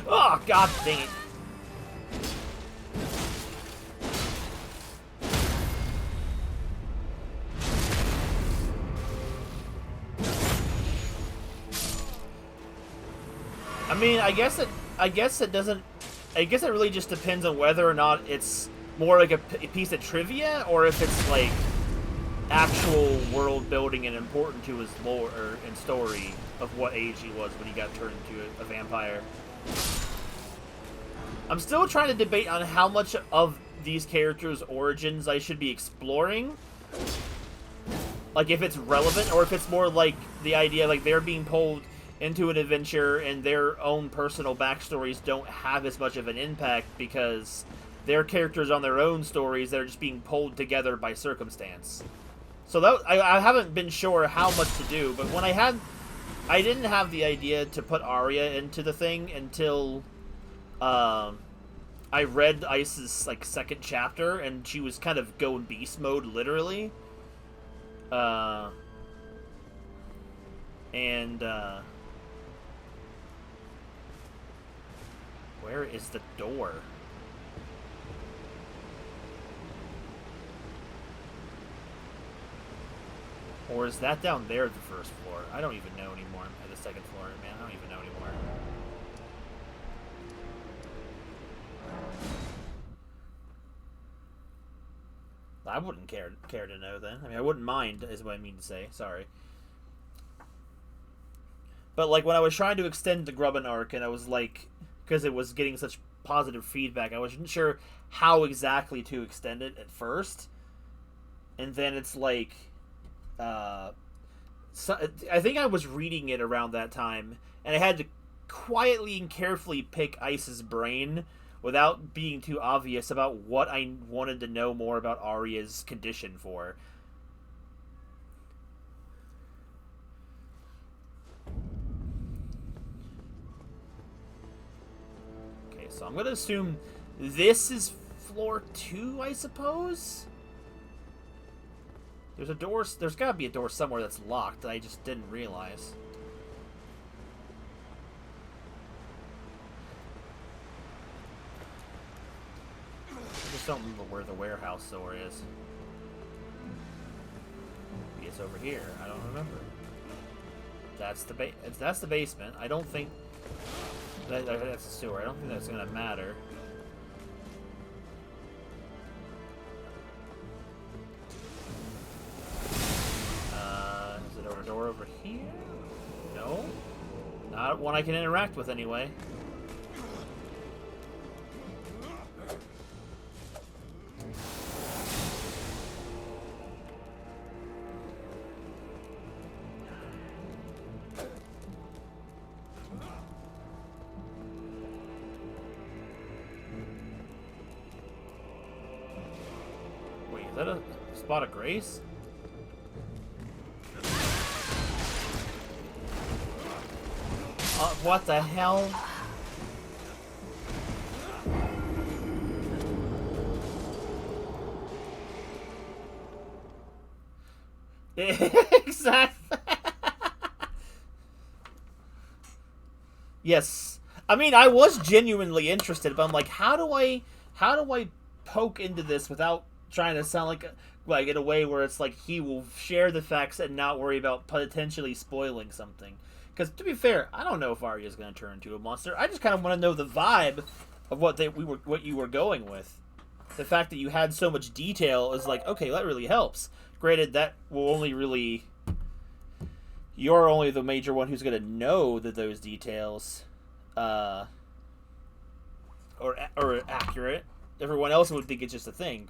Oh, god dang it. I mean, I guess it doesn't. I guess it really just depends on whether or not it's more like a piece of trivia, or if it's like actual world building and important to his lore and story of what age he was when he got turned into a vampire. I'm still trying to debate on how much of these characters' origins I should be exploring. Like, if it's relevant, or if it's more like the idea, like, they're being pulled into an adventure and their own personal backstories don't have as much of an impact because they're characters on their own stories that are just being pulled together by circumstance. So that I haven't been sure how much to do, but when I didn't have the idea to put Arya into the thing until I read Ice's like second chapter, and she was kind of going beast mode, literally. Where is the door? Or is that down there at the first floor? I don't even know anymore. At the second floor, man. I don't even know anymore. I wouldn't care to know then. I mean, I wouldn't mind, is what I mean to say. Sorry. But, like, when I was trying to extend the Grubban arc, and I was, like, because it was getting such positive feedback, I wasn't sure how exactly to extend it at first. And then it's, like, so, I think I was reading it around that time, and I had to quietly and carefully pick Ice's brain without being too obvious about what I wanted to know more about Arya's condition for. Okay, so I'm going to assume this is floor 2, I suppose? There's a door. There's got to be a door somewhere that's locked that I just didn't realize. I just don't remember where the warehouse door is. Maybe it's over here. I don't remember. That's the basement. I don't think that's the sewer. I don't think that's gonna matter. Is it a door over here? No. Not one I can interact with anyway. Wait, is that a spot of grace? What the hell? Exactly. Yes. I mean, I was genuinely interested, but I'm like, how do I poke into this without trying to sound like in a way where it's like he will share the facts and not worry about potentially spoiling something. Because to be fair, I don't know if Arya's going to turn into a monster. I just kind of want to know the vibe of what you were going with. The fact that you had so much detail is like, okay, that really helps. Granted, that will only really... You're only the major one who's going to know that those details are accurate. Everyone else would think it's just a thing.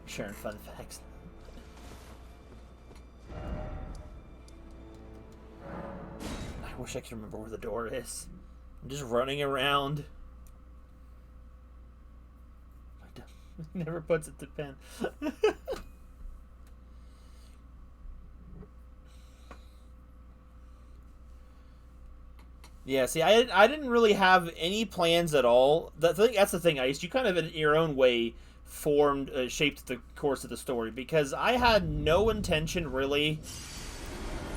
Sharing fun facts. I wish I could remember where the door is. I'm just running around. Never puts it to pen. Yeah, see, I didn't really have any plans at all. That's the thing, Ice. You kind of, in your own way, shaped the course of the story, because I had no intention really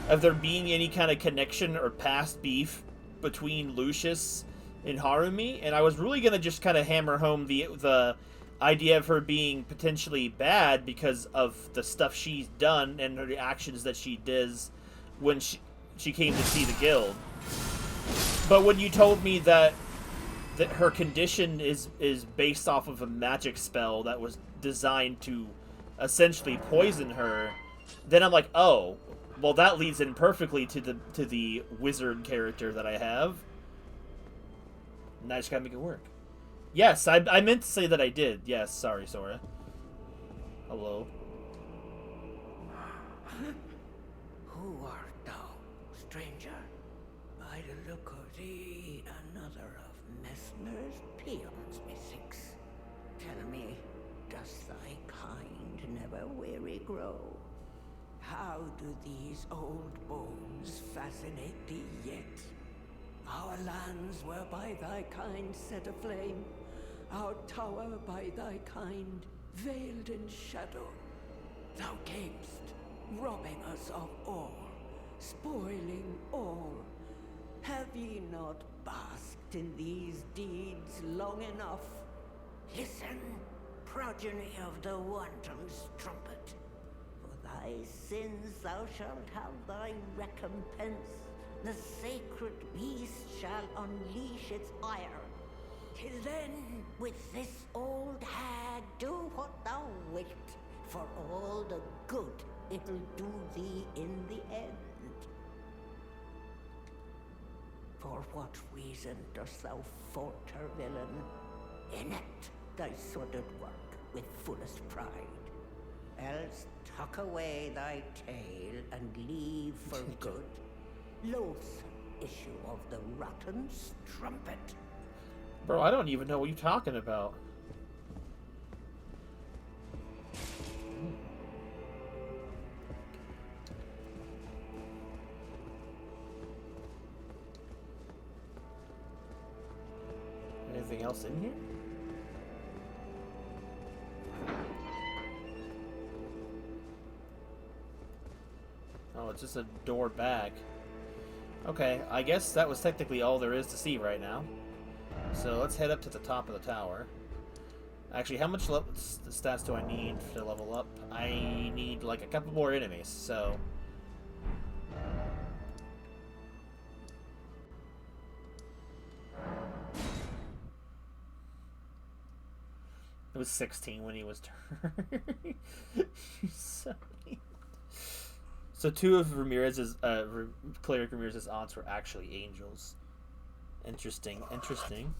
of there being any kind of connection or past beef between Lucius and Harumi, and I was really gonna just kind of hammer home the idea of her being potentially bad because of the stuff she's done and her actions that she does when she came to see the guild. But when you told me that her condition is based off of a magic spell that was designed to essentially poison her, then I'm like, oh, well, that leads in perfectly to the wizard character that I have. And I just gotta make it work. Yes, I meant to say that I did. Yes, sorry, Sora. Hello. Who art thou, stranger? By the look of thee, another of Messmer's peons, methinks. Tell me, does thy kind never weary grow? How do these old bones fascinate thee yet? Our lands were by thy kind set aflame, our tower by thy kind veiled in shadow, thou camest, robbing us of all, spoiling all. Have ye not basked in these deeds long enough? Listen, progeny of the wanton's trumpet. For thy sins thou shalt have thy recompense. The sacred beast shall unleash its ire. Till then, with this old hag, do what thou wilt, for all the good it'll do thee in the end. For what reason dost thou falter, villain? Enact thy sordid work with fullest pride. Else tuck away thy tail and leave for good. Loathsome issue of the rotten strumpet. Bro, I don't even know what you're talking about. Anything else in here? Oh, it's just a door back. Okay, I guess that was technically all there is to see right now. So let's head up to the top of the tower. Actually, how much stats do I need to level up? I need like a couple more enemies, so... It was 16 when he was turned. So two of Ramirez's, Cleric Ramirez's aunts were actually angels. Interesting, interesting.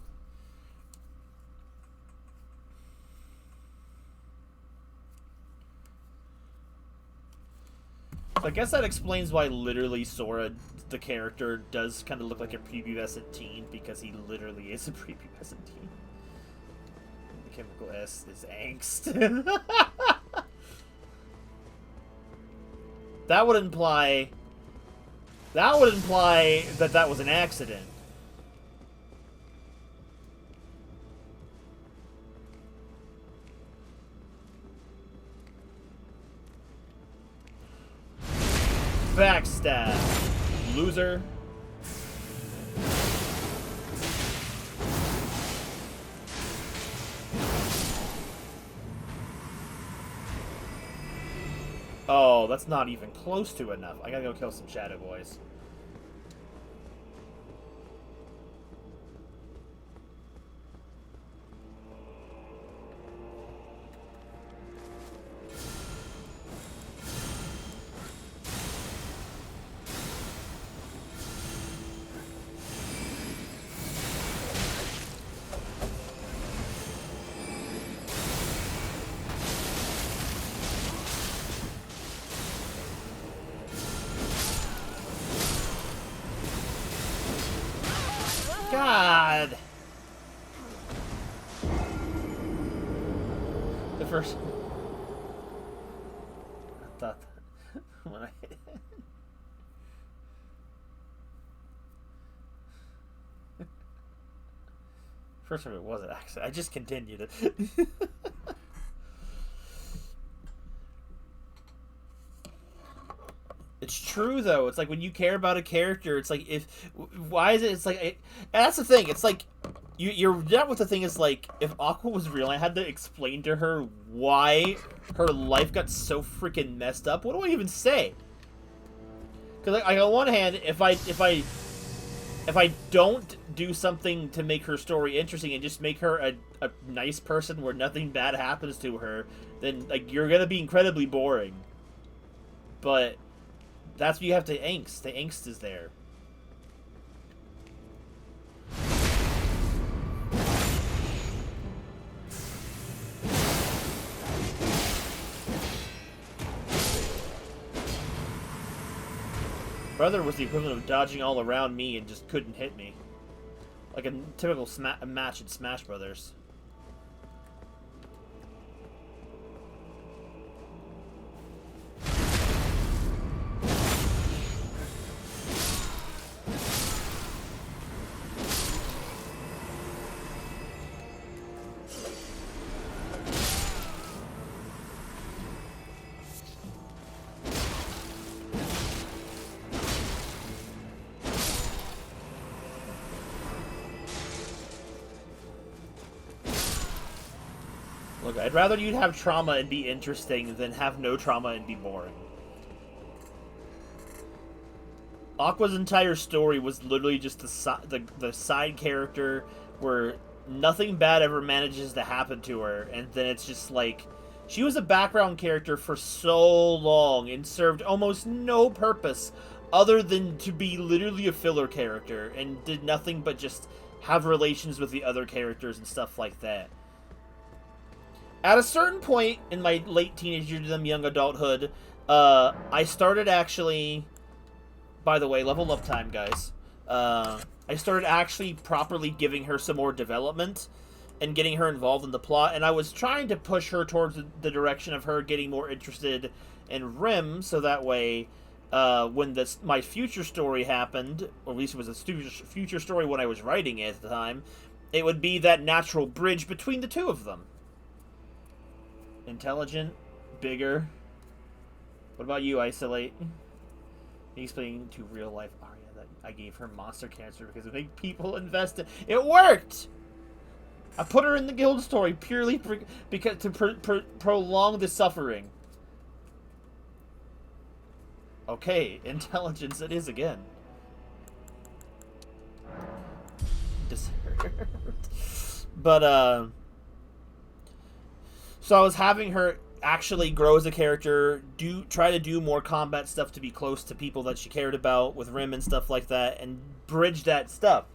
So I guess that explains why literally Sora, the character, does kind of look like a prepubescent teen, because he literally is a prepubescent teen. The chemical S is angst. That would imply that that was an accident. Backstab, loser. Oh, that's not even close to enough. I gotta go kill some Shadow Boys. God! The first... I thought... when I... First time it was an accident. I just continued it. It's true though. It's like when you care about a character, it's like why is it? It's like and that's the thing. It's like you're that what the thing is like. If Aqua was real, I had to explain to her why her life got so freaking messed up. What do I even say? Because like on one hand, if I don't do something to make her story interesting and just make her a nice person where nothing bad happens to her, then like you're gonna be incredibly boring. But that's what you have to angst. The angst is there. Brother was the equivalent of dodging all around me and just couldn't hit me. Like a typical match in Smash Brothers. Look, I'd rather you'd have trauma and be interesting than have no trauma and be boring. Aqua's entire story was literally just the side character where nothing bad ever manages to happen to her, and then it's just like she was a background character for so long and served almost no purpose other than to be literally a filler character and did nothing but just have relations with the other characters and stuff like that. At a certain point in my late teenage years and young adulthood, I started actually... By the way, level up time, guys. I started actually properly giving her some more development and getting her involved in the plot, and I was trying to push her towards the direction of her getting more interested in Rim, so that way, when my future story happened, or at least it was a future story when I was writing it at the time, it would be that natural bridge between the two of them. Intelligent, bigger. What about you, Isolate? Explaining to real life Arya that I gave her monster cancer because it made people invest in it. Worked! I put her in the guild story purely because to prolong the suffering. Okay, intelligence it is again. Deserved. But, so I was having her actually grow as a character, try to do more combat stuff to be close to people that she cared about with Rim and stuff like that, and bridge that stuff.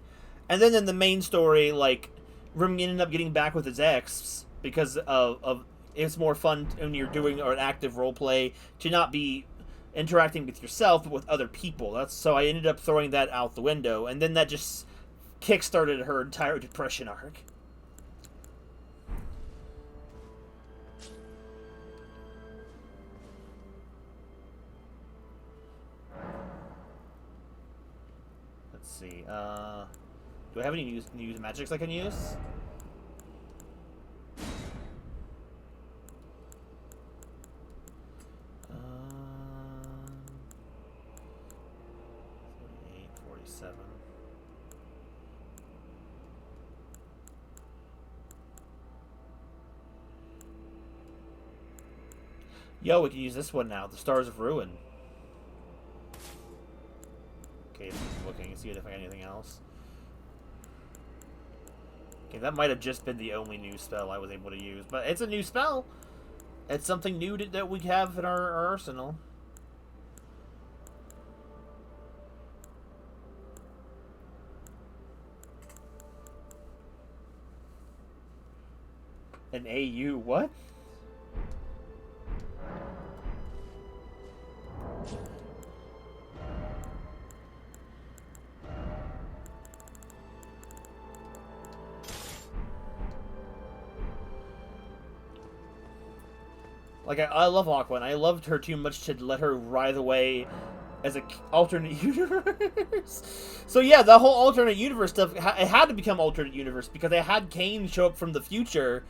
And then in the main story, like, Rim ended up getting back with his ex because of it's more fun when you're doing an active role play to not be interacting with yourself but with other people. So I ended up throwing that out the window, and then that just kickstarted her entire depression arc. Let's see. Do I have any new magics I can use? Um, 48, 47. Yo, we can use this one now. The Stars of Ruin. Okay, I'm looking and see if I got anything else. Okay, that might have just been the only new spell I was able to use. But it's a new spell. It's something new that we have in our arsenal. An AU, what? Like, I love Aqua, and I loved her too much to let her writhe away as an alternate universe. So yeah, the whole alternate universe stuff, it had to become alternate universe because I had Kane show up from the future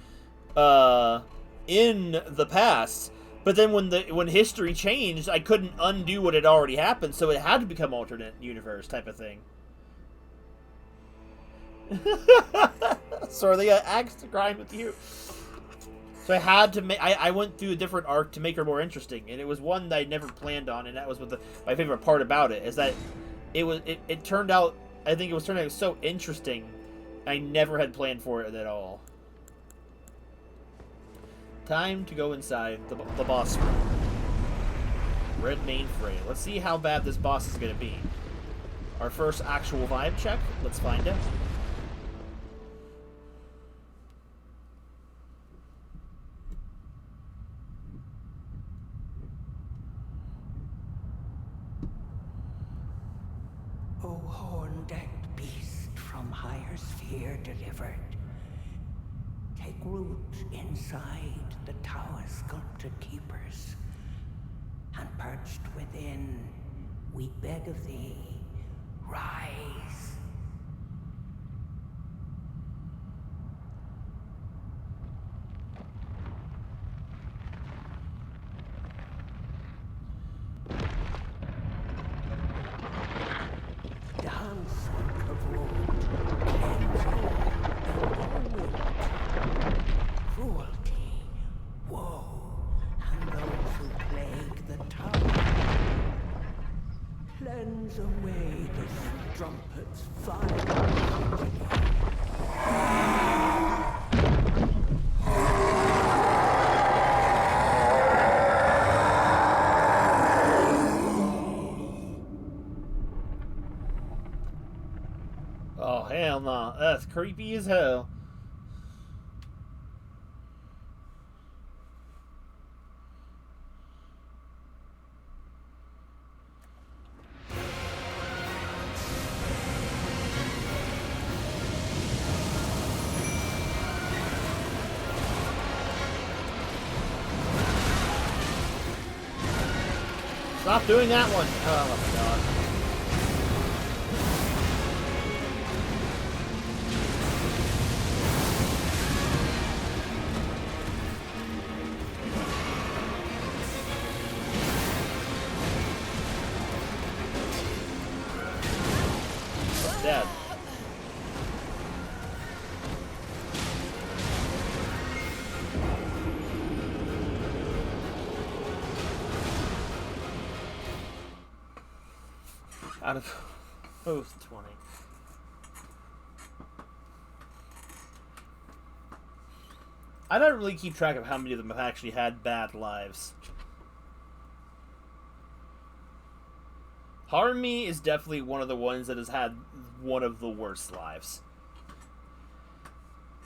in the past. But then when history changed, I couldn't undo what had already happened, so it had to become alternate universe type of thing. Sorry, they got axe to grind with you. So I had to make. I went through a different arc to make her more interesting, and it was one that I never planned on, and that was what my favorite part about it is that it turned out. I think it was turning out so interesting. I never had planned for it at all. Time to go inside the boss room. Red main fray. Let's see how bad this boss is gonna be. Our first actual vibe check. Let's find out. O horn-decked beast from higher sphere delivered, take root inside the tower sculpted keepers, and perched within, we beg of thee, rise. Dance of wood, cleanse all and go with cruelty. Oh, hell no. That's creepy as hell. Stop doing that one. Oh my god. Dead. Out of both 20. I don't really keep track of how many of them have actually had bad lives. Harmony is definitely one of the ones that has had one of the worst lives.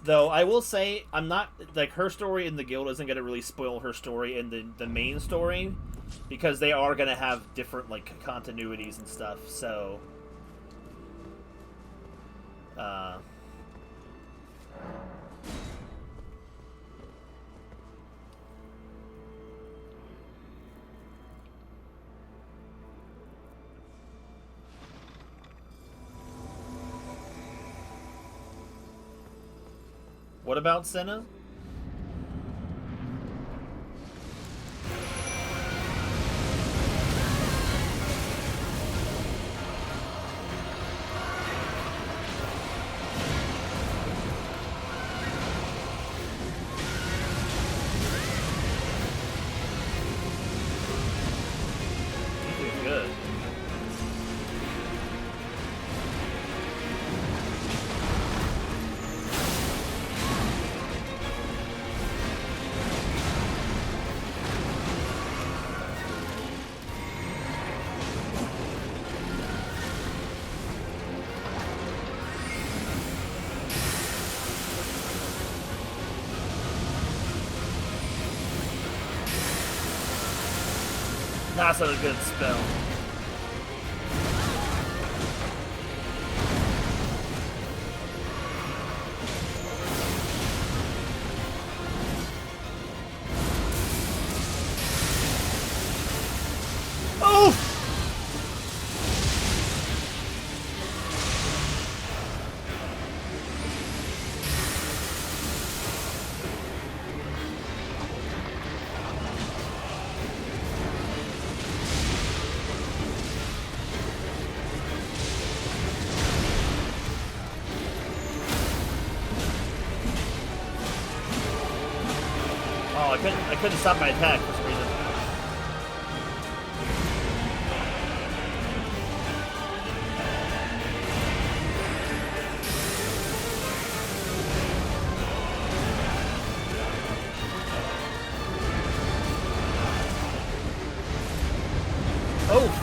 Though I will say, I'm not like her story in the guild isn't gonna really spoil her story in the main story, because they are gonna have different like continuities and stuff. So, what about Senna? He's good. That's a good spell. Oh! Oh, I couldn't stop my attack for some reason. Oh!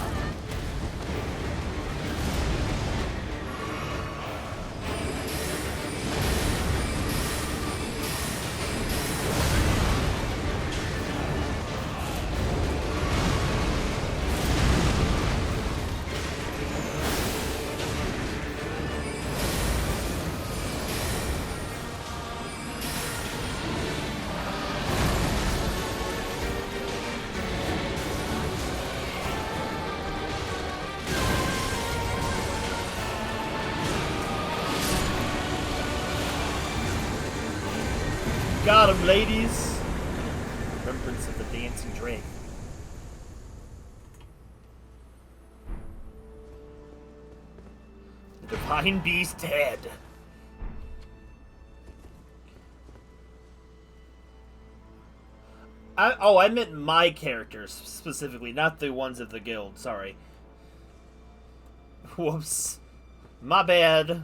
Got him, ladies! Remembrance of the Dancing Drake. The Divine Beast head. I meant my characters specifically, not the ones of the guild. Sorry. Whoops. My bad.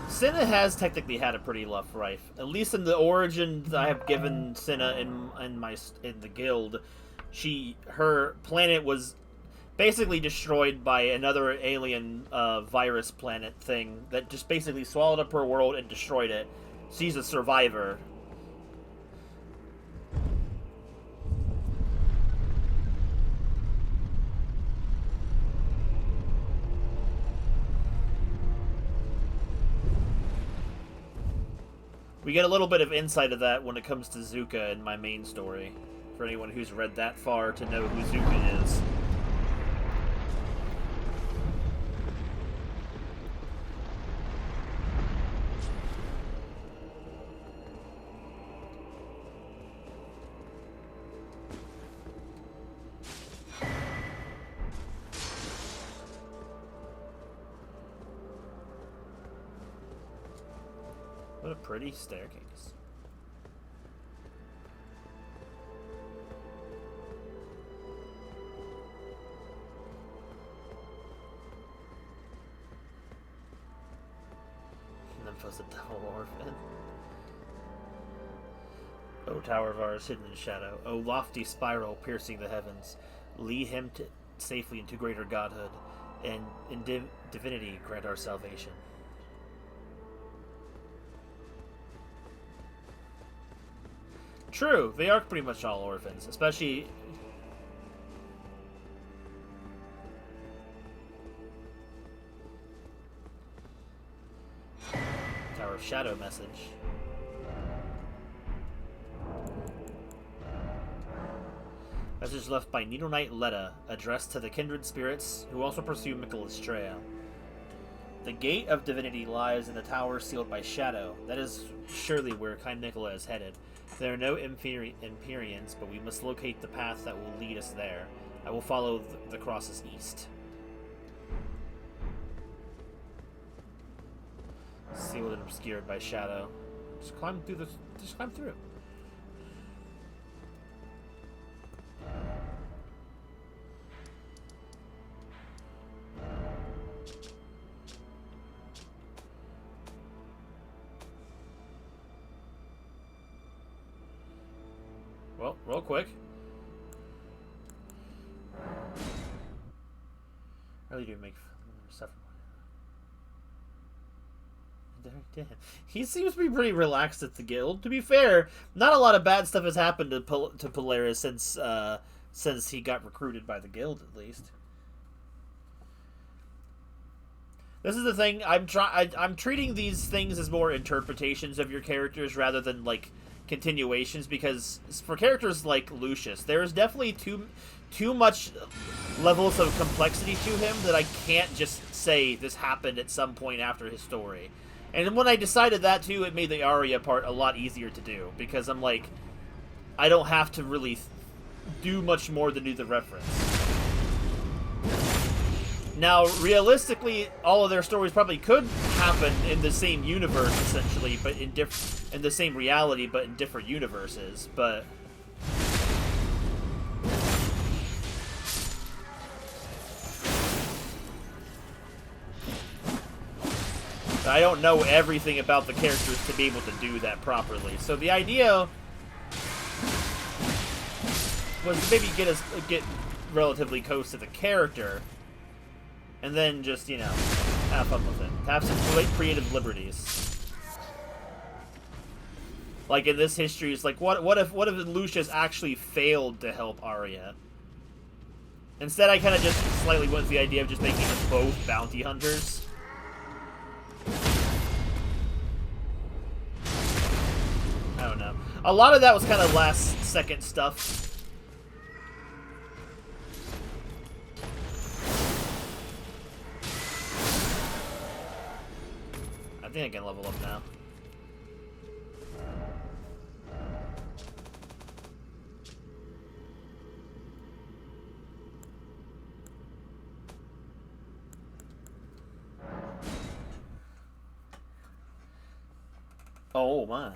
Senna has technically had a pretty rough life. At least in the origins I have given Senna in the guild, her planet was basically destroyed by another alien virus planet thing that just basically swallowed up her world and destroyed it. She's a survivor. We get a little bit of insight of that when it comes to Zuka in my main story. For anyone who's read that far to know who Zuka is. What a pretty staircase. Nympho's a double orphan. O Tower of ours hidden in shadow. O lofty spiral piercing the heavens. Lead him safely into greater godhood, and in divinity grant our salvation. True, they are pretty much all orphans, especially... Tower of Shadow message. Message left by Needle Knight Letta, addressed to the kindred spirits who also pursue Michaela's trail. The gate of divinity lies in the tower sealed by shadow. That is surely where kind Nicola is headed. There are no Empyreans, but we must locate the path that will lead us there. I will follow the crosses east. Sealed and obscured by shadow. Just climb through this. Just climb through. Well, real quick. Really do make stuff. He seems to be pretty relaxed at the guild. To be fair, not a lot of bad stuff has happened to Polaris since he got recruited by the guild, at least. This is the thing. I'm treating these things as more interpretations of your characters rather than like continuations, because for characters like Lucius, there is definitely too much levels of complexity to him that I can't just say this happened at some point after his story. And when I decided that too, it made the Arya part a lot easier to do, because I'm like, I don't have to really do much more than do the reference. Now, realistically, all of their stories probably could happen in the same universe, essentially, but in the same reality, but in different universes. But I don't know everything about the characters to be able to do that properly. So the idea was to maybe get relatively close to the character, and then just, you know, have fun with it. Have some creative liberties. Like in this history, it's like, what if Lucius actually failed to help Arya? Instead, I kind of just slightly went with the idea of just making them both bounty hunters. I don't know. A lot of that was kind of last-second stuff. I think I can level up now. Oh my.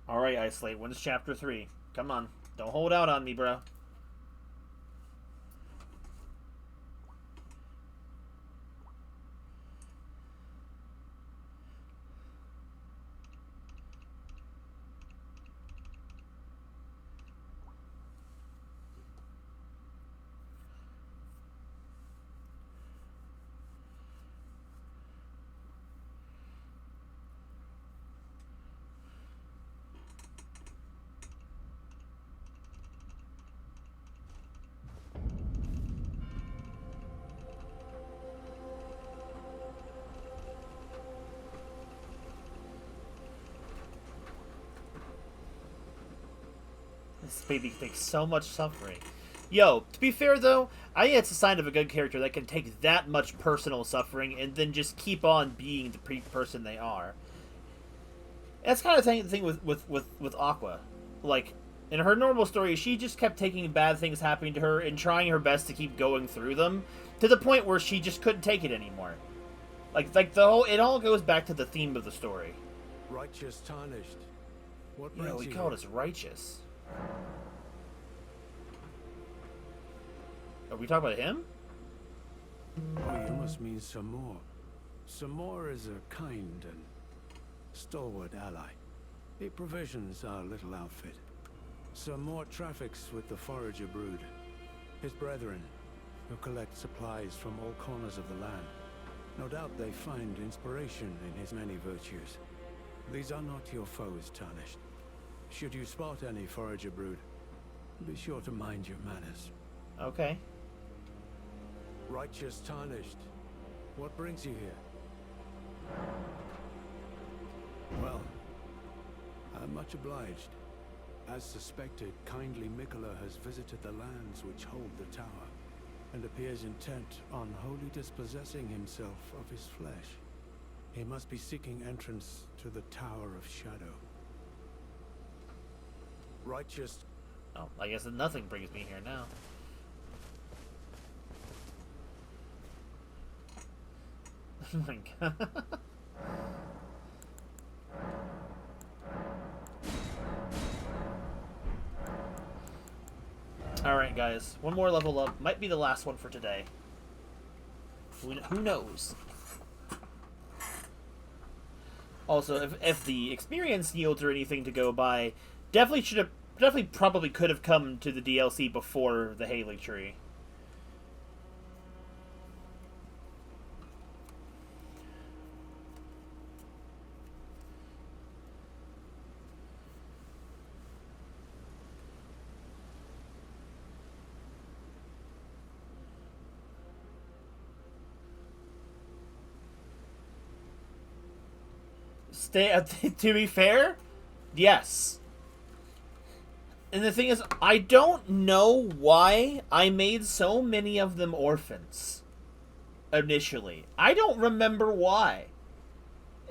Alright, Isolate. When is chapter 3? Come on. Don't hold out on me, bro. This baby can take so much suffering. Yo, to be fair though, I think it's a sign of a good character that can take that much personal suffering and then just keep on being the person they are. That's kind of the thing with Aqua. Like, in her normal story, she just kept taking bad things happening to her and trying her best to keep going through them to the point where she just couldn't take it anymore. Like the whole, it all goes back to the theme of the story. Righteous tarnished. What Yo, he called us righteous. Are we talking about him? Oh, you must mean Samor. Samor is a kind and stalwart ally. He provisions our little outfit. Samor traffics with the Forager brood, his brethren, who collect supplies from all corners of the land. No doubt they find inspiration in his many virtues. These are not your foes, Tarnished. Should you spot any Forager brood, be sure to mind your manners. Okay. Righteous Tarnished, what brings you here? Well, I'm much obliged. As suspected, kindly Mikola has visited the lands which hold the tower, and appears intent on wholly dispossessing himself of his flesh. He must be seeking entrance to the Tower of Shadow. Righteous... Oh, I guess that nothing brings me here now. Oh my god. Alright, guys. One more level up. Might be the last one for today. Who knows? Also, if the experience yields or anything to go by, definitely probably could have come to the DLC before the Haley Tree. To be fair, yes. And the thing is, I don't know why I made so many of them orphans initially. I don't remember why.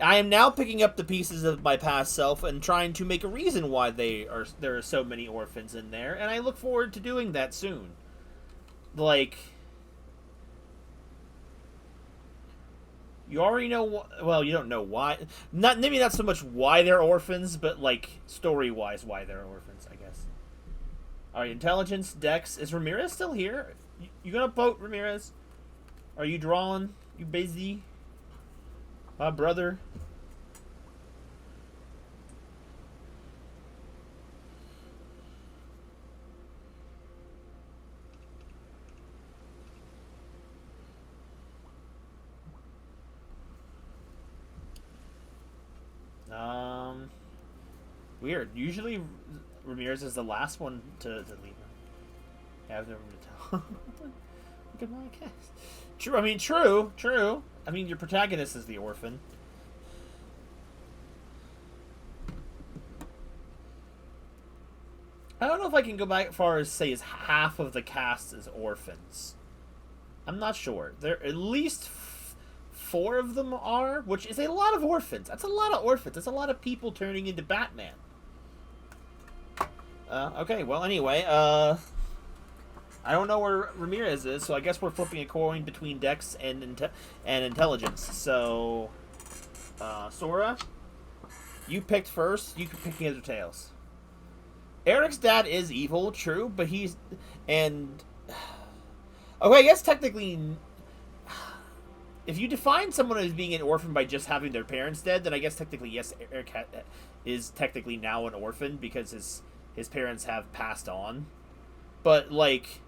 I am now picking up the pieces of my past self and trying to make a reason why there are so many orphans in there, and I look forward to doing that soon. Like, you already know. Well, you don't know why. Maybe not so much why they're orphans, but like story-wise, why they're orphans, I guess. All right, intelligence, Dex. Is Ramirez still here? You gonna vote, Ramirez? Are you drawing? You busy? My brother. Weird. Usually, Ramirez is the last one to leave. Have them to tell. Look at my cast. True. I mean, true. I mean, your protagonist is the orphan. I don't know if I can go back as far as say as half of the cast is orphans. I'm not sure. There at least 4 of them are, which is a lot of orphans. That's a lot of orphans. That's a lot of people turning into Batman. Okay, well, anyway, I don't know where Ramirez is, so I guess we're flipping a coin between Dex and Intelligence. So, Sora, you picked first. You can pick the other tails. Eric's dad is evil, true, but he's... And... Okay, I guess technically... If you define someone as being an orphan by just having their parents dead, then I guess technically, yes, Eric is technically now an orphan because his parents have passed on. But, like...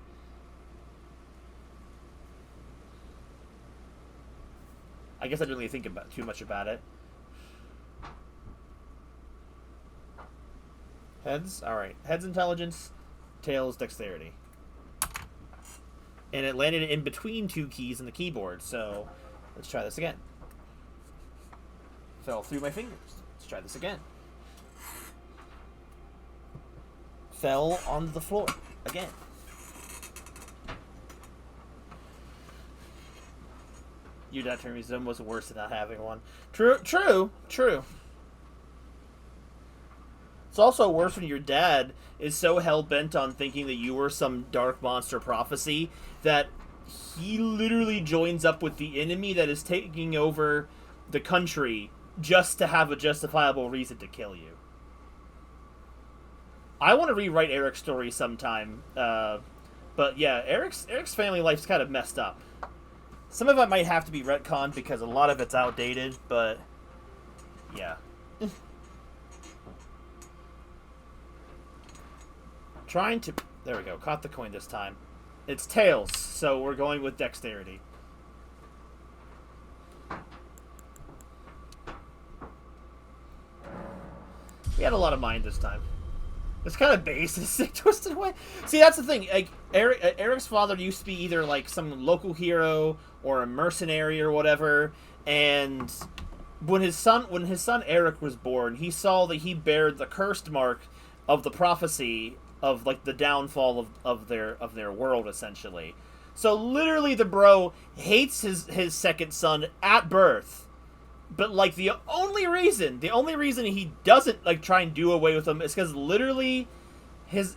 I guess I didn't really think too much about it. Heads? Alright. Heads intelligence, tails dexterity. And it landed in between 2 keys in the keyboard, so let's try this again. Fell through my fingers. Let's try this again. fell onto the floor again. Your dad turned me is almost worse than not having one. True. It's also worse when your dad is so hell-bent on thinking that you were some dark monster prophecy that he literally joins up with the enemy that is taking over the country just to have a justifiable reason to kill you. I want to rewrite Eric's story sometime, but yeah, Eric's family life's kind of messed up. Some of it might have to be retconned because a lot of it's outdated, but yeah. Trying to... There we go. Caught the coin this time. It's tails, so we're going with dexterity. We had a lot of mind this time. It's kind of basic, twisted away. See, that's the thing. Like Eric's father used to be either like some local hero or a mercenary or whatever, and when his son Eric was born, he saw that he bared the cursed mark of the prophecy of like the downfall of their world, essentially. So literally, the bro hates his second son at birth. But, like, the only reason he doesn't, like, try and do away with him is because literally his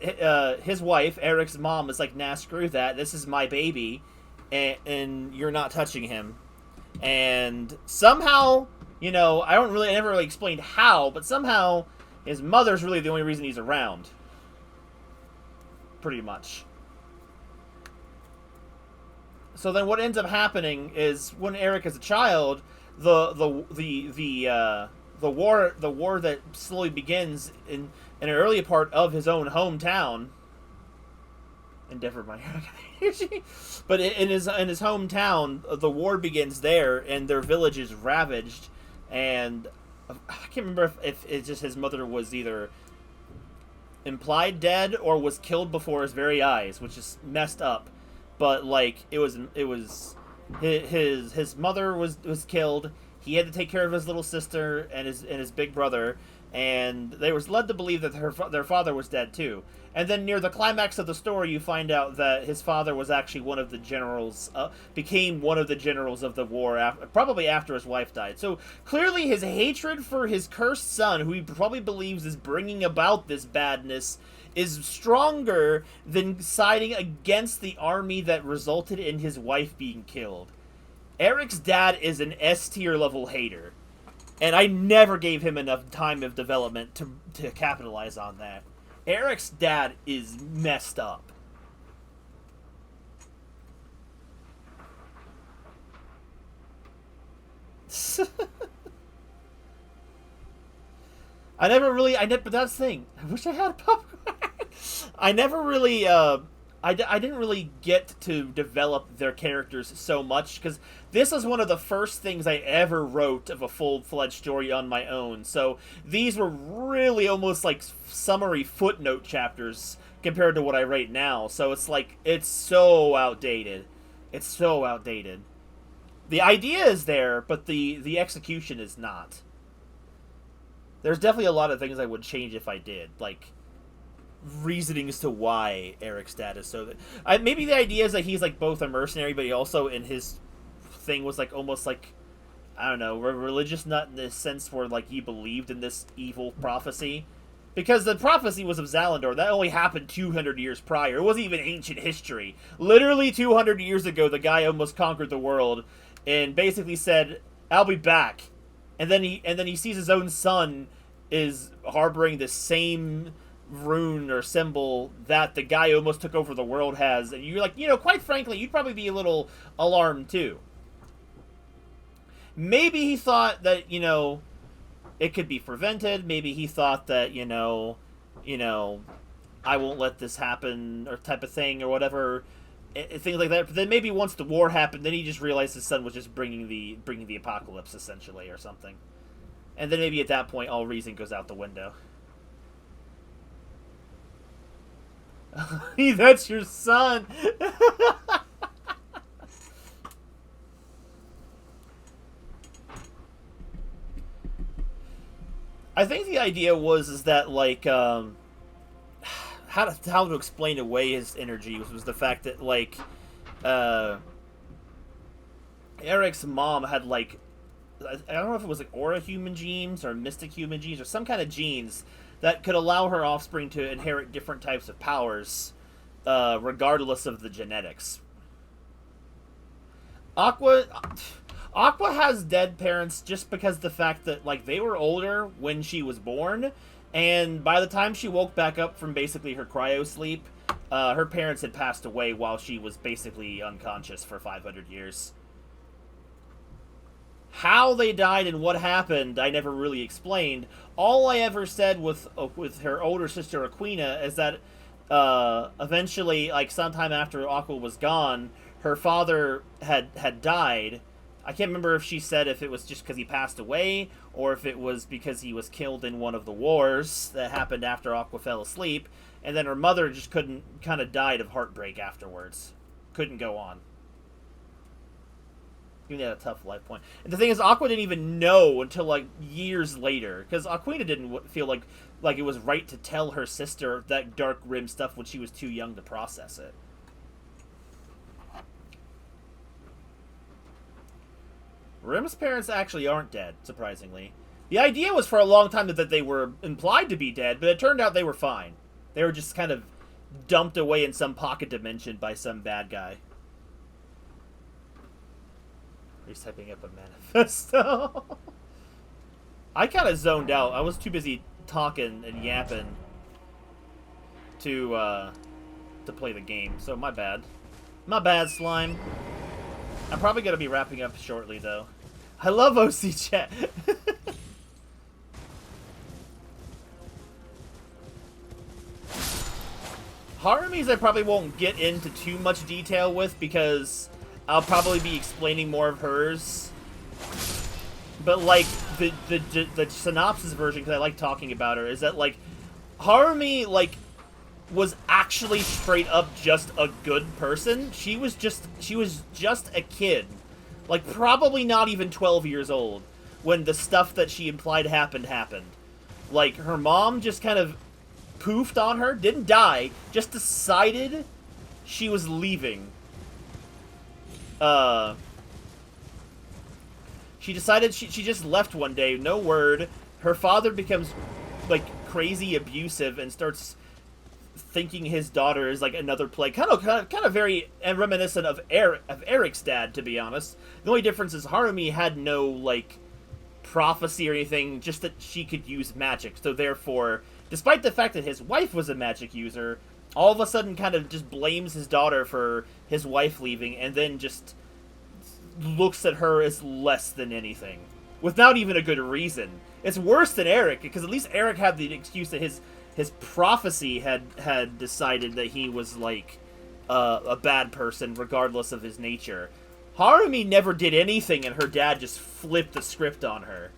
wife, Eric's mom, is like, nah, screw that. This is my baby, and you're not touching him. And somehow, you know, I never really explained how, but somehow his mother's really the only reason he's around. Pretty much. So then what ends up happening is when Eric is a child... The war that slowly begins in an early part of his own hometown. Endeavor my but in his hometown, the war begins there, and their village is ravaged. And I can't remember if it's just his mother was either implied dead or was killed before his very eyes, which is messed up. But like it was. His mother was killed. He had to take care of his little sister and his big brother, and they was led to believe that their father was dead too. And then near the climax of the story, you find out that his father was actually one of the generals, became one of the generals of the war, probably after his wife died. So clearly, his hatred for his cursed son, who he probably believes is bringing about this badness, is stronger than siding against the army that resulted in his wife being killed. Eric's dad is an S-tier level hater, and I never gave him enough time of development to capitalize on that. Eric's dad is messed up. But that's the thing. I wish I had popcorn. I never really, I didn't really get to develop their characters so much, because this is one of the first things I ever wrote of a full-fledged story on my own. So these were really almost like summary footnote chapters compared to what I write now. So it's like, it's so outdated. It's so outdated. The idea is there, but the execution is not. There's definitely a lot of things I would change if I did, like reasonings to why Eric's dad is so. Maybe the idea is that he's like both a mercenary, but he also in his thing was like almost like, I don't know, religious nut in this sense where like he believed in this evil prophecy, because the prophecy was of Zalandor. That only happened 200 years prior. It wasn't even ancient history. Literally 200 years ago, the guy almost conquered the world and basically said, "I'll be back." And then he sees his own son is harboring the same rune or symbol that the guy who almost took over the world has, and you're like, you know, quite frankly, you'd probably be a little alarmed too. Maybe he thought that, you know, it could be prevented. Maybe he thought that, you know, I won't let this happen, or type of thing, or whatever, things like that. But then maybe once the war happened, then he just realized his son was just bringing the apocalypse, essentially, or something. And then maybe at that point, all reason goes out the window. That's your son. I think the idea is that, like, how how to explain away his energy was the fact that like Eric's mom had like I don't know if it was like aura human genes or mystic human genes or some kind of genes that could allow her offspring to inherit different types of powers, regardless of the genetics. Aqua has dead parents just because the fact that like they were older when she was born, and by the time she woke back up from basically her cryo sleep, her parents had passed away while she was basically unconscious for 500 years. How they died and what happened, I never really explained. All I ever said with her older sister Aquina is that eventually, like sometime after Aqua was gone, her father had died. I can't remember if she said if it was just because he passed away or if it was because he was killed in one of the wars that happened after Aqua fell asleep. And then her mother just kind of died of heartbreak afterwards. Couldn't go on. Even had a tough life point. And the thing is, Aqua didn't even know until like years later, because Aquina didn't feel like it was right to tell her sister that dark rim stuff when she was too young to process it. Rim's parents actually aren't dead, surprisingly. The idea was for a long time that they were implied to be dead, but it turned out they were fine. They were just kind of dumped away in some pocket dimension by some bad guy. He's typing up a manifesto. I kind of zoned out. I was too busy talking and yapping to play the game, so my bad. My bad, Slime. I'm probably going to be wrapping up shortly, though. I love OC chat. Harumi's I probably won't get into too much detail with because I'll probably be explaining more of hers. But, like, the synopsis version, because I like talking about her, is that, like, Harumi, like, was actually straight up just a good person. She was just a kid. Like, probably not even 12 years old when the stuff that she implied happened. Like, her mom just kind of poofed on her, didn't die, just decided she was leaving. She decided she just left one day, no word. Her father becomes, like, crazy abusive and starts thinking his daughter is, like, another plague. Kind of very reminiscent of Eric's dad, to be honest. The only difference is Harumi had no, like, prophecy or anything, just that she could use magic. So therefore, despite the fact that his wife was a magic user, all of a sudden kind of just blames his daughter for his wife leaving, and then just looks at her as less than anything, without even a good reason. It's worse than Eric, because at least Eric had the excuse that his prophecy had decided that he was, like, a bad person, regardless of his nature. Harumi never did anything, and her dad just flipped the script on her.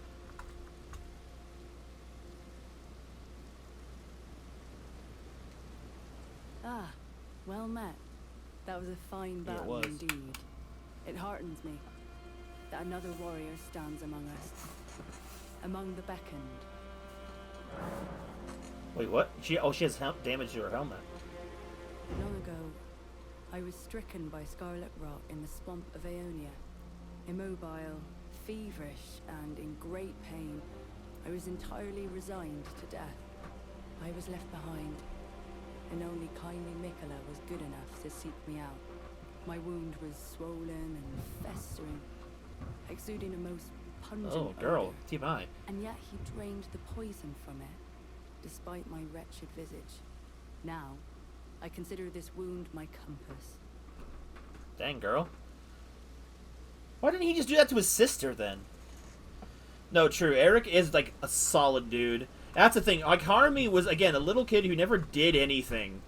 Ah, well met. That was a fine Yeah, it battle was. indeed. It heartens me that another warrior stands among us, among the beckoned. Wait, what? She has damage to her helmet. Long ago, I was stricken by scarlet rot in the swamp of Aeonia. Immobile, feverish, and in great pain, I was entirely resigned to death. I was left behind, and only kindly Mikola was good enough to seek me out. My wound was swollen and festering, exuding a most pungent Oh, girl, odor, TMI. and yet he drained the poison from it, despite my wretched visage. Now, I consider this wound my compass. Dang, girl. Why didn't he just do that to his sister, then? No, true. Eric is, like, a solid dude. That's the thing. Like, Harumi was, again, a little kid who never did anything.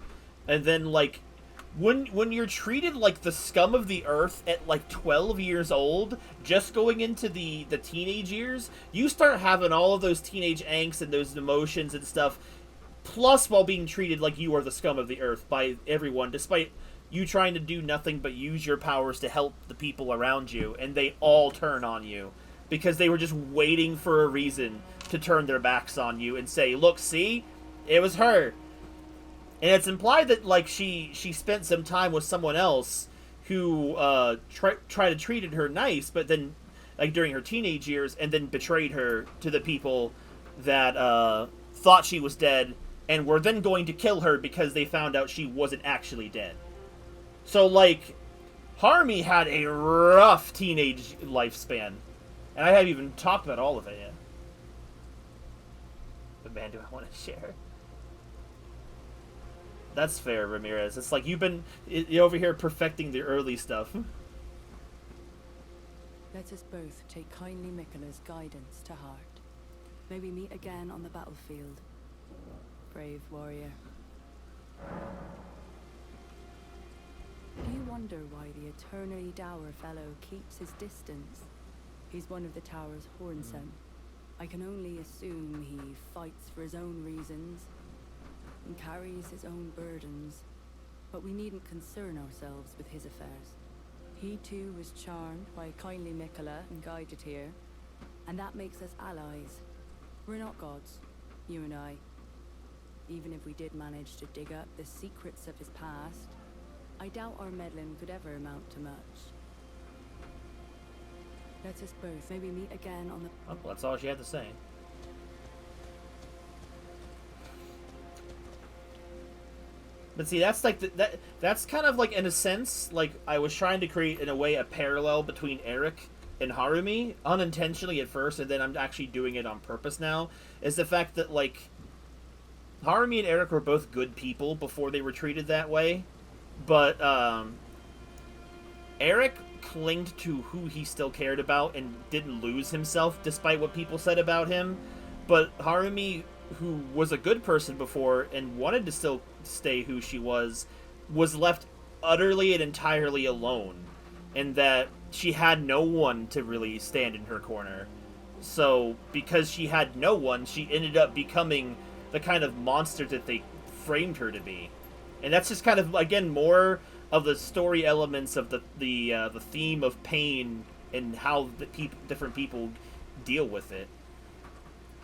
And then, like, when you're treated like the scum of the earth at, like, 12 years old, just going into the teenage years, you start having all of those teenage angst and those emotions and stuff, plus while being treated like you are the scum of the earth by everyone, despite you trying to do nothing but use your powers to help the people around you, and they all turn on you because they were just waiting for a reason to turn their backs on you and say, look, see? It was her. And it's implied that like she spent some time with someone else who tried to treated her nice, but then like during her teenage years, and then betrayed her to the people that thought she was dead and were then going to kill her because they found out she wasn't actually dead. So like Harmy had a rough teenage lifespan, and I haven't even talked about all of it yet. But man, do I want to share? That's fair, Ramirez. It's like you're over here perfecting the early stuff. Let us both take kindly Miquella's guidance to heart. May we meet again on the battlefield, brave warrior. Do you wonder why the eternally dour fellow keeps his distance? He's one of the tower's hornsmen. I can only assume he fights for his own reasons and carries his own burdens, but we needn't concern ourselves with his affairs. He too was charmed by kindly Miquella and guided here, and that makes us allies. We're not gods, you and I. Even if we did manage to dig up the secrets of his past, I doubt our meddling could ever amount to much. Let us both maybe meet again on the... Oh, well, that's all she had to say. But see, that's like that's kind of like in a sense like I was trying to create in a way a parallel between Eric and Harumi unintentionally at first, and then I'm actually doing it on purpose now. Is the fact that like Harumi and Eric were both good people before they were treated that way, but Eric clinged to who he still cared about and didn't lose himself despite what people said about him. But Harumi, who was a good person before and wanted to still stay who she was left utterly and entirely alone, and that she had no one to really stand in her corner. So because she had no one, she ended up becoming the kind of monster that they framed her to be. And that's just kind of, again, more of the story elements of the theme of pain and how the different people deal with it.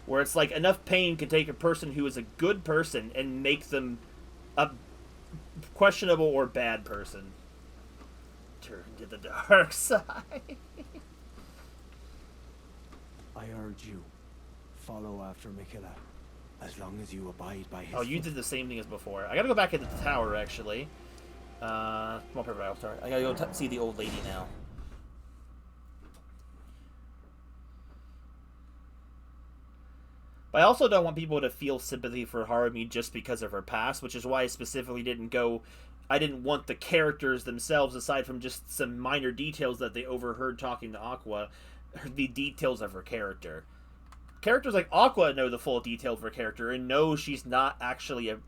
Where it's like enough pain can take a person who is a good person and make them a questionable or bad person. Turn to the dark side. I urge you, follow after Miquella, as long as you abide by his... Oh, you did the same thing as before. I gotta go back into the tower, actually. Come on, perfect. I'm sorry. I gotta go see the old lady now. But I also don't want people to feel sympathy for Harumi just because of her past, which is why I specifically didn't go... I didn't want the characters themselves, aside from just some minor details that they overheard talking to Aqua, the details of her character. Characters like Aqua know the full detail of her character and know she's not actually a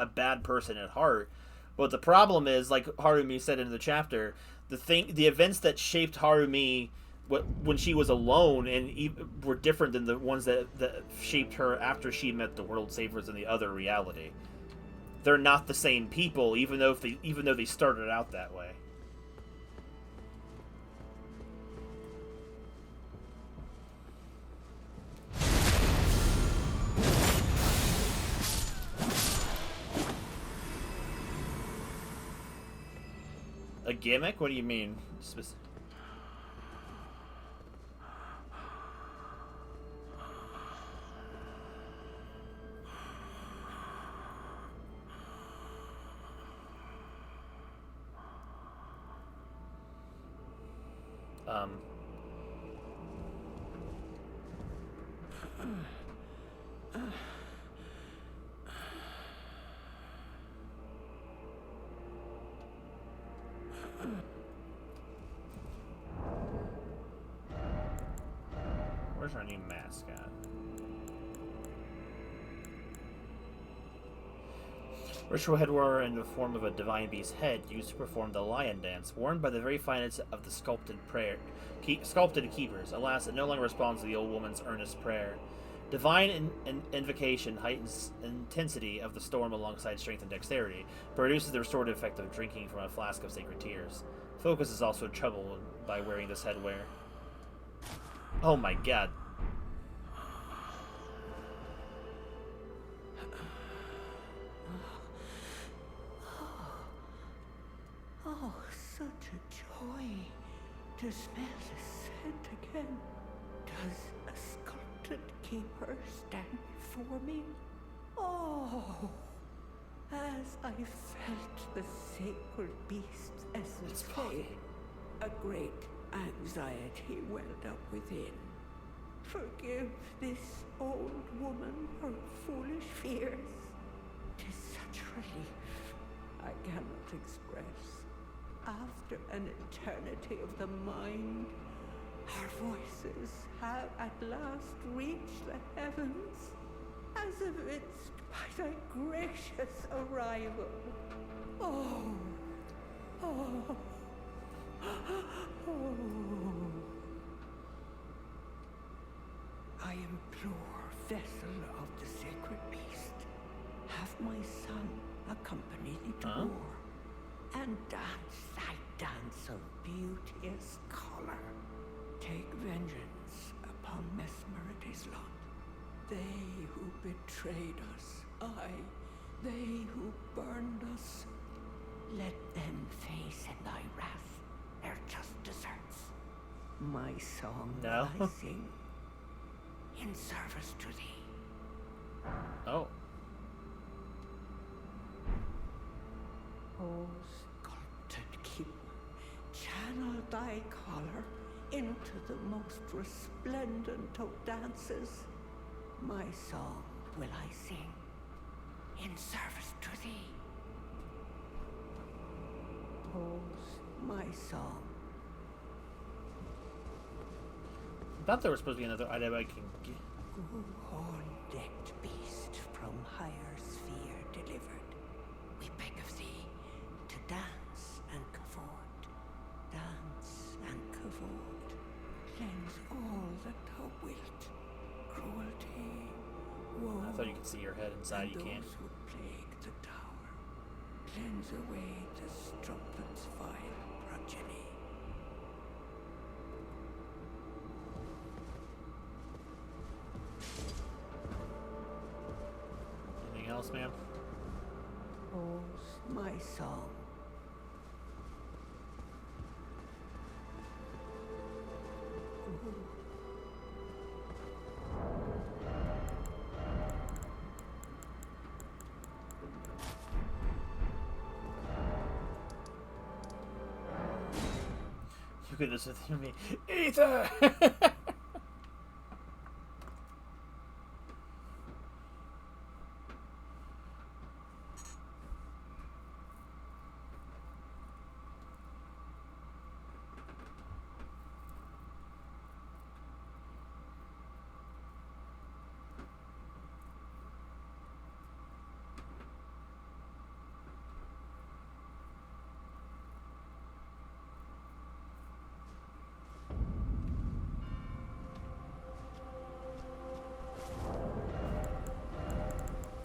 bad person at heart. But the problem is, like Harumi said in the chapter, the events that shaped Harumi when she was alone and were different than the ones that shaped her after she met the World Savers in the other reality. They're not the same people, even though they started out that way. A gimmick? What do you mean? Where's our new mascot? Ritual headwear in the form of a divine beast's head used to perform the lion dance, worn by the very finest of the sculpted keepers. Alas, it no longer responds to the old woman's earnest prayer. Divine invocation heightens intensity of the storm alongside strength and dexterity, produces the restorative effect of drinking from a flask of sacred tears. Focus is also troubled by wearing this headwear. Oh my god. such a joy to smell the scent again. Does a sculpted keeper stand before me? Oh, as I felt the sacred beast's essence fade, a great anxiety welled up within. Forgive this old woman her foolish fears. 'Tis such relief I cannot express. After an eternity of the mind, our voices have at last reached the heavens, as evinced by thy gracious arrival. Oh, oh, oh. I implore, vessel of the sacred beast, have my son accompany thee to war, and dance thy dance of beauteous color. Take vengeance upon Mesmerity's lot. They who betrayed us, aye, they who burned us, let them face in thy wrath their just deserts. My song No. will I sing in service to thee. Oh. O sculpted keeper, channel thy color into the most resplendent of dances. My song will I sing in service to thee. Pose my song. I thought there was supposed to be another item I can get. Horn-decked beast from higher sphere delivered, we beg of thee to dance and cavort, dance and cavort. Cleanse all that thou wilt, cruelty, woe. I thought you could see your head inside. You and can't. those who plague the tower. Cleanse away the strumpet's vile progeny. Anything else, ma'am? Pose my song. You could listen to me. Ether!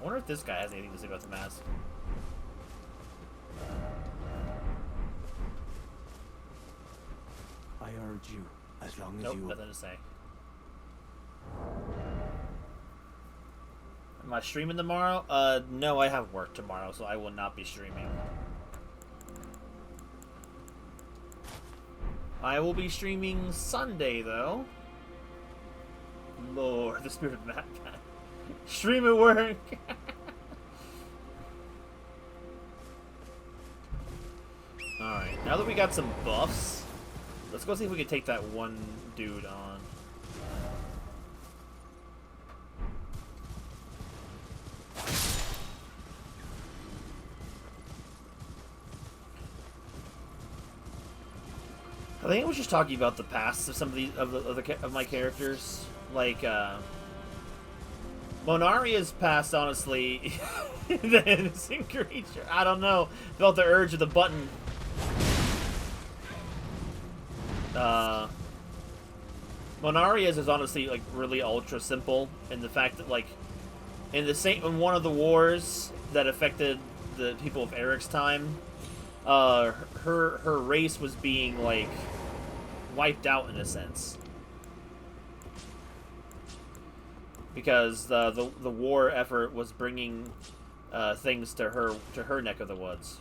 I wonder if this guy has anything to say about the mask. I urge you, as long as Nope, you... nothing to say. Am I streaming tomorrow? No, I have work tomorrow, so I will not be streaming. I will be streaming Sunday, though. Lord, the spirit of Matt. Stream at work! Alright, now that we got some buffs, let's go see if we can take that one dude on. I think I was just talking about the past of some of these of my characters, like Monaria's past, honestly, the innocent creature. I don't know. Felt the urge of the button. Monaria's is honestly like really ultra simple in the fact that like in one of the wars that affected the people of Eric's time, her race was being like wiped out in a sense because the war effort was bringing things to her neck of the woods.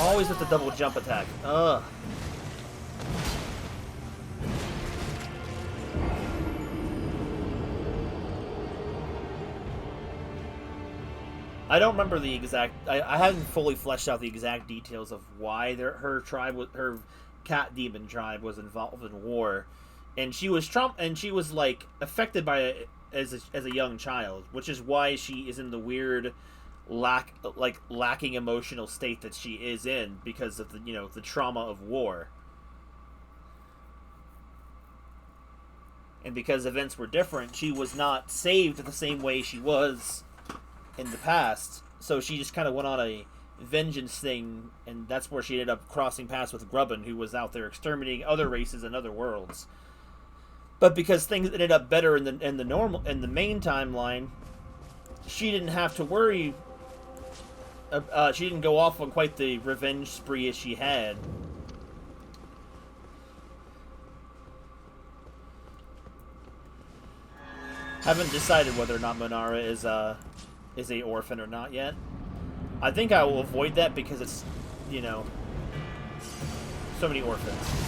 Always with the double jump attack. Ugh. I don't remember the exact. I hadn't fully fleshed out the exact details of why her tribe, her cat demon tribe, was involved in war, and she was like affected by it as a young child, which is why she is in the weird lacking emotional state that she is in because of the trauma of war, and because events were different, she was not saved the same way she was in the past, so she just kind of went on a vengeance thing, and that's where she ended up crossing paths with Grubbin, who was out there exterminating other races and other worlds. But because things ended up better in the main timeline, she didn't have to worry. She didn't go off on quite the revenge spree as she had. Haven't decided whether or not Monara is a orphan or not yet. I think I will avoid that because it's, so many orphans.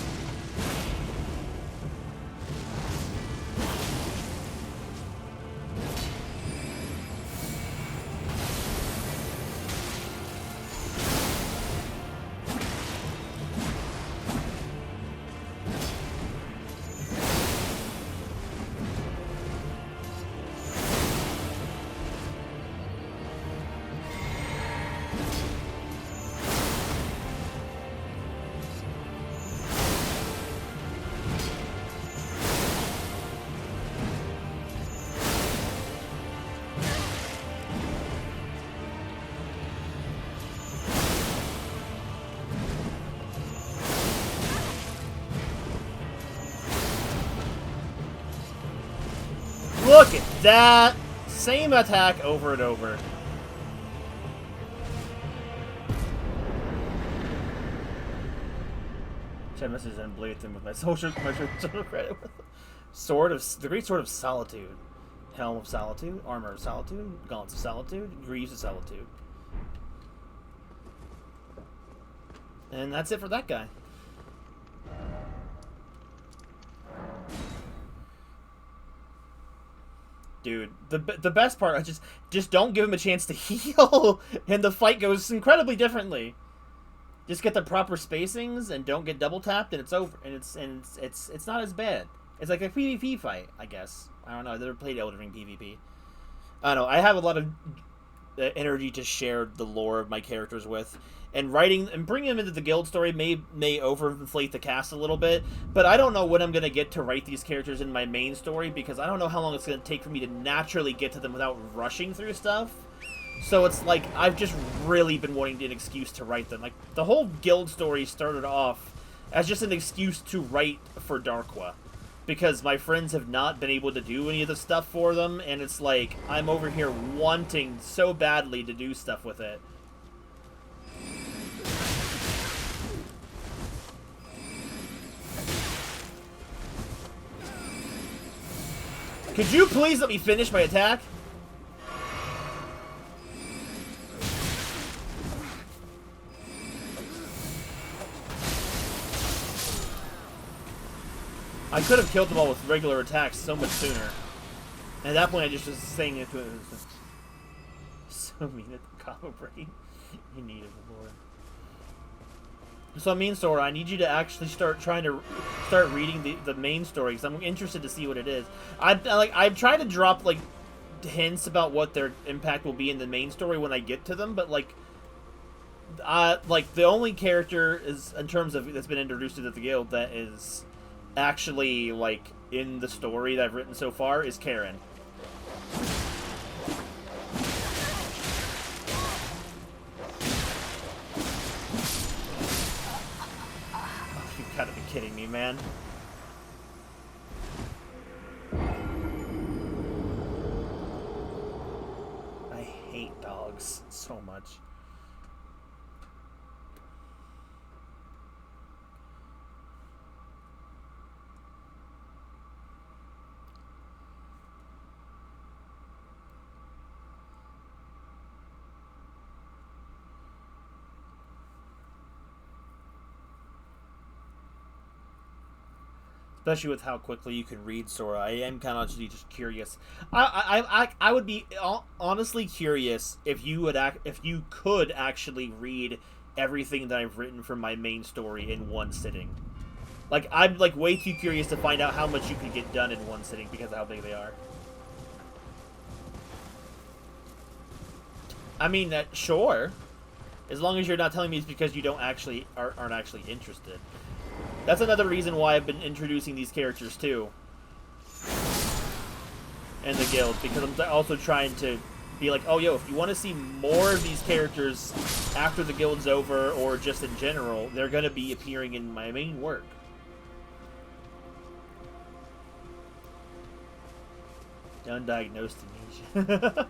Look at that! Same attack over and over. Chat message and blade them with my social credit. The Great Sword of Solitude. Helm of Solitude, Armor of Solitude, Gauntlets of Solitude, Greaves of Solitude. And that's it for that guy. Dude, the best part is just don't give him a chance to heal, and the fight goes incredibly differently. Just get the proper spacings and don't get double tapped, and it's over. And it's not as bad. It's like a PvP fight, I guess. I don't know. I've never played Elden Ring PvP. I don't know. I have a lot of energy to share the lore of my characters with, and writing and bringing them into the guild story may overinflate the cast a little bit, but I don't know when I'm gonna get to write these characters in my main story, because I don't know how long it's gonna take for me to naturally get to them without rushing through stuff. So it's like I've just really been wanting an excuse to write them. Like the whole guild story started off as just an excuse to write for Darkwa, because my friends have not been able to do any of the stuff for them, and it's like I'm over here wanting so badly to do stuff with it. Could you please let me finish my attack? I could have killed them all with regular attacks so much sooner. And at that point, I just was saying it to him. So mean at the combo brain. You need it, Lord. So, mean Sora, I need you to actually start reading the main story, because I'm interested to see what it is. I've tried to drop like hints about what their impact will be in the main story when I get to them, but like the only character is in terms of that's been introduced to the guild that is actually like in the story that I've written so far is Karen. You've got to be kidding me, man. I hate dogs so much. especially with how quickly you can read Sora. I am kind of just curious. I would be honestly curious if you would if you could actually read everything that I've written from my main story in one sitting. Like, I'm like way too curious to find out how much you could get done in one sitting because of how big they are. I mean, that sure, as long as you're not telling me it's because you don't actually aren't actually interested. That's another reason why I've been introducing these characters too in the guild, because I'm also trying to be like, oh yo, if you want to see more of these characters after the guild's over or just in general, they're gonna be appearing in my main work. Undiagnosed amnesia.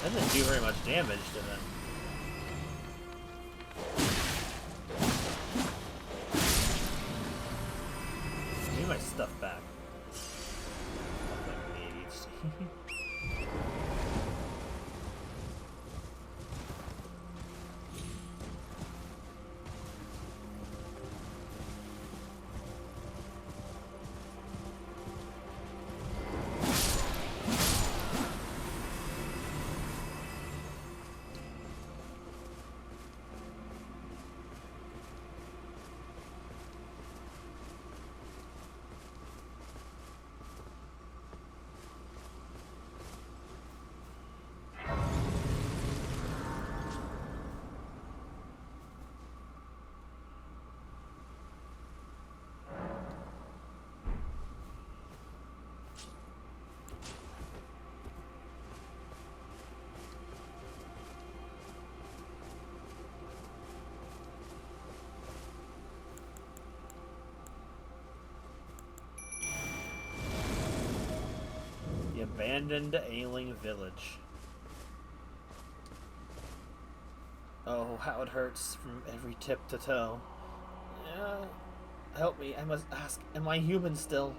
That didn't do very much damage to them. Give me my stuff back. Abandoned ailing village. Oh, how it hurts from every tip to toe. Help me, I must ask, am I human still?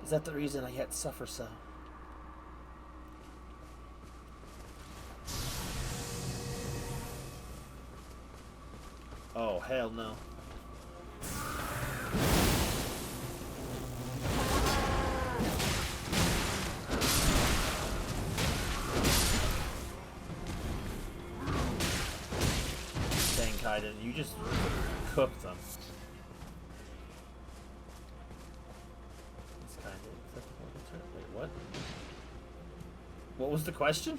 Is that the reason I yet suffer so? Oh, hell no. You just cooked them. It's kind of acceptable. Wait, what? What was the question?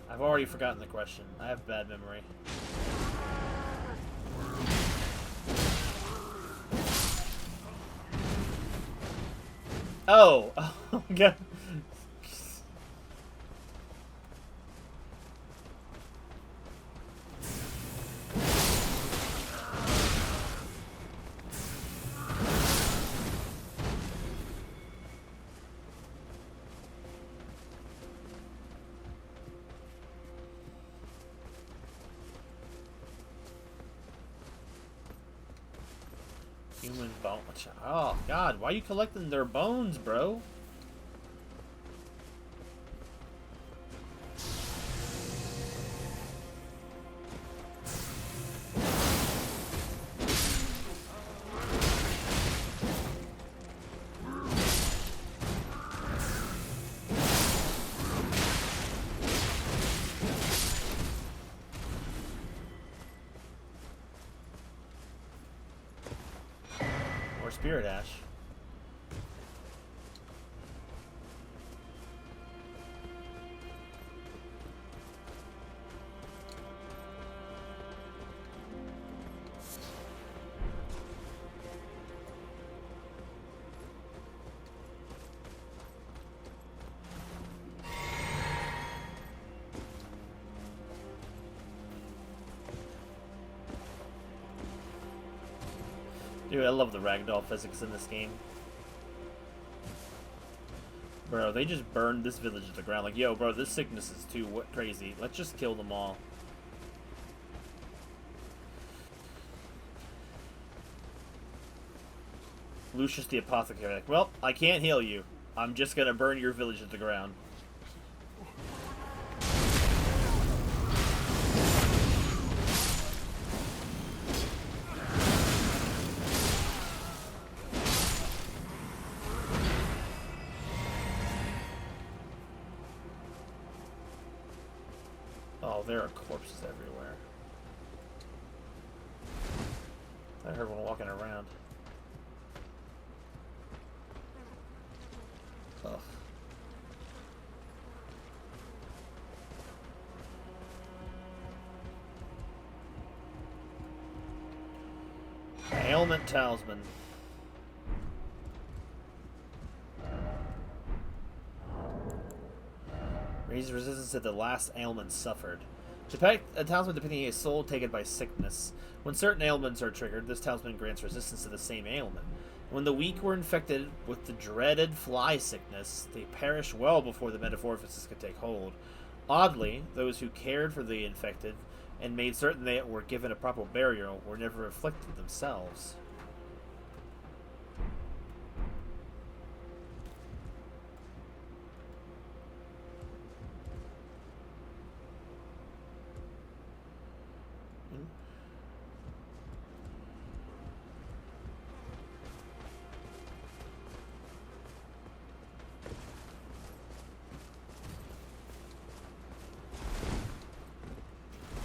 I've already forgotten the question. I have bad memory. Oh, okay. Human bone. Oh, God. Why are you collecting their bones, bro? Spirit Ash. Dude, I love the ragdoll physics in this game. Bro, they just burned this village to the ground. Like, yo, bro, this sickness is too crazy. Let's just kill them all. Lucius the Apothecary. Like, well, I can't heal you. I'm just gonna burn your village to the ground. Oh, there are corpses everywhere. I heard one walking around. Ugh. Ailment Talisman. Raises resistance to the last ailment suffered. Depict a talisman depicting a soul taken by sickness. When certain ailments are triggered, this talisman grants resistance to the same ailment. When the weak were infected with the dreaded fly sickness, they perished well before the metamorphosis could take hold. Oddly, those who cared for the infected and made certain they were given a proper burial were never afflicted themselves.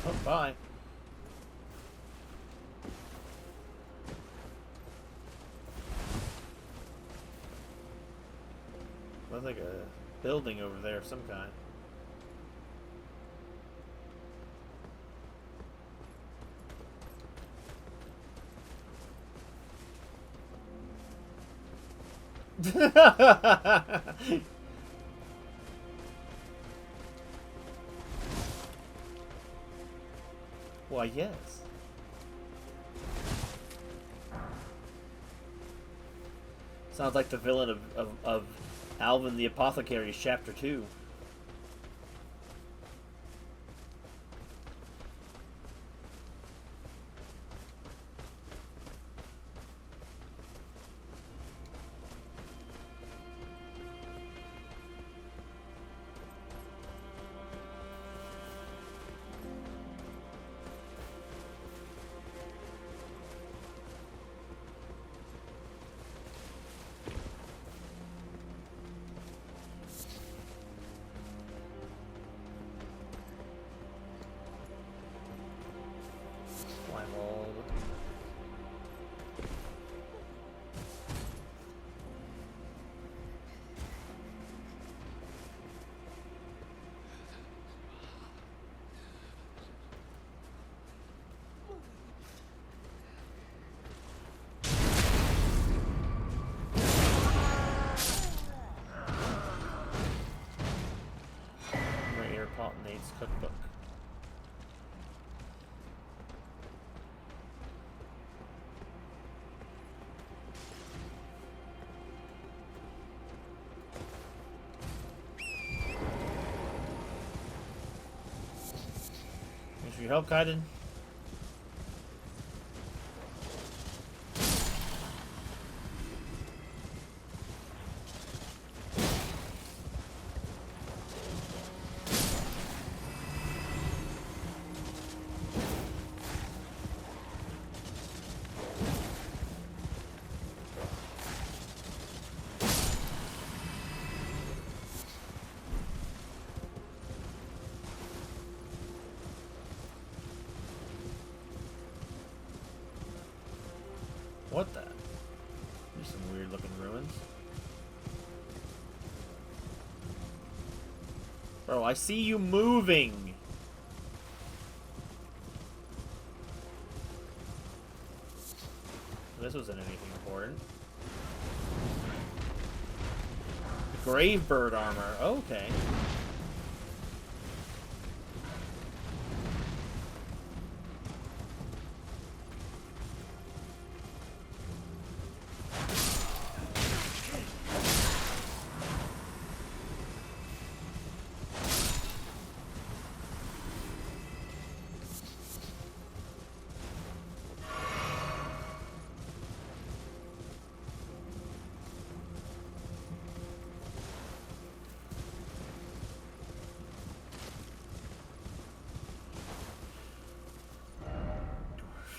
Oh, bye. Looks like a building over there of some kind. Why, yes. Sounds like the villain of Alvin the Apothecary's Chapter 2. Nate's cookbook. Thanks for your help, Kaiden. What the? There's some weird looking ruins. Bro, I see you moving! This wasn't anything important. Grave bird armor. Okay.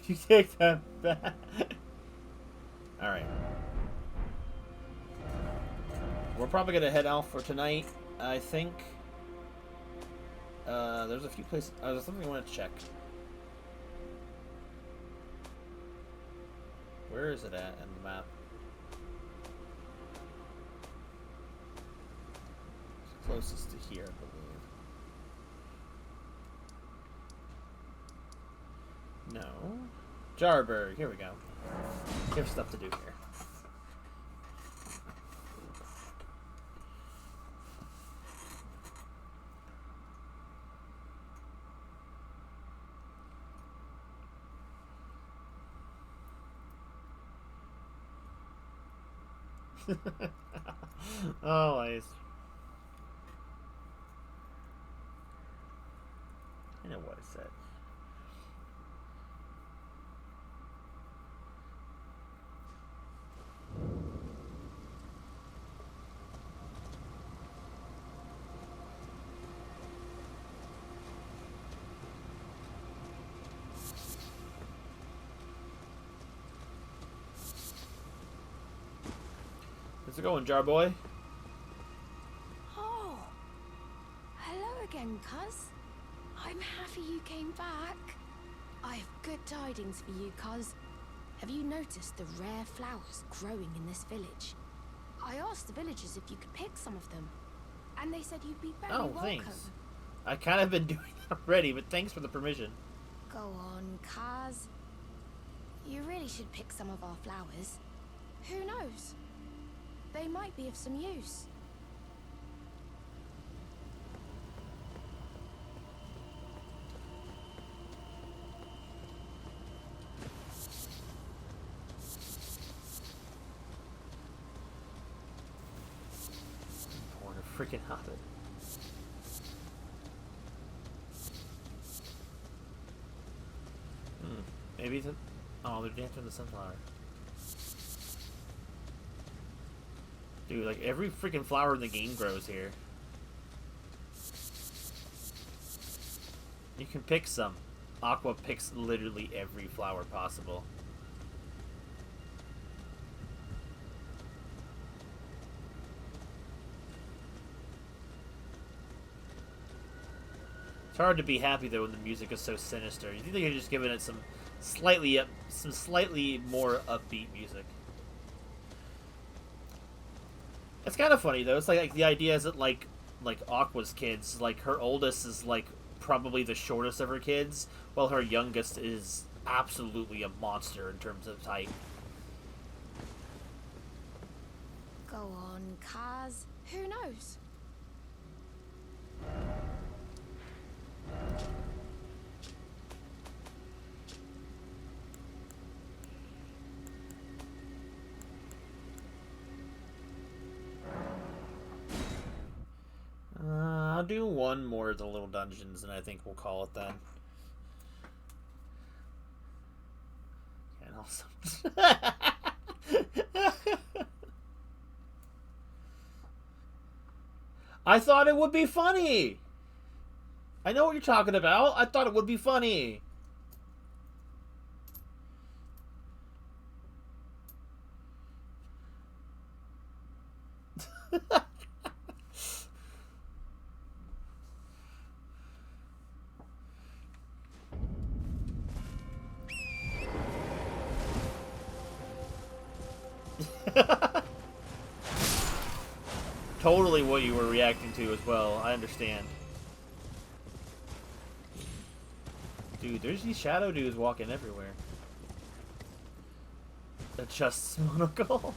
You take that back. Alright. We're probably gonna head out for tonight, I think. There's a few places. There's something I want to check. Where is it at in the map? It's closest to here, I believe. No. Jarberg, here we go. We have stuff to do here. Oh, nice. I know what I said. How's it going, Jar Boy? Oh, hello again, cuz. I'm happy you came back. I have good tidings for you, cuz. Have you noticed the rare flowers growing in this village? I asked the villagers if you could pick some of them, and they said you'd be very welcome. Thanks. I kind of been doing that already, but thanks for the permission. Go on, cuz. You really should pick some of our flowers. Who knows? They might be of some use. Born a freaking hobbit. Maybe it's oh, they're dancing the sunflower. Dude, like every freaking flower in the game grows here. You can pick some. Aqua picks literally every flower possible. It's hard to be happy though when the music is so sinister. You think they could just given it some slightly more upbeat music. It's kind of funny though. It's like the idea is that like Aqua's kids, like her oldest is like probably the shortest of her kids, while her youngest is absolutely a monster in terms of height. Go on, cuz. Who knows? I'll do one more of the little dungeons, and I think we'll call it then. And also, I thought it would be funny. I know what you're talking about. I thought it would be funny. Totally what you were reacting to as well. I understand. Dude, there's these shadow dudes walking everywhere. Adjusts monocle.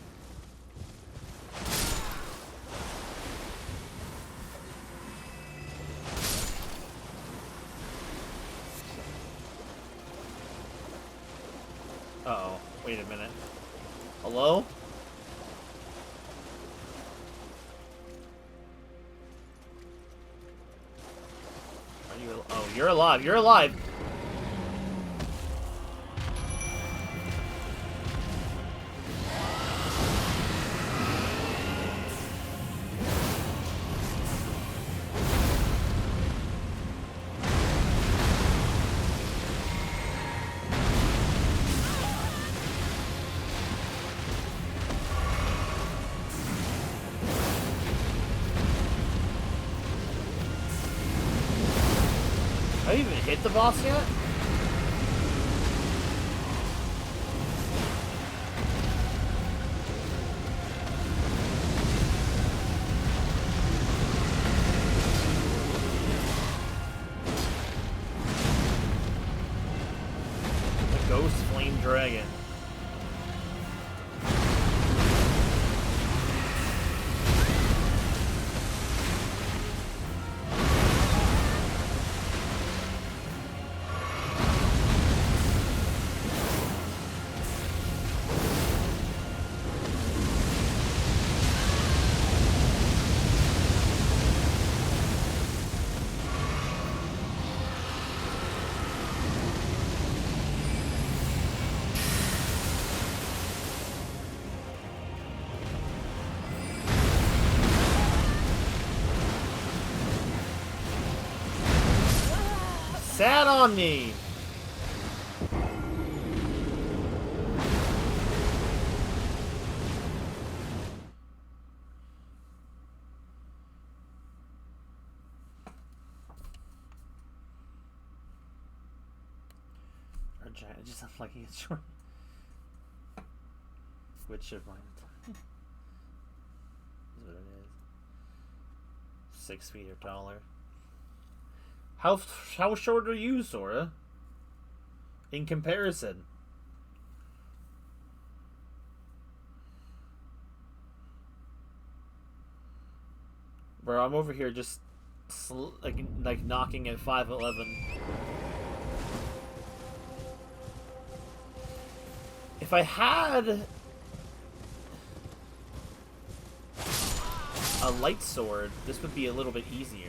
Uh-oh. Wait a minute. Hello? Are you... Oh, you're alive. You're alive. hit the boss yet? The Ghost Flame Dragon. Sat on me! Or giant, it just sounds like it's short. Which of mine? Is what it is. 6 feet or taller. How short are you, Sora? In comparison. Bro, I'm over here just like knocking at 5'11". If I had a light sword, this would be a little bit easier.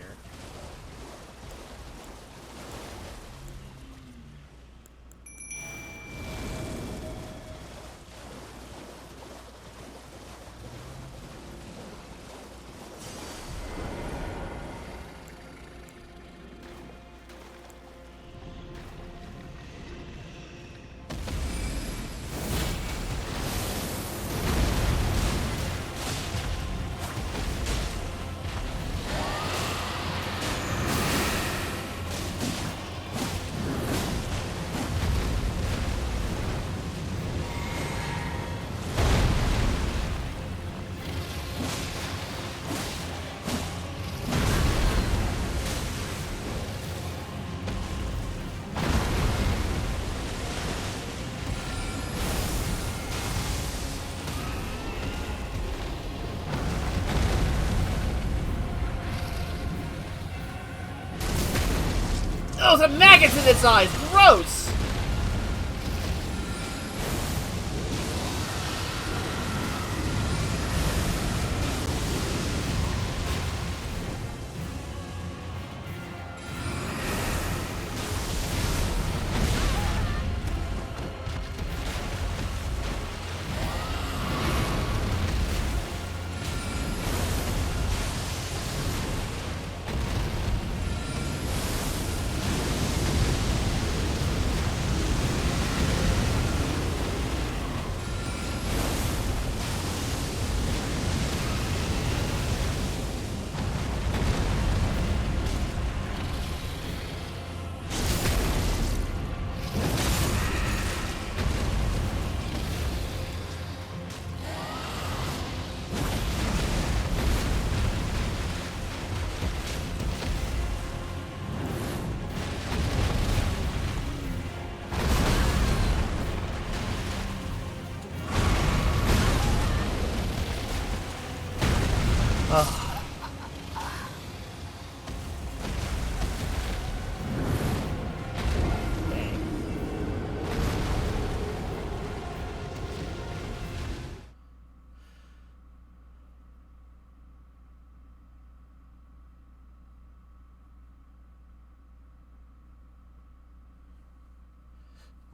Those are maggots in its eyes! Gross!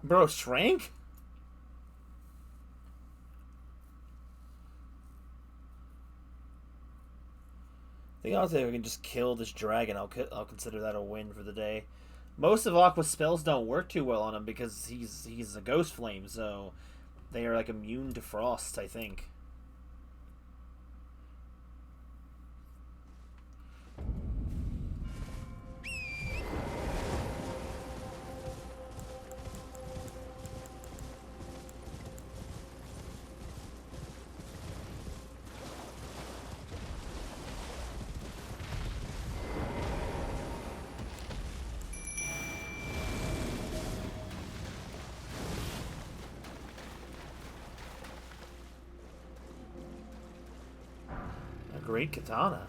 Bro, shrank? I think honestly, if I can just kill this dragon, I'll consider that a win for the day. Most of Aqua's spells don't work too well on him because he's a ghost flame, so they are like immune to frost, I think. great katana.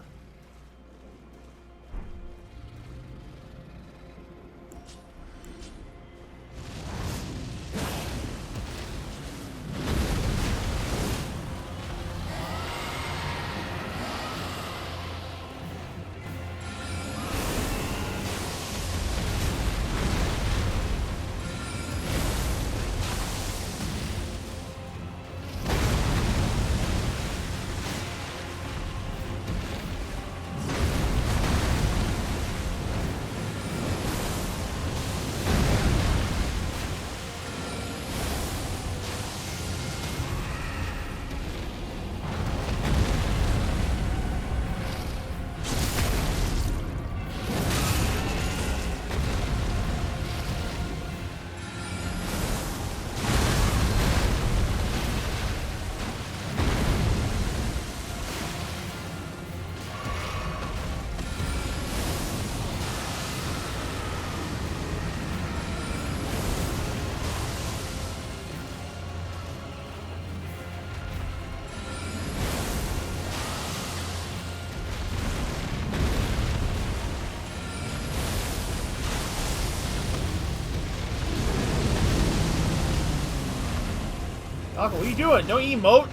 Aqua, what are you doing? No emote.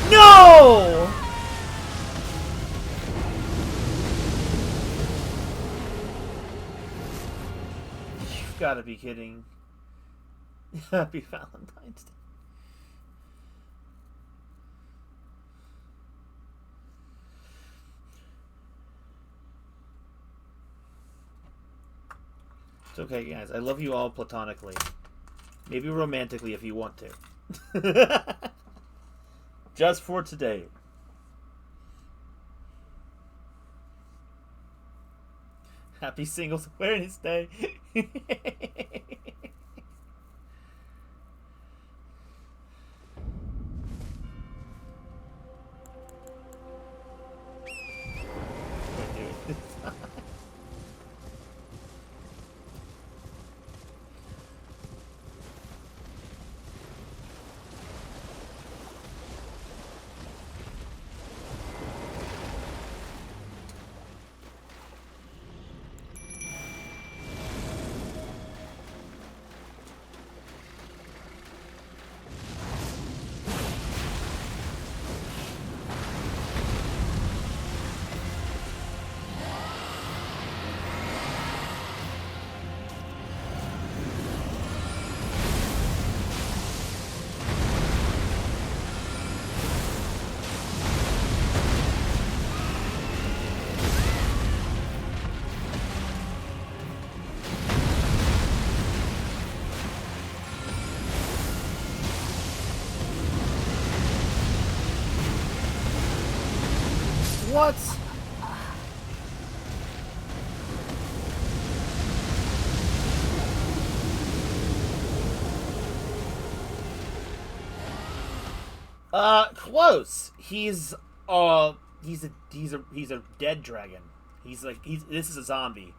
No! You've got to be kidding. Happy Valentine's Day. It's okay, guys. I love you all platonically. Maybe romantically if you want to. Just for today. Happy Singles Awareness Day. What? Close. He's a dead dragon. This is a zombie.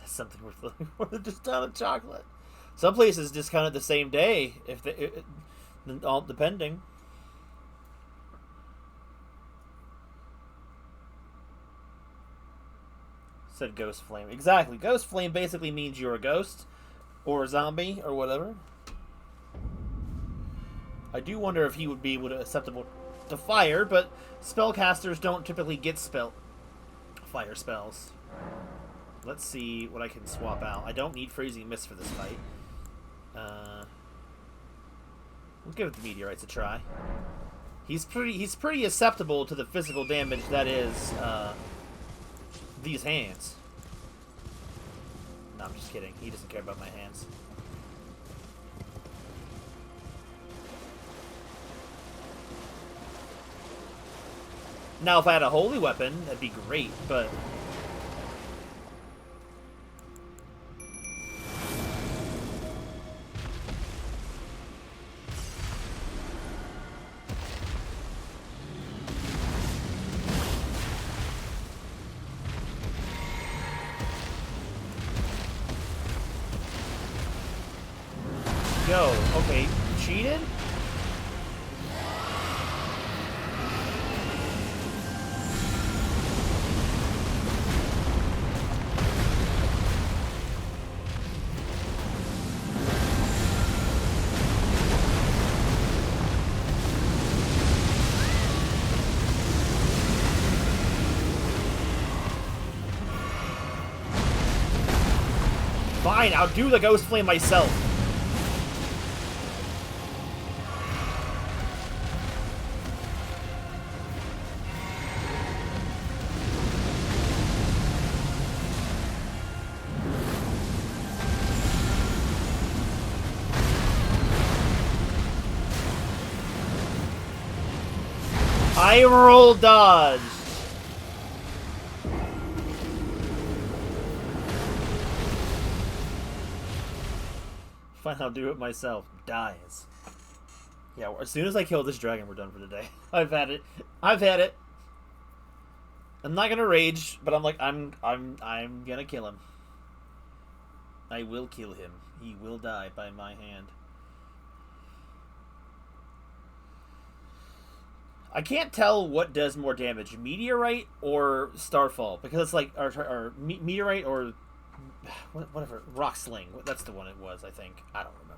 That's something worth looking for than just a ton of chocolate. Some places discount it the same day, if they, all depending. Said Ghost Flame. Exactly. Ghost Flame basically means you're a ghost, or a zombie, or whatever. I do wonder if he would be able to acceptable to fire, but spellcasters don't typically get fire spells. Let's see what I can swap out. I don't need Freezing Mist for this fight. We'll give the meteorites a try. He's pretty acceptable to the physical damage that is these hands. No, I'm just kidding. He doesn't care about my hands. Now, if I had a holy weapon, that'd be great, but... Yo, okay, cheated? Fine, I'll do the Ghost Flame myself. I roll dodge. Fine, I'll do it myself. Dies. Yeah, as soon as I kill this dragon, we're done for the day. I've had it. I've had it. I'm not gonna rage, but I'm like, I'm gonna kill him. I will kill him. He will die by my hand. I can't tell what does more damage, meteorite or starfall, because it's like, or meteorite or whatever, rock sling. That's the one it was, I think. I don't remember.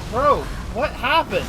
Bro, what happened?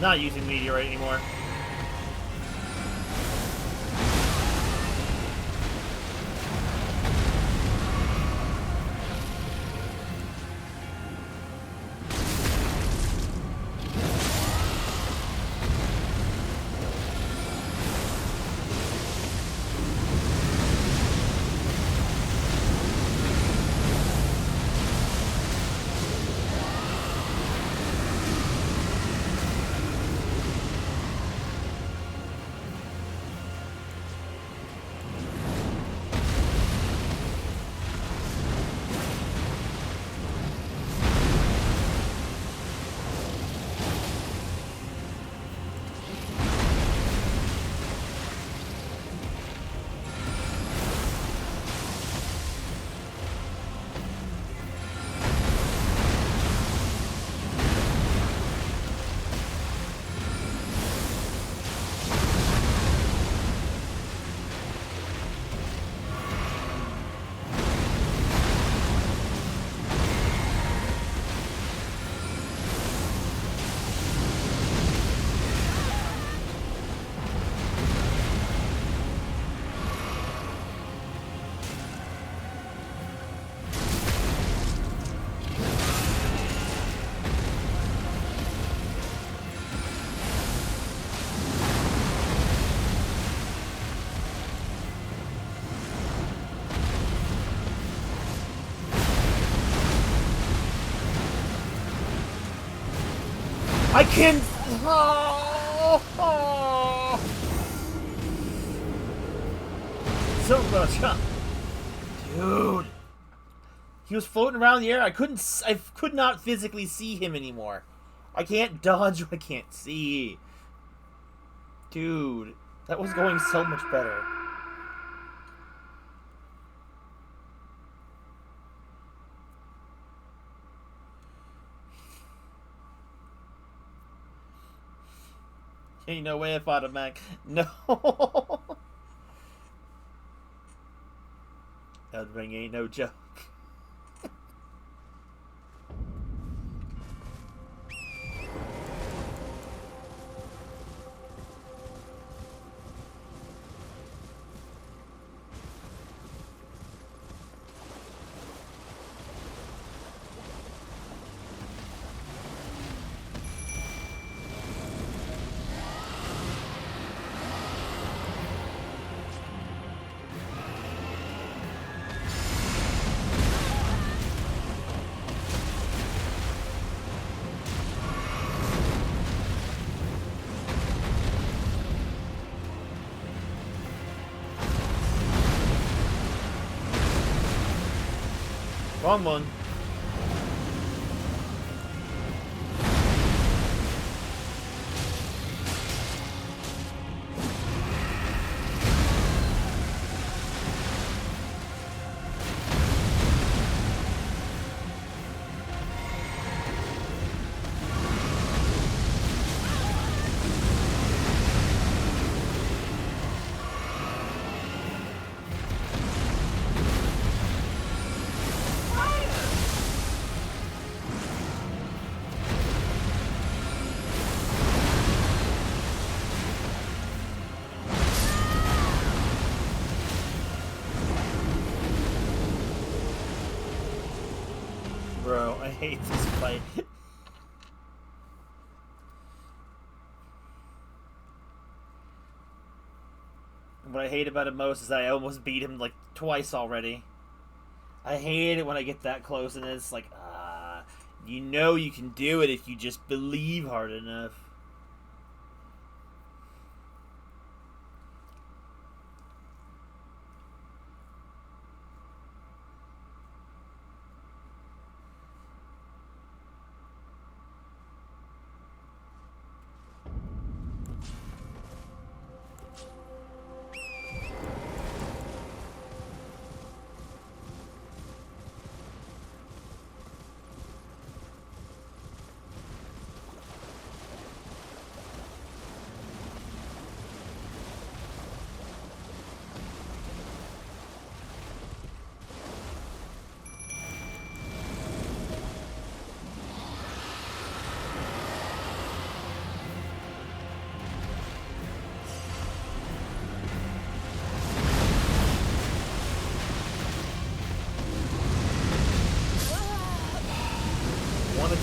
not using meteorite anymore. I can. So much, dude. He was floating around the air. I could not physically see him anymore. I can't dodge. I can't see. Dude, that was going so much better. Ain't no way I fought him back. No. That ring ain't no joke. Wrong one. Bro, I hate this fight. What I hate about it most is that I almost beat him like twice already. I hate it when I get that close and it's like, you know you can do it if you just believe hard enough.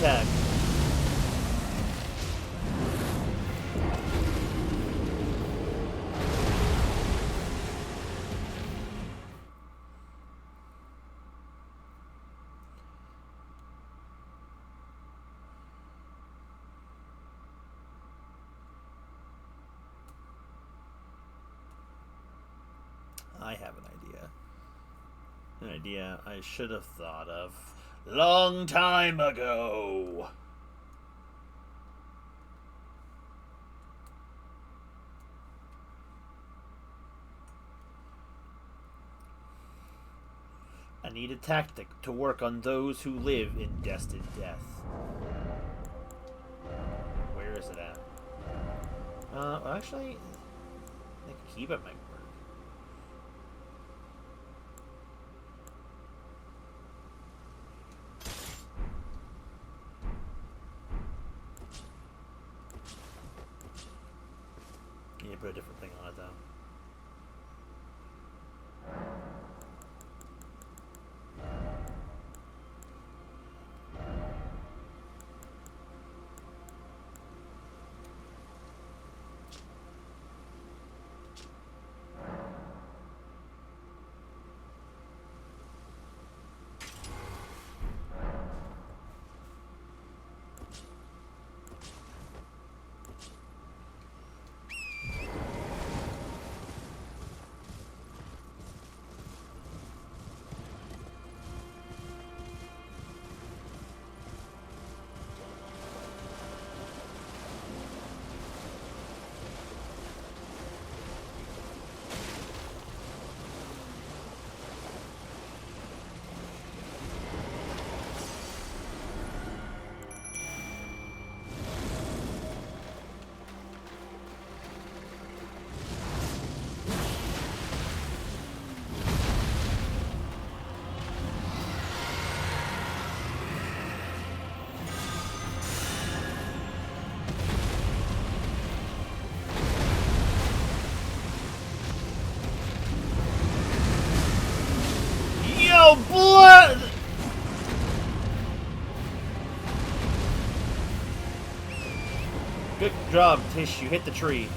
attack. I have an idea. An idea I should have thought of long time ago. I need a tactic to work on those who live in destined death. Where is it at? Well, actually, I can keep it, might work. Yeah, put a different thing on it, though. Yo, blood! Good job, Tish. You hit the tree.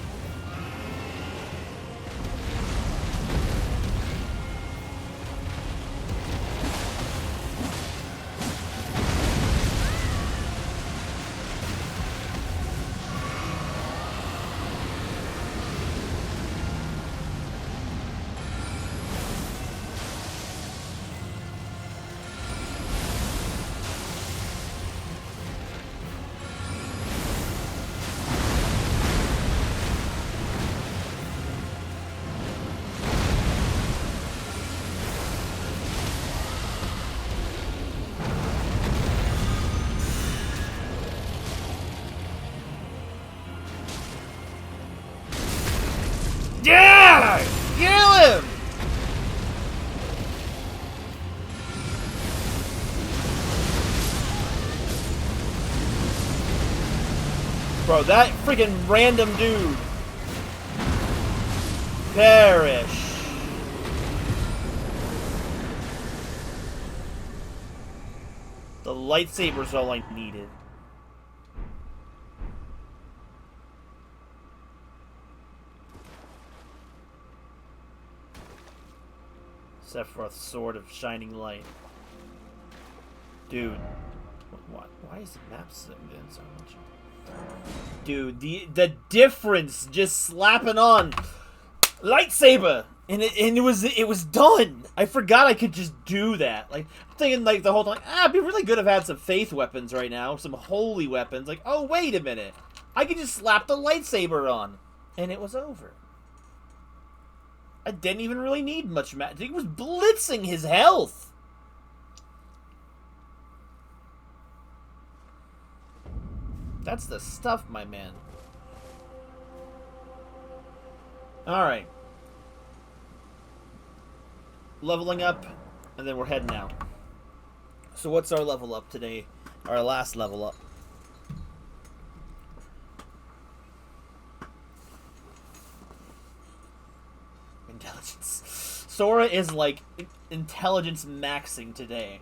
Yeah! Kill him! Bro, that freaking random dude. Perish. The lightsaber's all I needed. Sephiroth's sword of shining light. Dude. Why is the map zoomed in so much? Dude, the difference just slapping on lightsaber and it was done. I forgot I could just do that. Like, I'm thinking like the whole time, it'd be really good if I had some faith weapons right now, some holy weapons. Like, oh wait a minute. I could just slap the lightsaber on. And it was over. I didn't even really need much magic. He was blitzing his health. That's the stuff, my man. Alright. Leveling up, and then we're heading out. So what's our level up today? Our last level up. Intelligence. Sora is like intelligence maxing today.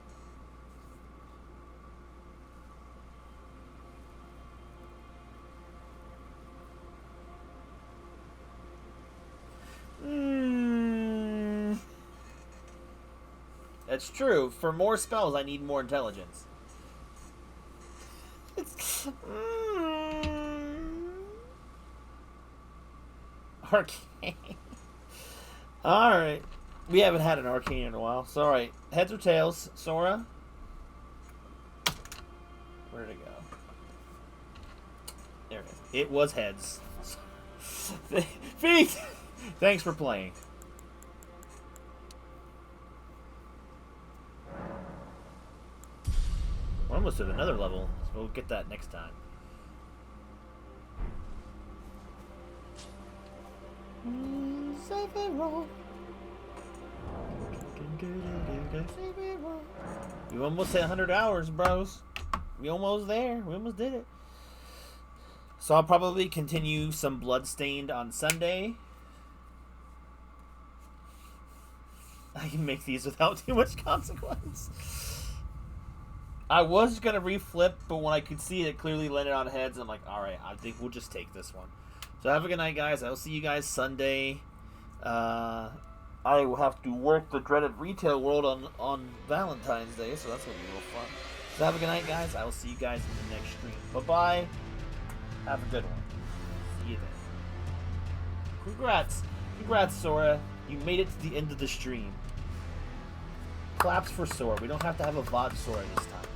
That's true. For more spells, I need more intelligence. Arcane. Alright. We haven't had an arcane in a while. So, alright. Heads or tails? Sora? Where did it go? There it is. It was heads. Feet! Thanks for playing. We're almost at another level, so we'll get that next time. We almost hit 100 hours, bros. We almost there. We almost did it. So I'll probably continue some Bloodstained on Sunday. I can make these without too much consequence. I was going to reflip, but when I could see it clearly landed on heads, I'm like, alright, I think we'll just take this one. So have a good night, guys. I'll see you guys Sunday. I will have to work the dreaded retail world on Valentine's Day, so that's going to be real fun. So have a good night, guys. I will see you guys in the next stream. Bye-bye. Have a good one. See you then. Congrats. Congrats, Sora. You made it to the end of the stream. Claps for Sora. We don't have to have a VOD Sora this time.